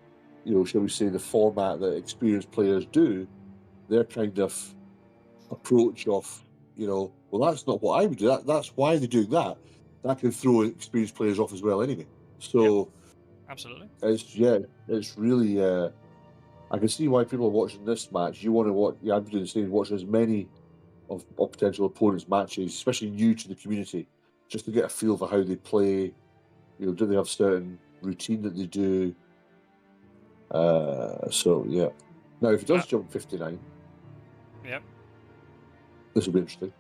shall we say, the format that experienced players do, their kind of approach of, well, that's not what I would do. That's why they're doing that. That can throw experienced players off as well anyway. So, absolutely. It's really, I can see why people are watching this match. You want to watch, I'm doing the same, watch as many of potential opponents' matches, especially new to the community, just to get a feel for how they play. Do they have certain routine that they do? So yeah. Now, if he does jump 59, Yep. this will be interesting.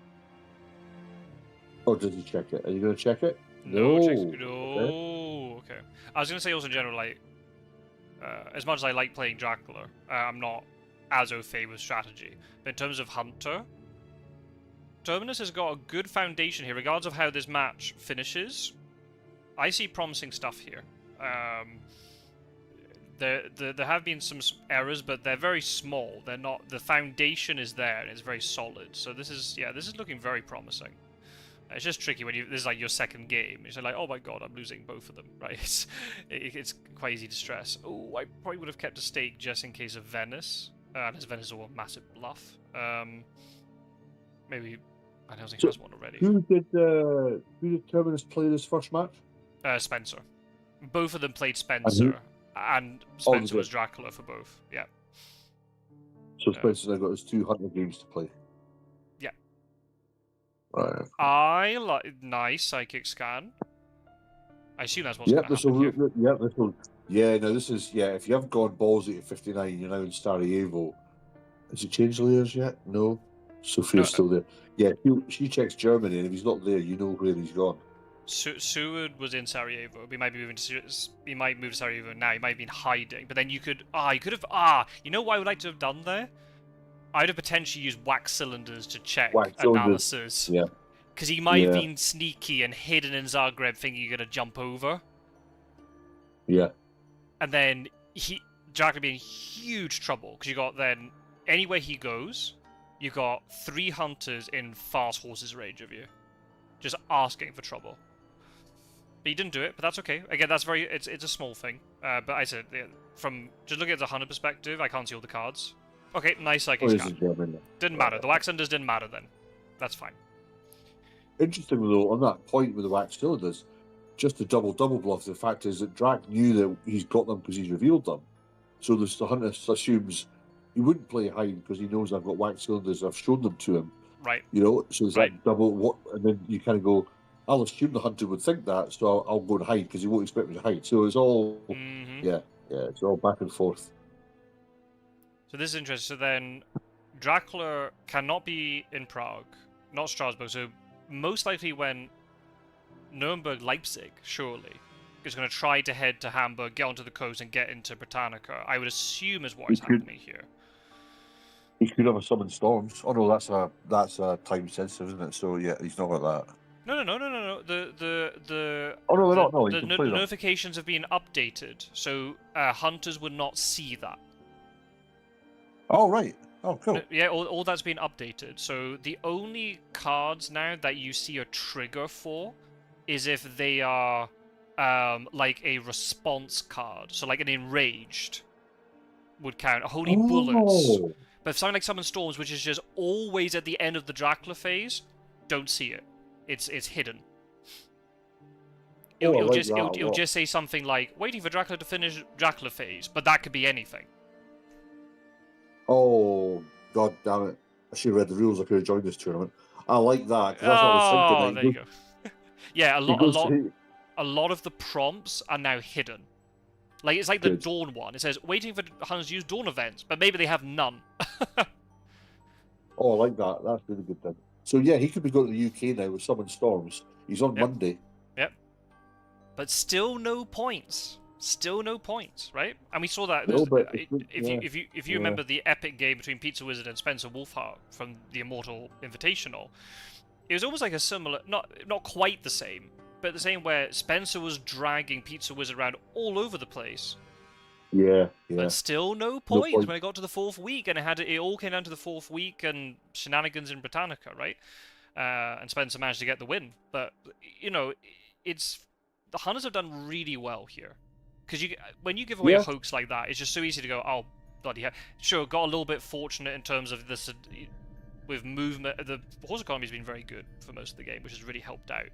Or does he check it? Are you going to check it? No, checks. Okay. No, okay. I was gonna say also in general, like, as much as I like playing Dracula, I'm not as au fait with strategy. But in terms of Hunter, Terminus has got a good foundation here, regardless of how this match finishes. I see promising stuff here. There have been some errors, but they're very small. They're not. The foundation is there and it's very solid. So this is looking very promising. It's just tricky when this is like your second game. You're like, oh my god, I'm losing both of them, right? It's quite easy to stress. Oh, I probably would have kept a stake just in case of Venice. As Venice is a massive bluff. Maybe I don't think he has one already. Who did Terminus play this first match? Spencer. Both of them played Spencer, and Spencer was Dracula for both. Yeah. So Spencer's now got his 2 Hunter games to play. Yeah. Right. I like nice psychic scan. I assume that's what's going to happen here. This will. Yeah, no, this is if you haven't gone ballsy at 59, you're now in Sarajevo. Has he changed layers yet? No. Sophia's still there. Yeah, she checks Germany, and if he's not there, you know where he's gone. Seward was in Sarajevo. He might be moving to. He might move to Sarajevo now. He might have been hiding, but then you could. You could have. You know what I would like to have done there? I'd have potentially used wax cylinders to check analysis. Yeah. Because he might have been sneaky and hidden in Zagreb, thinking you're gonna jump over. Yeah. And then Jack would be in huge trouble because you got then anywhere he goes, you got 3 hunters in fast horses range of you, just asking for trouble. But he didn't do it, but that's okay. Again, that's it's a small thing. But I said from just looking at the hunter perspective, I can't see all the cards. Okay, nice psychic scan. Didn't matter. The wax cylinders didn't matter then. That's fine. Interesting though, on that point with the wax cylinders, just to double bluff, the fact is that Drac knew that he's got them because he's revealed them. So the hunter assumes he wouldn't play hide because he knows I've got wax cylinders. I've shown them to him. Right. You know, so it's that double what, and then you kind of go, I'll assume the hunter would think that, so I'll go and hide because he won't expect me to hide. So it's all, it's all back and forth. So this is interesting. So then, Dracula cannot be in Prague, not Strasbourg. So most likely when Nuremberg, Leipzig, surely, is going to try to head to Hamburg, get onto the coast, and get into Britannica. I would assume is what is happening here. He could have a summon storms. Oh no, that's a time sensitive, isn't it? So yeah, he's not got that. No. Oh no, they're not. No, the notifications have been updated, so hunters would not see that. Oh right. Oh cool. Yeah, all that's been updated. So the only cards now that you see a trigger for is if they are like a response card. So like an enraged would count. Holy bullets. But if something like Summon Storms, which is just always at the end of the Dracula phase, don't see it. It's hidden. It'll just say something like, waiting for Dracula to finish Dracula phase, but that could be anything. Oh, god damn it. I should have read the rules. I could have joined this tournament. I like that, because that's what I was thinking. There you go. Yeah, a lot of the prompts are now hidden. Like, it's like the Dawn one. It says, waiting for hunters to use Dawn events, but maybe they have none. Oh, I like that. That's really good then. So yeah, he could be going to the UK now with Summon Storms. He's on Monday. Yep. But still no points. Still no points, right? And we saw that. No, but if you remember the epic game between Pizza Wizard and Spencer Wolfhart from the Immortal Invitational, it was almost like a similar, not quite the same, but the same where Spencer was dragging Pizza Wizard around all over the place. Yeah. But still no points when it got to the 4th week, and it all came down to the 4th week and shenanigans in Britannica, right? And Spencer managed to get the win. But you know, the hunters have done really well here. Because when you give away a hoax like that, it's just so easy to go, oh, bloody hell. Sure, got a little bit fortunate in terms of this, with movement. The horse economy has been very good for most of the game, which has really helped out.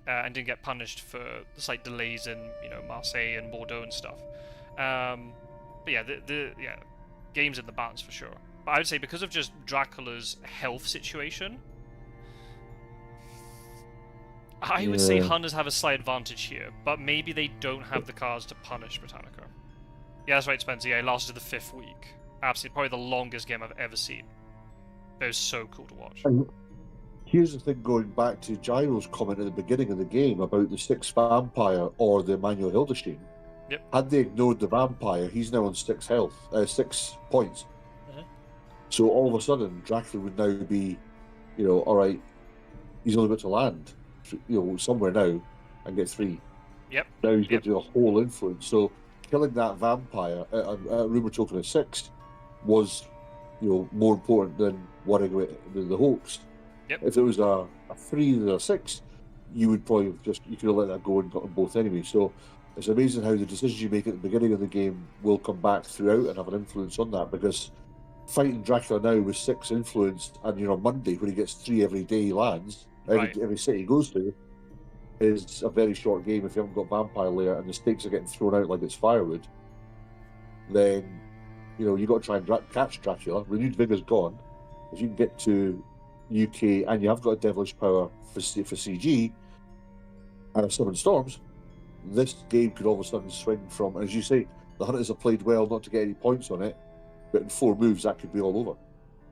And didn't get punished for the slight delays in, Marseille and Bordeaux and stuff. But yeah, the game's in the balance for sure. But I would say because of just Dracula's health situation, I would say hunters have a slight advantage here, but maybe they don't have the cards to punish Britannica. Yeah, that's right, Spencer. Yeah, it lasted the 5th week. Absolutely, probably the longest game I've ever seen. It was so cool to watch. And here's the thing, going back to Gyro's comment at the beginning of the game about the 6th vampire or the Emmanuel Hildesheim. Yep. Had they ignored the vampire, he's now on 6 health, 6 points. So all of a sudden, Dracula would now be, all right, he's only got to land, somewhere now and get 3. Yep. Now he's got to do a whole influence. So killing that vampire at a rumour token of 6 was, more important than worrying about the hoax. Yep. If it was a 3 and a 6, you would probably you could have let that go and got them both anyway. So it's amazing how the decisions you make at the beginning of the game will come back throughout and have an influence on that, because fighting Dracula now with 6 influence, and on Monday when he gets 3 every day he lands, every city he goes to, is a very short game. If you haven't got Vampire Lair and the stakes are getting thrown out like it's firewood, then you got to try and catch Dracula. Renewed Vigor's gone. If you can get to UK and you have got a Devilish Power for CG and a Summon Storms, this game could all of a sudden swing from, as you say, the Hunters have played well not to get any points on it, but in 4 moves that could be all over.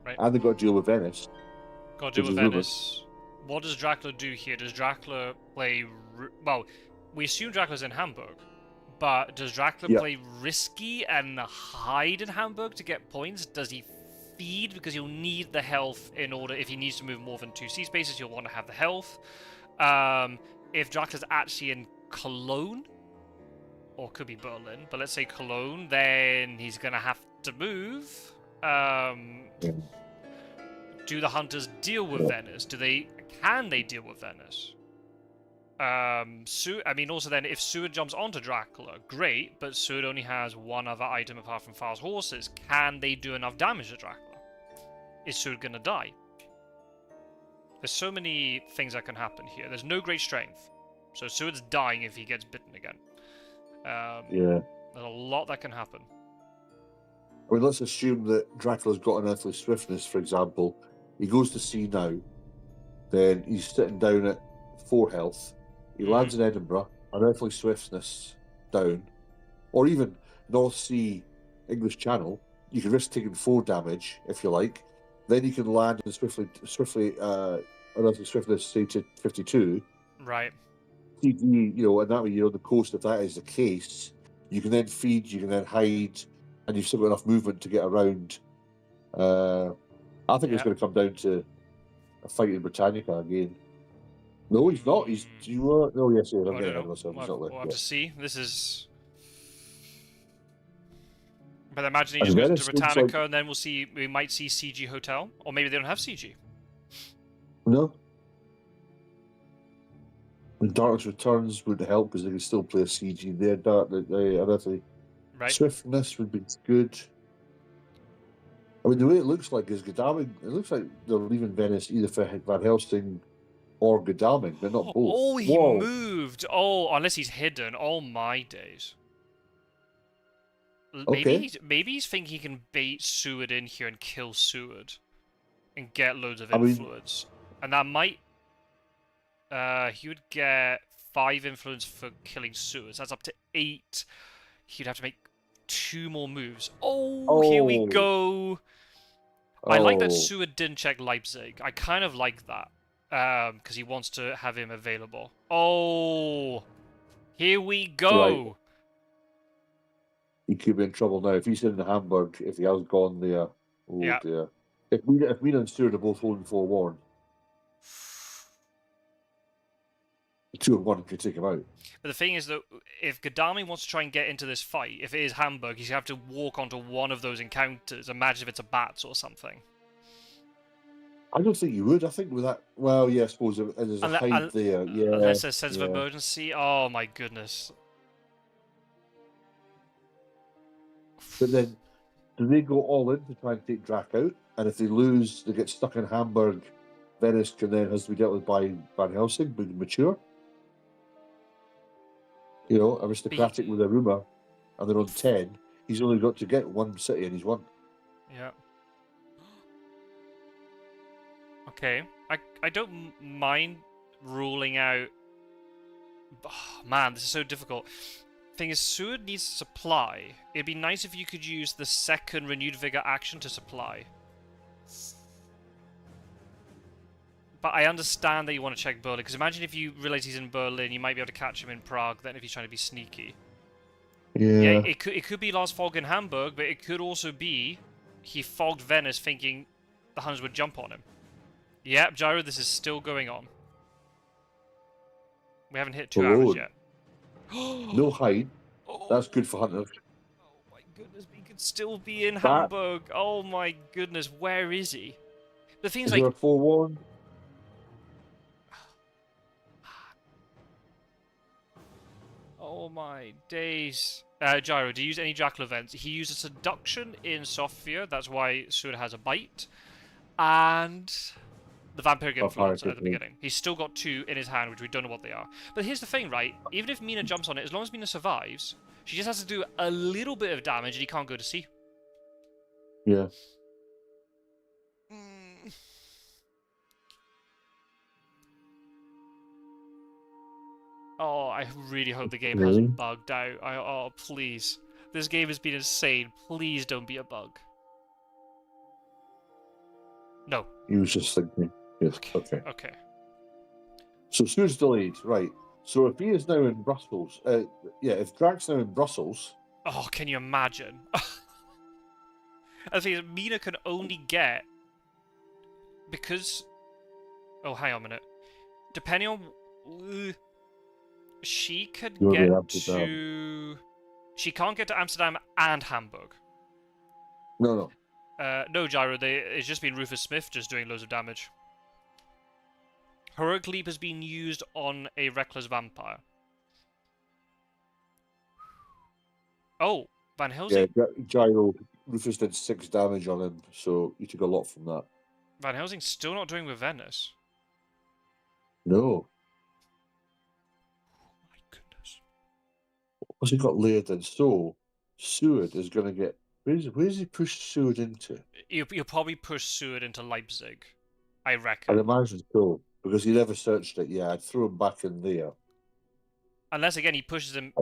Right. And they've got to deal with Venice. Got to deal with Venice. What does Dracula do here? Does Dracula play... Well, we assume Dracula's in Hamburg, but does Dracula play risky and hide in Hamburg to get points? Does he feed? Because he'll need the health in order... If he needs to move more than 2 sea spaces, he'll want to have the health. If Dracula's actually in Cologne, or could be Berlin, but let's say Cologne, then he's going to have to move. Do the Hunters deal with Venice? Can they deal with Venice? Also then, if Seward jumps onto Dracula, great, but Seward only has 1 other item apart from File's horses. Can they do enough damage to Dracula? Is Seward gonna die? There's so many things that can happen here. There's no great strength, so Seward's dying if he gets bitten again. There's a lot that can happen. I mean, let's assume that Dracula's got an earthly swiftness, for example. He goes to sea now, then he's sitting down at 4 health. He lands in Edinburgh, an earthly swiftness down, or even North Sea, English Channel. You can risk taking 4 damage if you like. Then you can land and swiftly, an earthly swiftness, say to 52. Right. And that way you're on the coast. If that is the case, you can then feed, you can then hide, and you've still got enough movement to get around. I think it's going to come down to a fight in Britannica again. No, he's not. Yes, he is. I'm getting ahead of myself. We'll have to see. This is... But imagine he just goes into Britannica, and then we might see CG Hotel. Or maybe they don't have CG. No. And Darkness Returns would help, because they can still play a CG there. Right. Swiftness would be good. I mean, the way it looks like is Godalming. It looks like they're leaving Venice either for Van Helsing or Godalming, but not both. Oh, he moved. Oh, unless he's hidden. Oh my days. Maybe he's thinking he can bait Seward in here and kill Seward, and get loads of influence. And that might. He would get 5 influence for killing Seward. So that's up to 8. He'd have to make 2 more moves. Oh, here we go. I like that Seward didn't check Leipzig. I kind of like that. Because he wants to have him available. Oh, here we go. Right. He could be in trouble now. If he's in Hamburg, if he has gone there. Oh dear. If Mina and Stewart are both holding forewarned, 2 and 1 could take him out. But the thing is that if Godalming wants to try and get into this fight, if it is Hamburg, he's going to have to walk onto one of those encounters. Imagine if it's a Bats or something. I don't think you would. I think with that... Well, yeah, I suppose there's a hide there. Yeah, unless there's a sense of emergency. Oh, my goodness. But then, do they go all in to try and take Drac out? And if they lose, they get stuck in Hamburg. Venice can then has to be dealt with by Van Helsing, but mature. Aristocratic with a rumour, and they're on 10. He's only got to get 1 city, and he's won. Yeah. Okay. I don't mind ruling out... Oh, man, this is so difficult. Thing is, Seward needs supply. It'd be nice if you could use the second Renewed Vigor action to supply. But I understand that you want to check Berlin, because imagine if you realize he's in Berlin, you might be able to catch him in Prague, then if he's trying to be sneaky. Yeah. It could be last fog in Hamburg, but it could also be he fogged Venice thinking the Huns would jump on him. Yep, Gyro, this is still going on. We haven't hit 2 hours yet. No hide. That's good for hunters. Oh my goodness, he could still be in Hamburg. Oh my goodness, where is he? The thing's like... Is there a forewarn? Oh my days. Gyro, do you use any Jackal events? He uses Seduction in Sofia, that's why Sura has a bite. And the Vampiric Influence at the beginning. He's still got 2 in his hand, which we don't know what they are. But here's the thing, right? Even if Mina jumps on it, as long as Mina survives, she just has to do a little bit of damage and he can't go to sea. Yeah. Oh, I really hope the game hasn't bugged out. Oh, please. This game has been insane. Please don't be a bug. No. He was just thinking. Yes, okay. Okay. So Stuart's delayed, right. So if he is now in Brussels, if Drag's now in Brussels... Oh, can you imagine? I think Mina can only get... Because... Oh, hang on a minute. Depending on... She could get to... She can't get to Amsterdam and Hamburg. No. No, Gyro, it's just been Rufus Smith just doing loads of damage. Heroic Leap has been used on a Reckless Vampire. Oh, Van Helsing... Yeah, Gyro, Rufus did 6 damage on him, so you took a lot from that. Van Helsing's still not doing with Venice. No. Oh my goodness. What's he got layered in? So, Seward is going to get... Where does he push Seward into? You'll probably push Seward into Leipzig, I reckon. I'd imagine so, because he never searched it. Yeah, I'd throw him back in there. Unless, again, he pushes him...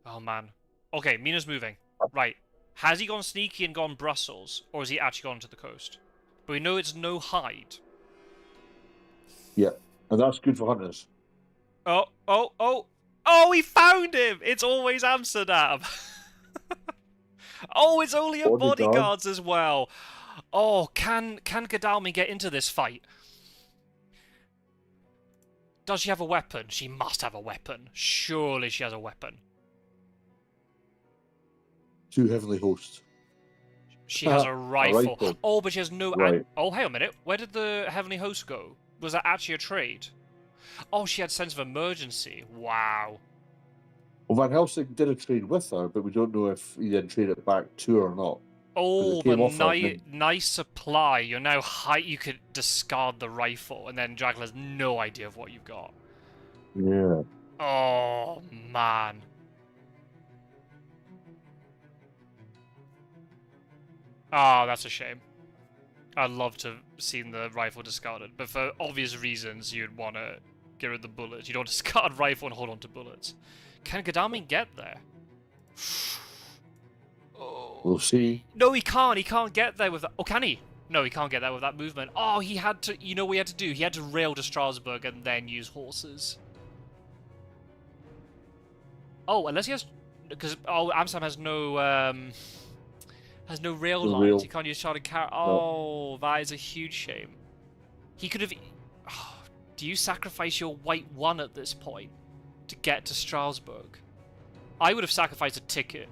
Oh, man. Okay, Mina's moving. Right. Has he gone sneaky and gone Brussels, or has he actually gone to the coast? But we know it's no hide. Yeah, and that's good for hunters. Oh, he found him! It's always Amsterdam! Oh, it's only a bodyguards as well! Oh, can Godalming get into this fight? Does she have a weapon? She must have a weapon. Surely she has a weapon. 2 heavenly hosts. She has a rifle. Oh, but she has no... Right. Oh, hang on a minute. Where did the heavenly host go? Was that actually a trade? Oh, she had sense of emergency. Wow. Well, Van Helsing did a trade with her, but we don't know if he then traded it back to her or not. Oh, but nice supply. You're now high. You could discard the rifle, and then Dracula has no idea of what you've got. Yeah. Oh, man. Oh, that's a shame. I'd love to have seen the rifle discarded, but for obvious reasons, you'd want to get rid of the bullets. You don't discard rifle and hold on to bullets. Can Godalming get there? Oh. We'll see. No, he can't. He can't get there with that. Oh, can he? No, he can't get there with that movement. Oh, he had to... You know what he had to do? He had to rail to Strasbourg and then use horses. Oh, unless he has... Because, Amsterdam has no rail lines. He can't use chartered car. Oh, that is a huge shame. He could have... Oh, do you sacrifice your white 1 at this point to get to Strasbourg? I would have sacrificed a ticket,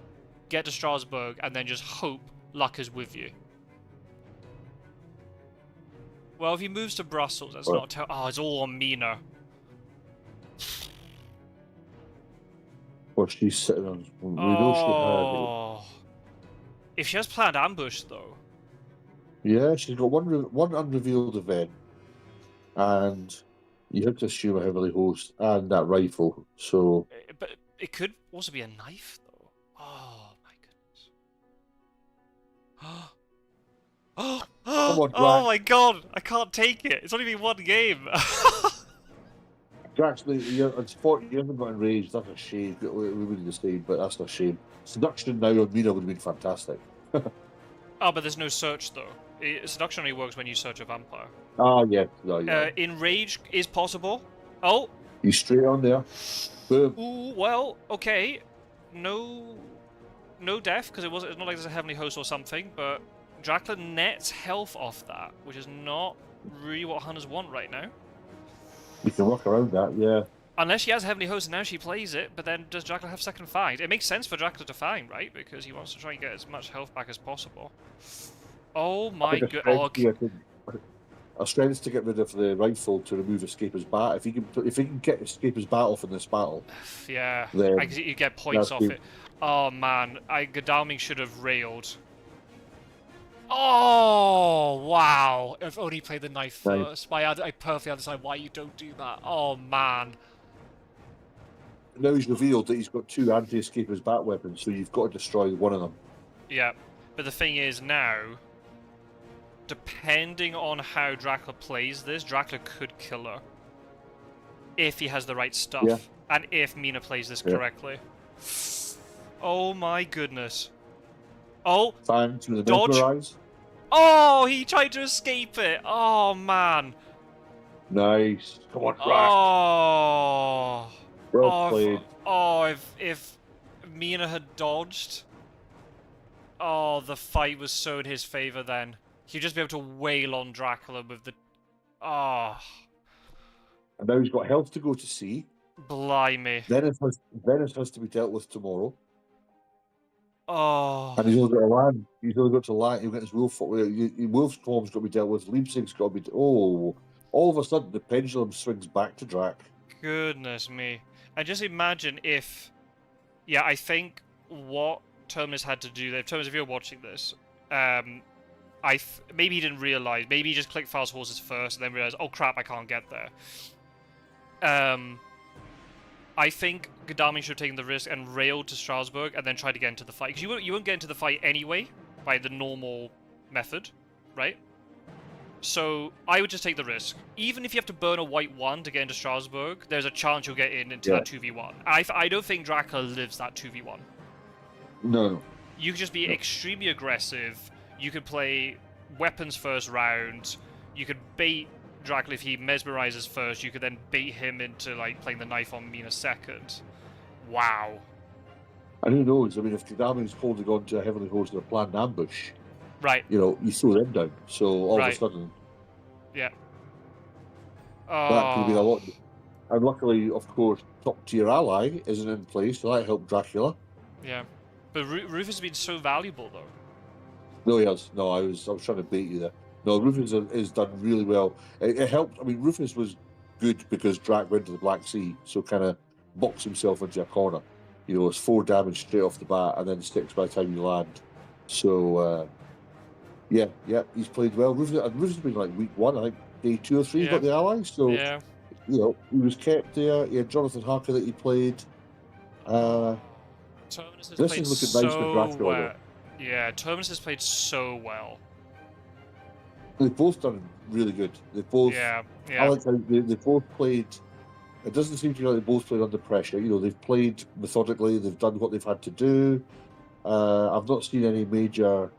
get to Strasbourg, and then just hope luck is with you. Well, if he moves to Brussels, that's not... Oh, it's all on Mina. Well, she's sitting on... We know she had it. If she has planned ambush, though... Yeah, she's got one unrevealed event, and you have to assume a heavily host and that rifle, so... But it could also be a knife, though. Oh, my goodness. Oh on, oh my god! I can't take it! It's only been 1 game! Actually, yeah, it's 40. You haven't got enraged. That's a shame. We wouldn't have stayed, but that's a shame. Seduction now on Mina would have been fantastic. Oh, but there's no search though. Seduction only works when you search a vampire. Ah, yeah. No, yeah. Enrage is possible. Oh. He's straight on there. Boom. Ooh, well, okay. No death, because it's not like there's a heavenly host or something, but Dracula nets health off that, which is not really what hunters want right now. You can work around that, yeah. Unless she has heavenly host and now she plays it, but then does Dracula have second find? It makes sense for Dracula to find, right? Because he wants to try and get as much health back as possible. Oh my god! A strength to get rid of the rifle to remove Escaper's bat. If he can get Escaper's bat off in this battle, yeah, then you get points off it. Oh man, Godalming should have railed. Oh wow! I've only played the knife first. I perfectly understand why you don't do that. Oh man. Now he's revealed that he's got 2 anti-Escaper's bat weapons, so you've got to destroy one of them. Yeah, but the thing is now, depending on how Dracula plays this, Dracula could kill her. If he has the right stuff. Yeah. And if Mina plays this correctly. Oh my goodness. Oh! Thanks for the dodge! mesmerize. Oh, he tried to escape it! Oh man! Nice. Come on, Drac. Oh! Well played. If Mina had dodged... Oh, the fight was so in his favour then. He'd just be able to wail on Dracula with the... Oh. And now he's got health to go to sea. Blimey. Venice has to be dealt with tomorrow. Oh. And he's only got to land. He's only got to land. He'll get his wolf's form's got to be dealt with. Leipzig's got to be... Oh. All of a sudden, the pendulum swings back to Drac. Goodness me. And just imagine if... Yeah, I think what Terminus had to do there... Terminus, if you're watching this... maybe he didn't realise. Maybe he just clicked fast horses first and then realised, oh crap, I can't get there. I think Godalming should have taken the risk and railed to Strasbourg and then tried to get into the fight. Because you won't get into the fight anyway by the normal method, right? So I would just take the risk. Even if you have to burn a white 1 to get into Strasbourg, there's a chance you'll get into that 2v1. I don't think Dracula lives that 2v1. No. You could just be extremely aggressive. You could play weapons first round. You could bait Dracula if he mesmerizes first. You could then bait him into like playing the knife on Mina second. Wow. And who knows? I mean, if Godalming's holding on to a heavily hosted a planned ambush, right? You know, you throw them down. So all of a sudden, yeah, that could have been a lot. And luckily, of course, top tier ally isn't in place, so that helped Dracula. Yeah, but Rufus has been so valuable though. No, he has. No, I was trying to bait you there. No, Rufus is done really well. It helped. I mean, Rufus was good because Drac went to the Black Sea, so kind of boxed himself into a corner. You know, it's 4 damage straight off the bat, and then 6 by the time you land. So, yeah, he's played well. Rufus has been like week 1, I think, day 2 or 3, got the allies. So, you know, he was kept there. He had Jonathan Harker that he played. Terminus has this played is looking nice for Dracula, though. Yeah, Terminus has played so well. They've both done really good. They both. Yeah. I like how they both played. It doesn't seem to me like they both played under pressure. You know, they've played methodically. They've done what they've had to do. I've not seen any major.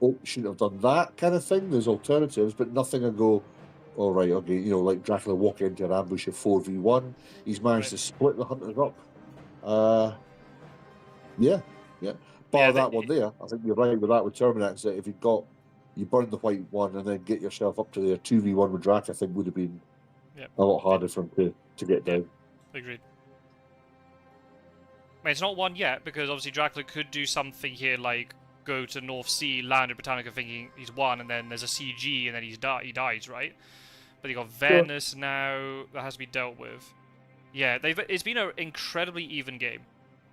Oh, shouldn't have done that kind of thing. There's alternatives, but nothing. I go, all right, okay. You know, like Dracula walking into an ambush of 4v1. He's managed to split the hunters up. Yeah. Bar that one there. I think you're right with that with Terminus. That if you burn the white 1 and then get yourself up to their 2v1 with Drac, I think would have been a lot harder for him to get down. Agreed. I mean, it's not 1 yet, because obviously Dracula could do something here like go to North Sea, land in Britannica thinking he's won, and then there's a CG, and then he dies, right? But you got Venice now, that has to be dealt with. Yeah, it's been an incredibly even game.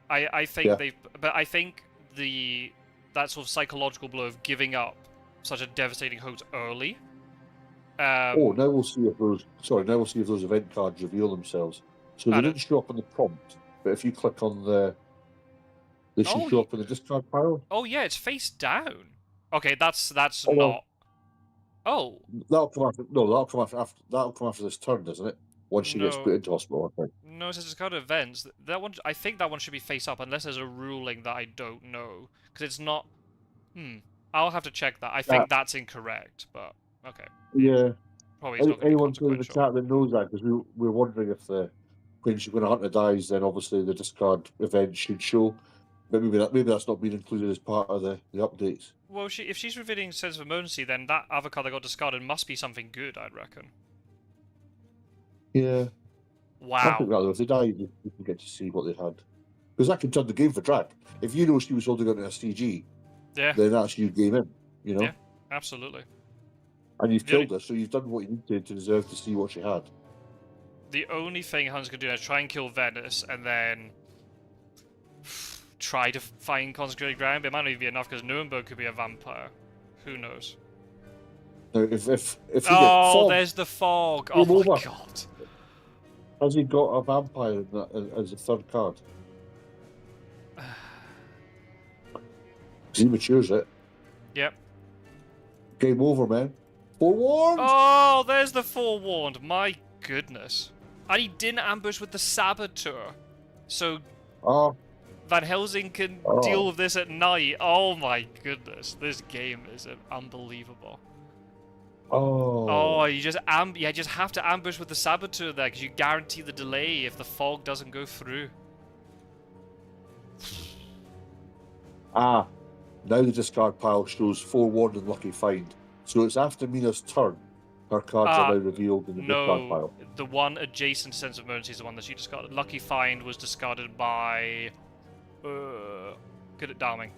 I think but I think that sort of psychological blow of giving up such a devastating host early. Now we'll see if those event cards reveal themselves. So they didn't show up on the prompt, but if you click on they should show up in the discard pile. Oh yeah, it's face down. Okay, that's not. Oh. That'll come after. No, that'll come after this turn, doesn't it? once she gets No. put into hospital, I think. No, it says discard events. That one, I think that one should be face up, unless there's a ruling that I don't know. Because it's not... I'll have to check that. I think that's incorrect, but... Okay. Yeah. Probably it's not going to be Anyone in the consequential. chat that knows that, because we were wondering if when she's going to hunt the dies, then obviously the discard event should show. But maybe that's not been included as part of the updates. Well, if she's revealing sense of emergency, then that other card that got discarded must be something good, I'd reckon. Yeah. I Wow. think that if they die, you can get to see what they had. Because that can turn the game for Drac. If you know she was holding on to a CG, then that's you game in, you know? Yeah, absolutely. And you've killed her, so you've done what you need to deserve to see what she had. The only thing Hunt's going to do is try and kill Venice, and then try to find consecrated ground, but it might not even be enough, because Nuremberg could be a vampire. Who knows? Now, if you get fog, there's the fog. Oh my god. Has he got a vampire as a third card? He matures it. Yep. Game over, man. Forewarned! Oh, there's the forewarned. My goodness. And he didn't ambush with the Saboteur. So Van Helsing can deal with this at night. Oh my goodness. This game is unbelievable. Oh, you just have to ambush with the Saboteur there, because you guarantee the delay if the fog doesn't go through. Now the discard pile shows forewarned and lucky find. So it's after Mina's turn. Her cards are now revealed in the discard pile. The one adjacent to Sense of Emergency is the one that she discarded. Lucky Find was discarded by... good at Darming.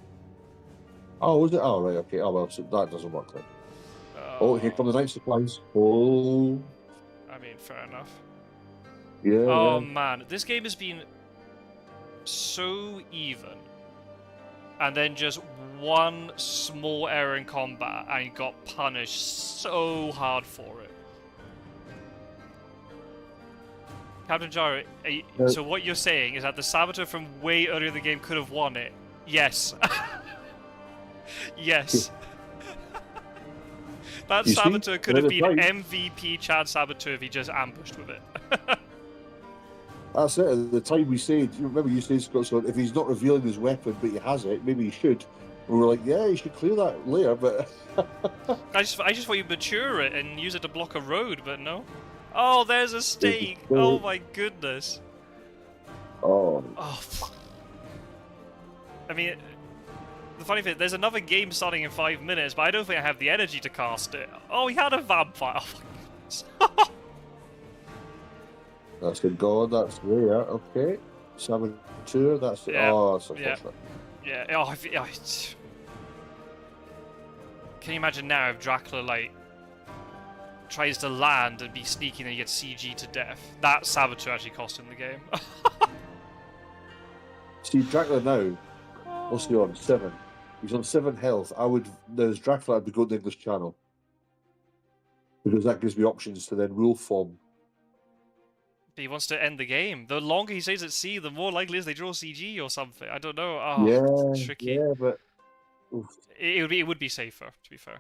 Oh, was it? Oh, right, okay. Oh, well, so that doesn't work then. Here come the night supplies. Oh. I mean, fair enough. Yeah. Man, this game has been so even. And then just one small error in combat, and he got punished so hard for it. Captain Jaro, so what you're saying is that the Saboteur from way earlier in the game could have won it? Yes. Yes. That Saboteur could have been MVP Chad Saboteur if he just ambushed with it. That's it. At the time we said, you remember you said, Scott, so if he's not revealing his weapon but he has it, maybe he should. And we were like, yeah, you should clear that later, but... I just thought you'd mature it and use it to block a road, but no. Oh, there's a stake! Oh my goodness. Oh. I mean, the funny thing, there's another game starting in 5 minutes, but I don't think I have the energy to cast it. Oh, he had a vampire. Oh my goodness. That's good god, that's there, okay. Saboteur, that's it. Oh, that's unfortunate. Yeah. Can you imagine now if Dracula, like, tries to land and be sneaky and he gets CG to death? That Saboteur actually cost him the game. See, Dracula now, what's he on? 7. He's on 7 health. There's Dracula, I'd be going to the English channel. Because that gives me options to then rule form. He wants to end the game. The longer he stays at sea, the more likely it is they draw CG or something. I don't know. Tricky. Yeah, but... It would be safer, to be fair.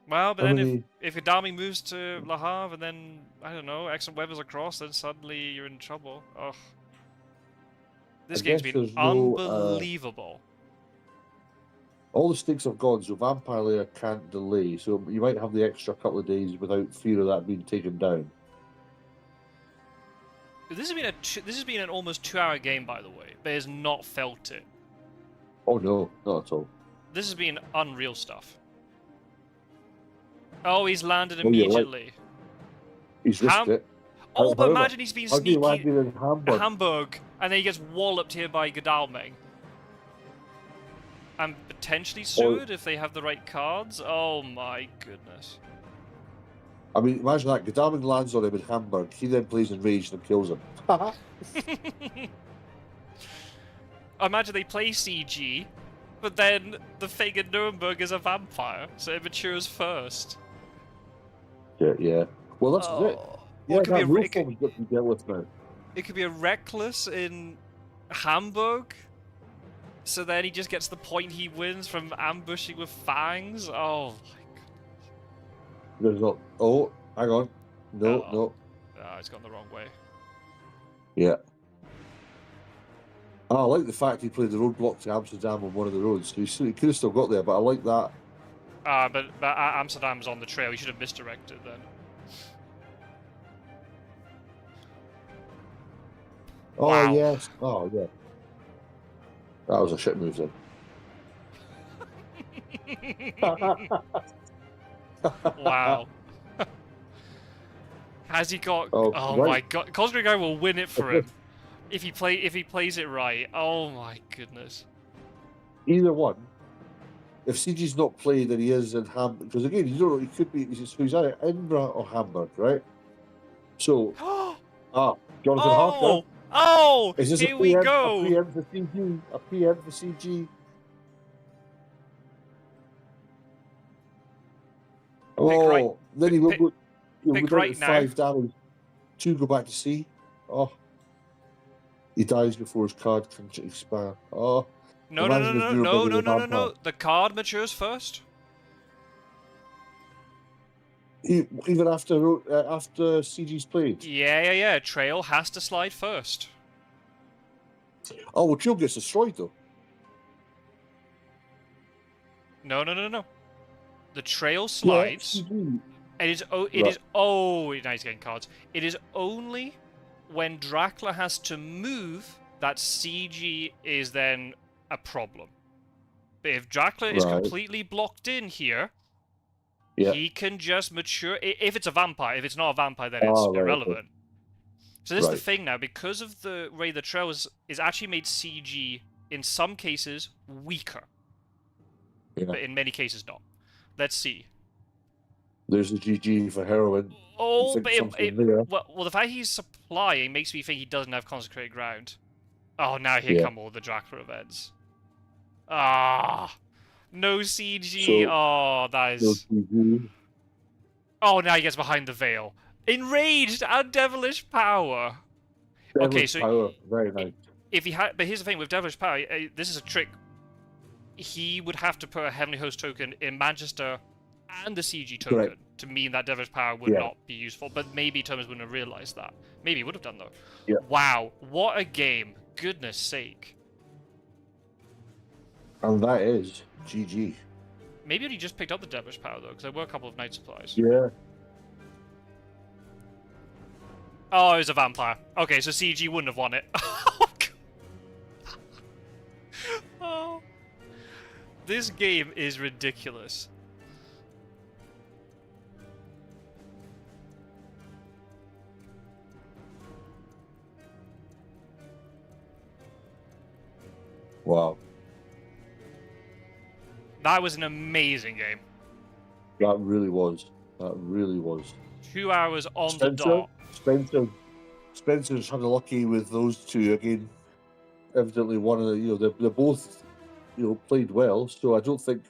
Well, but then if Gadami moves to Le Havre and then, I don't know, excellent weapons across, then suddenly you're in trouble. Ugh. This game's been unbelievable. All the stakes have gone, so Vampire Lair can't delay, so you might have the extra couple of days without fear of that being taken down. This has been an almost 2-hour game, by the way, but has not felt it. Oh no, not at all. This has been unreal stuff. Oh, he's landed immediately. He's risked it. Oh, but imagine he's been sneaky in Hamburg, and then he gets walloped here by Godalming. And potentially sued if they have the right cards. Oh my goodness. I mean, imagine that. Godalming lands on him in Hamburg. He then plays Enraged and kills him. Imagine they play CG, but then the thing in Nuremberg is a vampire, so it matures first. Yeah. Well, that's it. Yeah, it could be rule form's got to be dealt with now. It could be a Reckless in Hamburg, so then he just gets the point he wins from ambushing with fangs. Oh my god. There's not. Oh, hang on. No. It's gone the wrong way. Yeah. I like the fact he played the roadblock to Amsterdam on one of the roads. So he could have still got there, but I like that. But Amsterdam's on the trail. You should have misdirected then. Oh, Wow. yes. Oh, yeah. That was a shit move then. Wow. Has he got? Oh right. my god! Cosmic Guy will win it for him if he plays it right. Oh my goodness. Either one. If CG's not played and he is in Hamburg, because again, you don't know, he could be. He's either Edinburgh or Hamburg, right? So, Jonathan Harker. Oh! Is this Here a we PM, go. A PM for CG? A PM for CG? Oh, then he will go. He'll pick go down right to now. 5 damage. 2 go back to C. Oh. He dies before his card can expire. Oh. No. Imagine his durability with vampire. The card matures first. Even after CG's played. Yeah. Trail has to slide first. Oh, well, Trail gets destroyed though. No. The trail slides. Yeah, Now he's getting cards. It is only when Dracula has to move that CG is then a problem. But if Dracula is completely blocked in here, he can just mature. If it's a vampire, if it's not a vampire, then it's irrelevant. Okay. So this is the thing now, because of the way the trail is actually made CG in some cases weaker, but in many cases not. Let's see. There's a GG for Herowwan. Oh, but well, the fact he's supplying makes me think he doesn't have consecrated ground. Oh, now here come all the Dracula events. No CG. So, that is. No, now he gets behind the veil. Enraged and devilish power. Devilish power, very nice. If he had, but here's the thing with devilish power. This is a trick. He would have to put a heavenly host token in Manchester and the CG token to mean that devilish power would not be useful. But maybe Terminus wouldn't have realized that. Maybe he would have done though. Yeah. Wow, what a game! Goodness sake. And that is GG. Maybe he just picked up the devilish power though, because there were a couple of night supplies. Yeah. Oh, it was a vampire. Okay, so CG wouldn't have won it. Oh. This game is ridiculous. Wow. That was an amazing game. That really was. That really was. 2 hours on the dot. Spencer's unlucky with those two again. Evidently, one of the they're both played well. So I don't think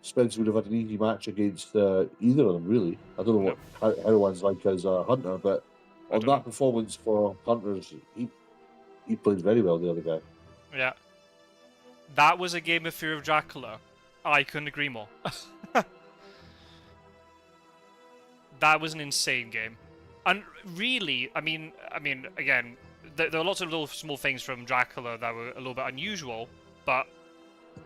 Spencer would have had an easy match against either of them. Really, I don't know what Herowwan's like as a hunter, but on that performance for hunters, he played very well. The other guy. Yeah, that was a game of Fear of Dracula. I couldn't agree more. That was an insane game. And really, I mean, again, there were lots of little small things from Dracula that were a little bit unusual, but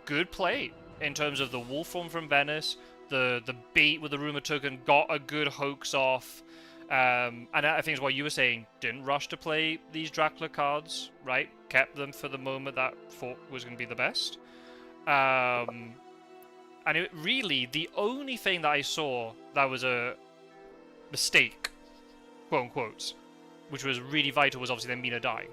good play in terms of the wolf form from Venice, the bait with the rumor token got a good hoax off, and I think it's what you were saying, didn't rush to play these Dracula cards, right? Kept them for the moment that thought was going to be the best. And it really, the only thing that I saw that was a mistake, quote unquote, which was really vital, was obviously then Mina dying.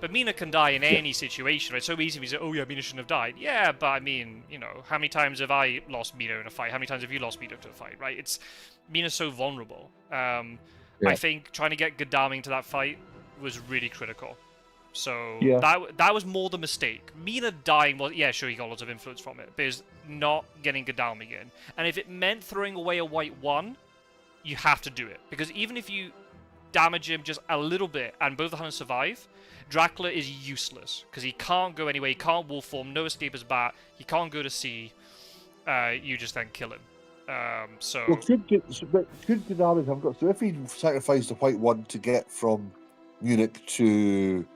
But Mina can die in any situation, right? It's so easy to say, oh yeah, Mina shouldn't have died. Yeah, but I mean, how many times have I lost Mina in a fight? How many times have you lost Mina to a fight, right? Mina's so vulnerable. I think trying to get Gadami into that fight was really critical. So that was more the mistake. Mina dying was, sure, he got lots of influence from it, but it's not getting Gadami in. And if it meant throwing away a white 1, you have to do it. Because even if you damage him just a little bit and both the hunters survive, Dracula is useless. Because he can't go anywhere, he can't wolf form, no escape as bat, he can't go to sea. You just then kill him. So Well, could Gdanin have got? So if he sacrificed the white one to get from Munich to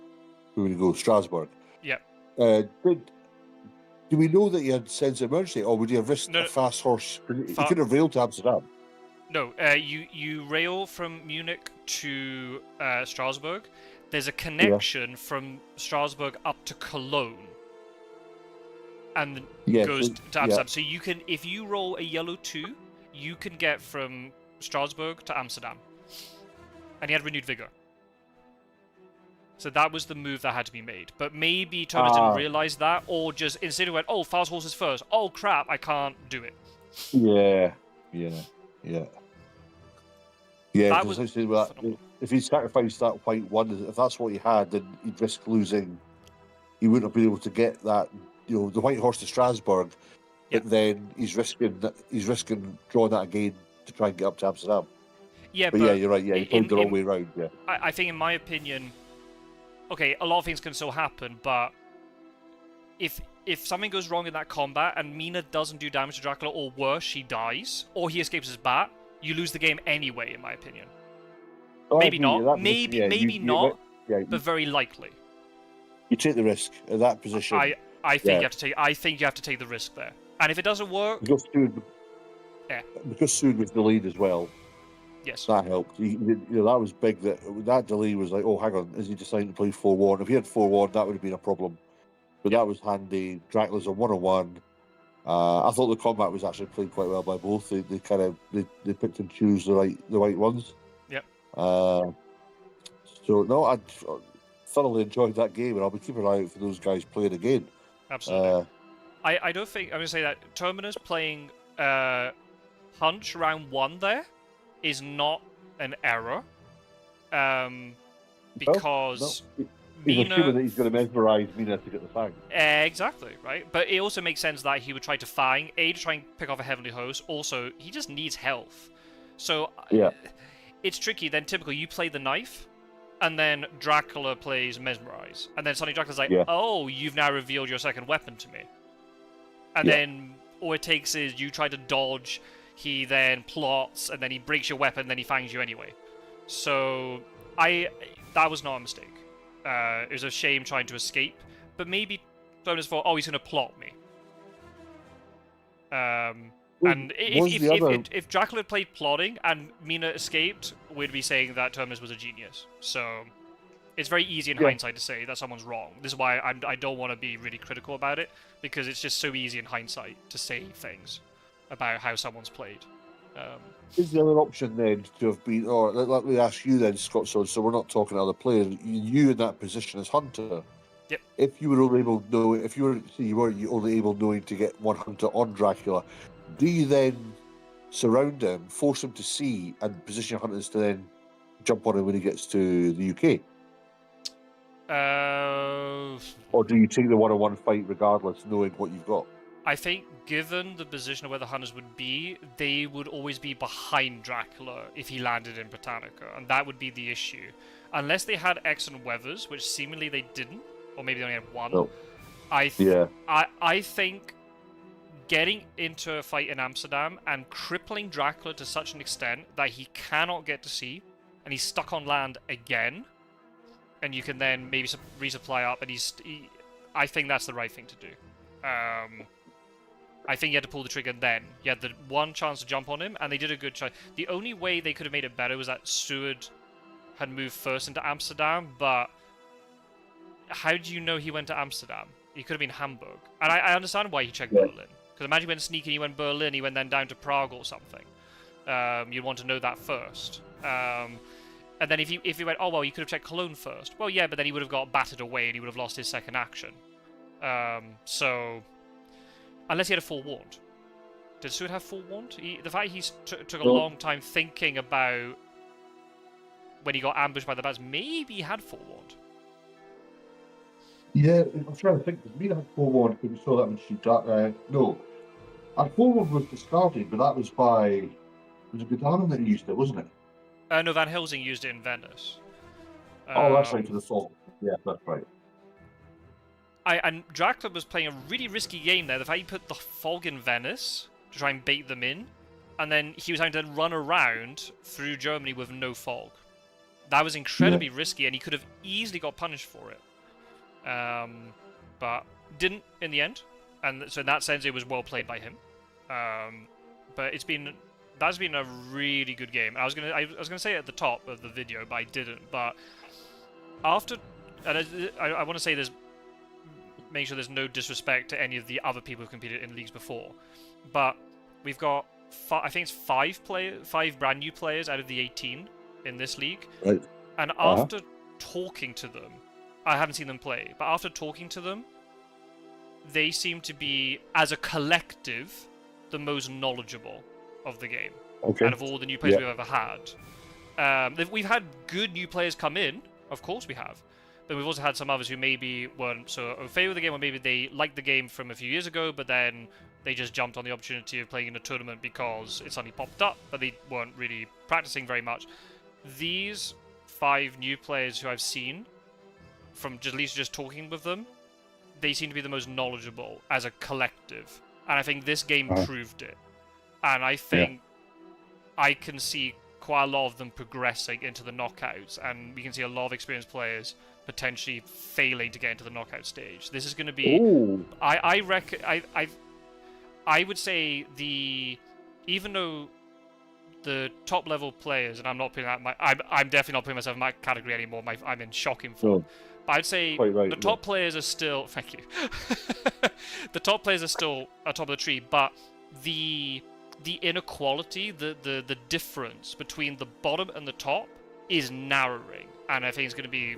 where would he go? Strasbourg. yeah, Do we know that he had sense of emergency, or would he have risked No, a fast horse? He Fa- could have railed to Amsterdam. no. You rail from Munich to Strasbourg. There's a connection from Strasbourg up to Cologne, and goes to Amsterdam. So you can, if you roll a yellow 2, you can get from Strasbourg to Amsterdam. And he had renewed vigor. So that was the move that had to be made. But maybe Terminus didn't realise that, or just instead went, oh, fast horses first. Oh, crap, I can't do it. Yeah. That was if he sacrificed that white one, if that's what he had, then he'd risk losing. He wouldn't have been able to get that, the white horse to Strasbourg. But then he's risking drawing that again to try and get up to Amsterdam. Yeah, but yeah, you're right. Yeah, he played the wrong way round. Yeah, I think, in my opinion, okay, a lot of things can still happen, but if something goes wrong in that combat and Mina doesn't do damage to Dracula, or worse, she dies, or he escapes his bat, you lose the game anyway, in my opinion. Maybe not. Maybe not. But very likely. You take the risk at that position. I think you have to take. I think you have to take the risk there. And if it doesn't work, because Sood was delayed as well. Yes, that helped. That was big. That delay was like, oh, hang on, is he deciding to play 4-1? If he had 4-1, that would have been a problem. But that was handy. Dracula's a 1-on-1. I thought the combat was actually played quite well by both. They picked and choose the right ones. Yep. So no, I thoroughly enjoyed that game, and I'll be keeping an eye out for those guys playing again. Absolutely. I don't think I'm going to say that Terminus playing Punch round 1 there is not an error. Because he's assuming that he's going to mesmerise Mina to get the fang. Exactly, right? But it also makes sense that he would try to fang, A, to try and pick off a Heavenly Host. Also, he just needs health. So it's tricky. Then typically you play the knife, and then Dracula plays Mesmerize. And then suddenly Dracula's like, oh, you've now revealed your second weapon to me. And then all it takes is you try to dodge, he then plots, and then he breaks your weapon, then he fangs you anyway. So that was not a mistake. It was a shame trying to escape, but maybe Terminus thought, oh, he's going to plot me. And if Dracula had played plotting and Mina escaped, we'd be saying that Terminus was a genius. So it's very easy in hindsight to say that someone's wrong. This is why I don't want to be really critical about it, because it's just so easy in hindsight to say things about how someone's played. Is the other option then to have been, or let me ask you then, Scott, so we're not talking to other players, you in that position as Hunter, if you were only able knowing, if you were only able knowing to get one Hunter on Dracula, do you then surround him, force him to see, and position your Hunters to then jump on him when he gets to the UK? Or do you take the one-on-one fight regardless, knowing what you've got? I think, given the position of where the Hunters would be, they would always be behind Dracula if he landed in Britannica, and that would be the issue. Unless they had excellent weathers, which seemingly they didn't, or maybe they only had one. No. I think getting into a fight in Amsterdam and crippling Dracula to such an extent that he cannot get to sea, and he's stuck on land again, and you can then maybe resupply up, and I think that's the right thing to do. I think you had to pull the trigger then. You had the one chance to jump on him, and they did a good try. The only way they could have made it better was that Seward had moved first into Amsterdam, but how do you know he went to Amsterdam? He could have been Hamburg. And I understand why he checked Berlin. Because imagine he went sneaky, he went Berlin, he went then down to Prague or something. You'd want to know that first. And then if he went, oh, well, you could have checked Cologne first. Well, yeah, but then he would have got battered away and he would have lost his second action. So, unless he had a forewarned. Did Seward have forewarned? The fact he took a long time thinking about when he got ambushed by the bats, maybe he had forewarned. Yeah, I'm trying to think. Mina had forewarned because we saw that when she died. No. Our forewarned was discarded, but that was by... Was it Gdanin that used it, wasn't it? No, Van Helsing used it in Venice. That's right, to the fog. Yeah, that's right. And Dracula was playing a really risky game there. The fact he put the fog in Venice to try and bait them in and then he was having to run around through Germany with no fog. That was incredibly risky, and he could have easily got punished for it. But didn't in the end, and so in that sense, it was well played by him. But that's been a really good game. I was gonna say it at the top of the video, but I didn't. But after, and I want to say this, make sure there's no disrespect to any of the other people who competed in leagues before, but we've got I think it's five brand new players out of the 18 in this league. Right. And after talking to them, I haven't seen them play, but after talking to them, they seem to be, as a collective, the most knowledgeable of the game. Okay. Out of all the new players we've ever had. We've had good new players come in, of course we have. But we've also had some others who maybe weren't so au fait with the game, or maybe they liked the game from a few years ago, but then they just jumped on the opportunity of playing in a tournament because it suddenly popped up, but they weren't really practicing very much. These 5 new players who I've seen, from at least just talking with them, they seem to be the most knowledgeable as a collective. And I think this game proved it. And I think I can see quite a lot of them progressing into the knockouts, and we can see a lot of experienced players potentially failing to get into the knockout stage. This is going to be... Ooh. I would say even though the top level players, and I'm not putting that I'm definitely not putting myself in my category anymore. I'm in shocking form. But I'd say the top players are still... Thank you. The top players are still at top of the tree, but the inequality, the difference between the bottom and the top is narrowing, and I think it's going to be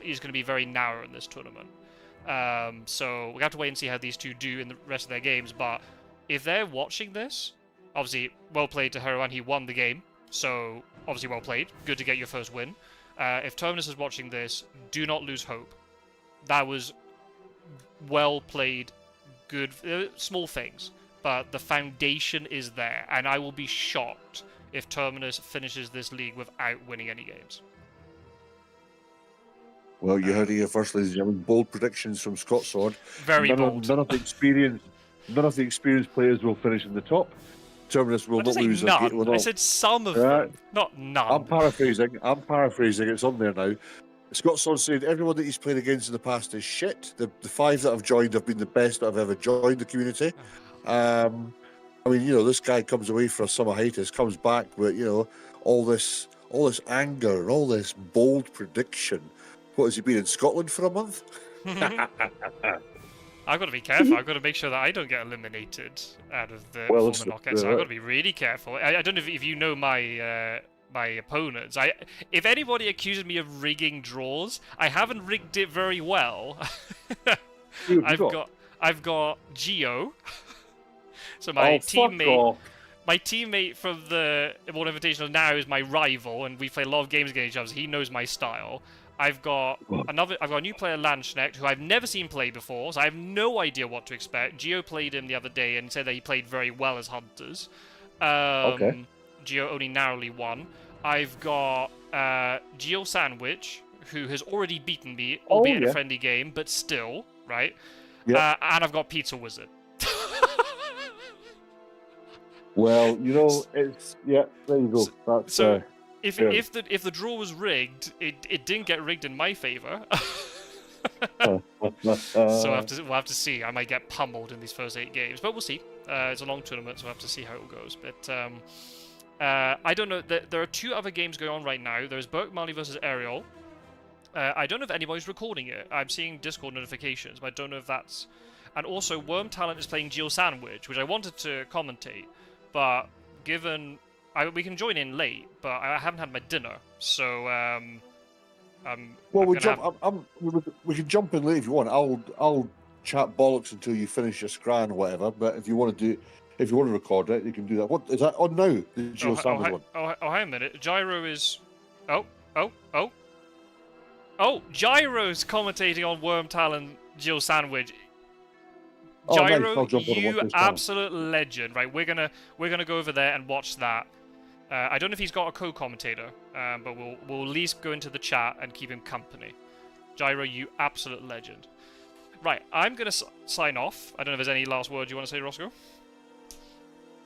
is going to be very narrow in this tournament. So we have to wait and see how these two do in the rest of their games. But if they're watching this, obviously well played to Herowwan. He won the game, so obviously well played. Good to get your first win. If Terminus is watching this, do not lose hope. That was well played, good, small things. But the foundation is there, and I will be shocked if Terminus finishes this league without winning any games. Well, you heard it here first, ladies and gentlemen. Bold predictions from Scott Sword. Very bold. None of the experienced players will finish in the top. Terminus will not lose. None. I said some of them, not none. I'm paraphrasing. It's on there now. Scott Sword said everyone that he's played against in the past is shit. The 5 that I've joined have been the best that I've ever joined the community. I mean, this guy comes away for a summer hiatus, comes back with, all this anger and all this bold prediction. What, has he been in Scotland for a month? I've got to be careful. I've got to make sure that I don't get eliminated out of the former knockouts. So I've got to be really careful. I don't know if you know my my opponents. If anybody accuses me of rigging draws, I haven't rigged it very well. I've got Geo. So my teammate from the Immortal Invitational now is my rival, and we play a lot of games against each other, so he knows my style. I've got a new player, Landsknecht, who I've never seen play before, so I have no idea what to expect. Geo played him the other day and said that he played very well as Hunters. Geo only narrowly won. I've got Geo Sandwich, who has already beaten me, albeit in a friendly game, but still, right? Yep. And I've got Pizza Wizard. Well, it's there you go. If the draw was rigged, it didn't get rigged in my favor. So we'll have to see. I might get pummeled in these first 8 games, but we'll see. It's a long tournament, so we'll have to see how it goes. But I don't know. There are 2 other games going on right now. There's Burke Marley versus Ariel. I don't know if anybody's recording it. I'm seeing Discord notifications, but I don't know if that's... And also, Worm Talent is playing Geo Sandwich, which I wanted to commentate, but given... we can join in late, but I haven't had my dinner, so... we can jump in late if you want. I'll chat bollocks until you finish your scran or whatever, but if you want to record it, you can do that. What is that on now? The Geo Sandwich one? Hang a minute. Gyro is... Oh, Gyro's commentating on Worm Talon Geo Sandwich. Gyro, nice. you absolute legend. Right, we're gonna go over there and watch that. I don't know if he's got a co-commentator, but we'll at least go into the chat and keep him company. Gyro, you absolute legend. Right, I'm gonna sign off. I don't know if there's any last words you want to say, Rossco?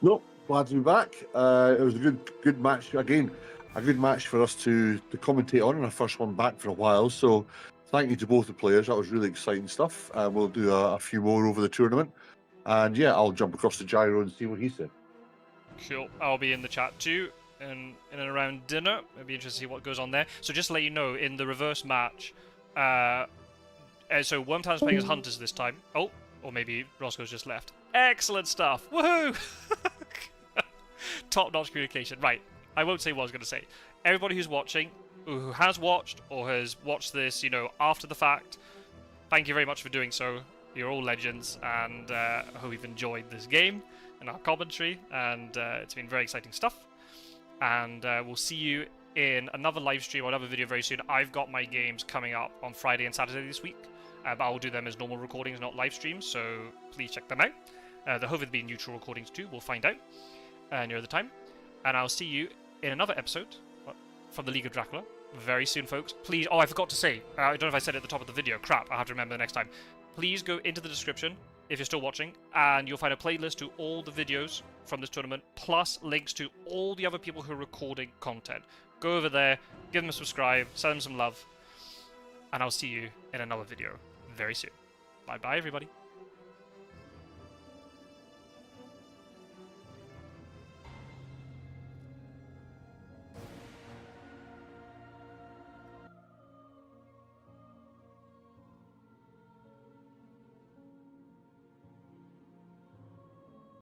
Nope, glad to be back. It was a good match again. A good match for us to commentate on, and our first one back for a while. So, thank you to both the players. That was really exciting stuff. We'll do a few more over the tournament, and yeah, I'll jump across the gyro and see what he said. Cool. I'll be in the chat too, in and around dinner. It'll be interesting to see what goes on there. So just to let you know, in the reverse match, so Wormtown's playing as Hunters this time. Oh, or maybe Rossco's just left. Excellent stuff. Woohoo! Top-notch communication. Right. I won't say what I was going to say. Everybody who's watching, who has watched or has watched this, after the fact, thank you very much for doing so. You're all legends, and I hope you've enjoyed this game and our commentary, and it's been very exciting stuff. And we'll see you in another live stream or another video very soon. I've got my games coming up on Friday and Saturday this week, but I'll do them as normal recordings, not live streams, so please check them out. They'll hopefully be neutral recordings too, we'll find out near the time. And I'll see you in another episode from the League of Dracula very soon, folks. Please, I forgot to say, I don't know if I said it at the top of the video, crap, I'll have to remember the next time. Please go into the description, if you're still watching, and you'll find a playlist to all the videos from this tournament, plus links to all the other people who are recording content. Go over there, give them a subscribe, send them some love, and I'll see you in another video very soon. Bye-bye, everybody.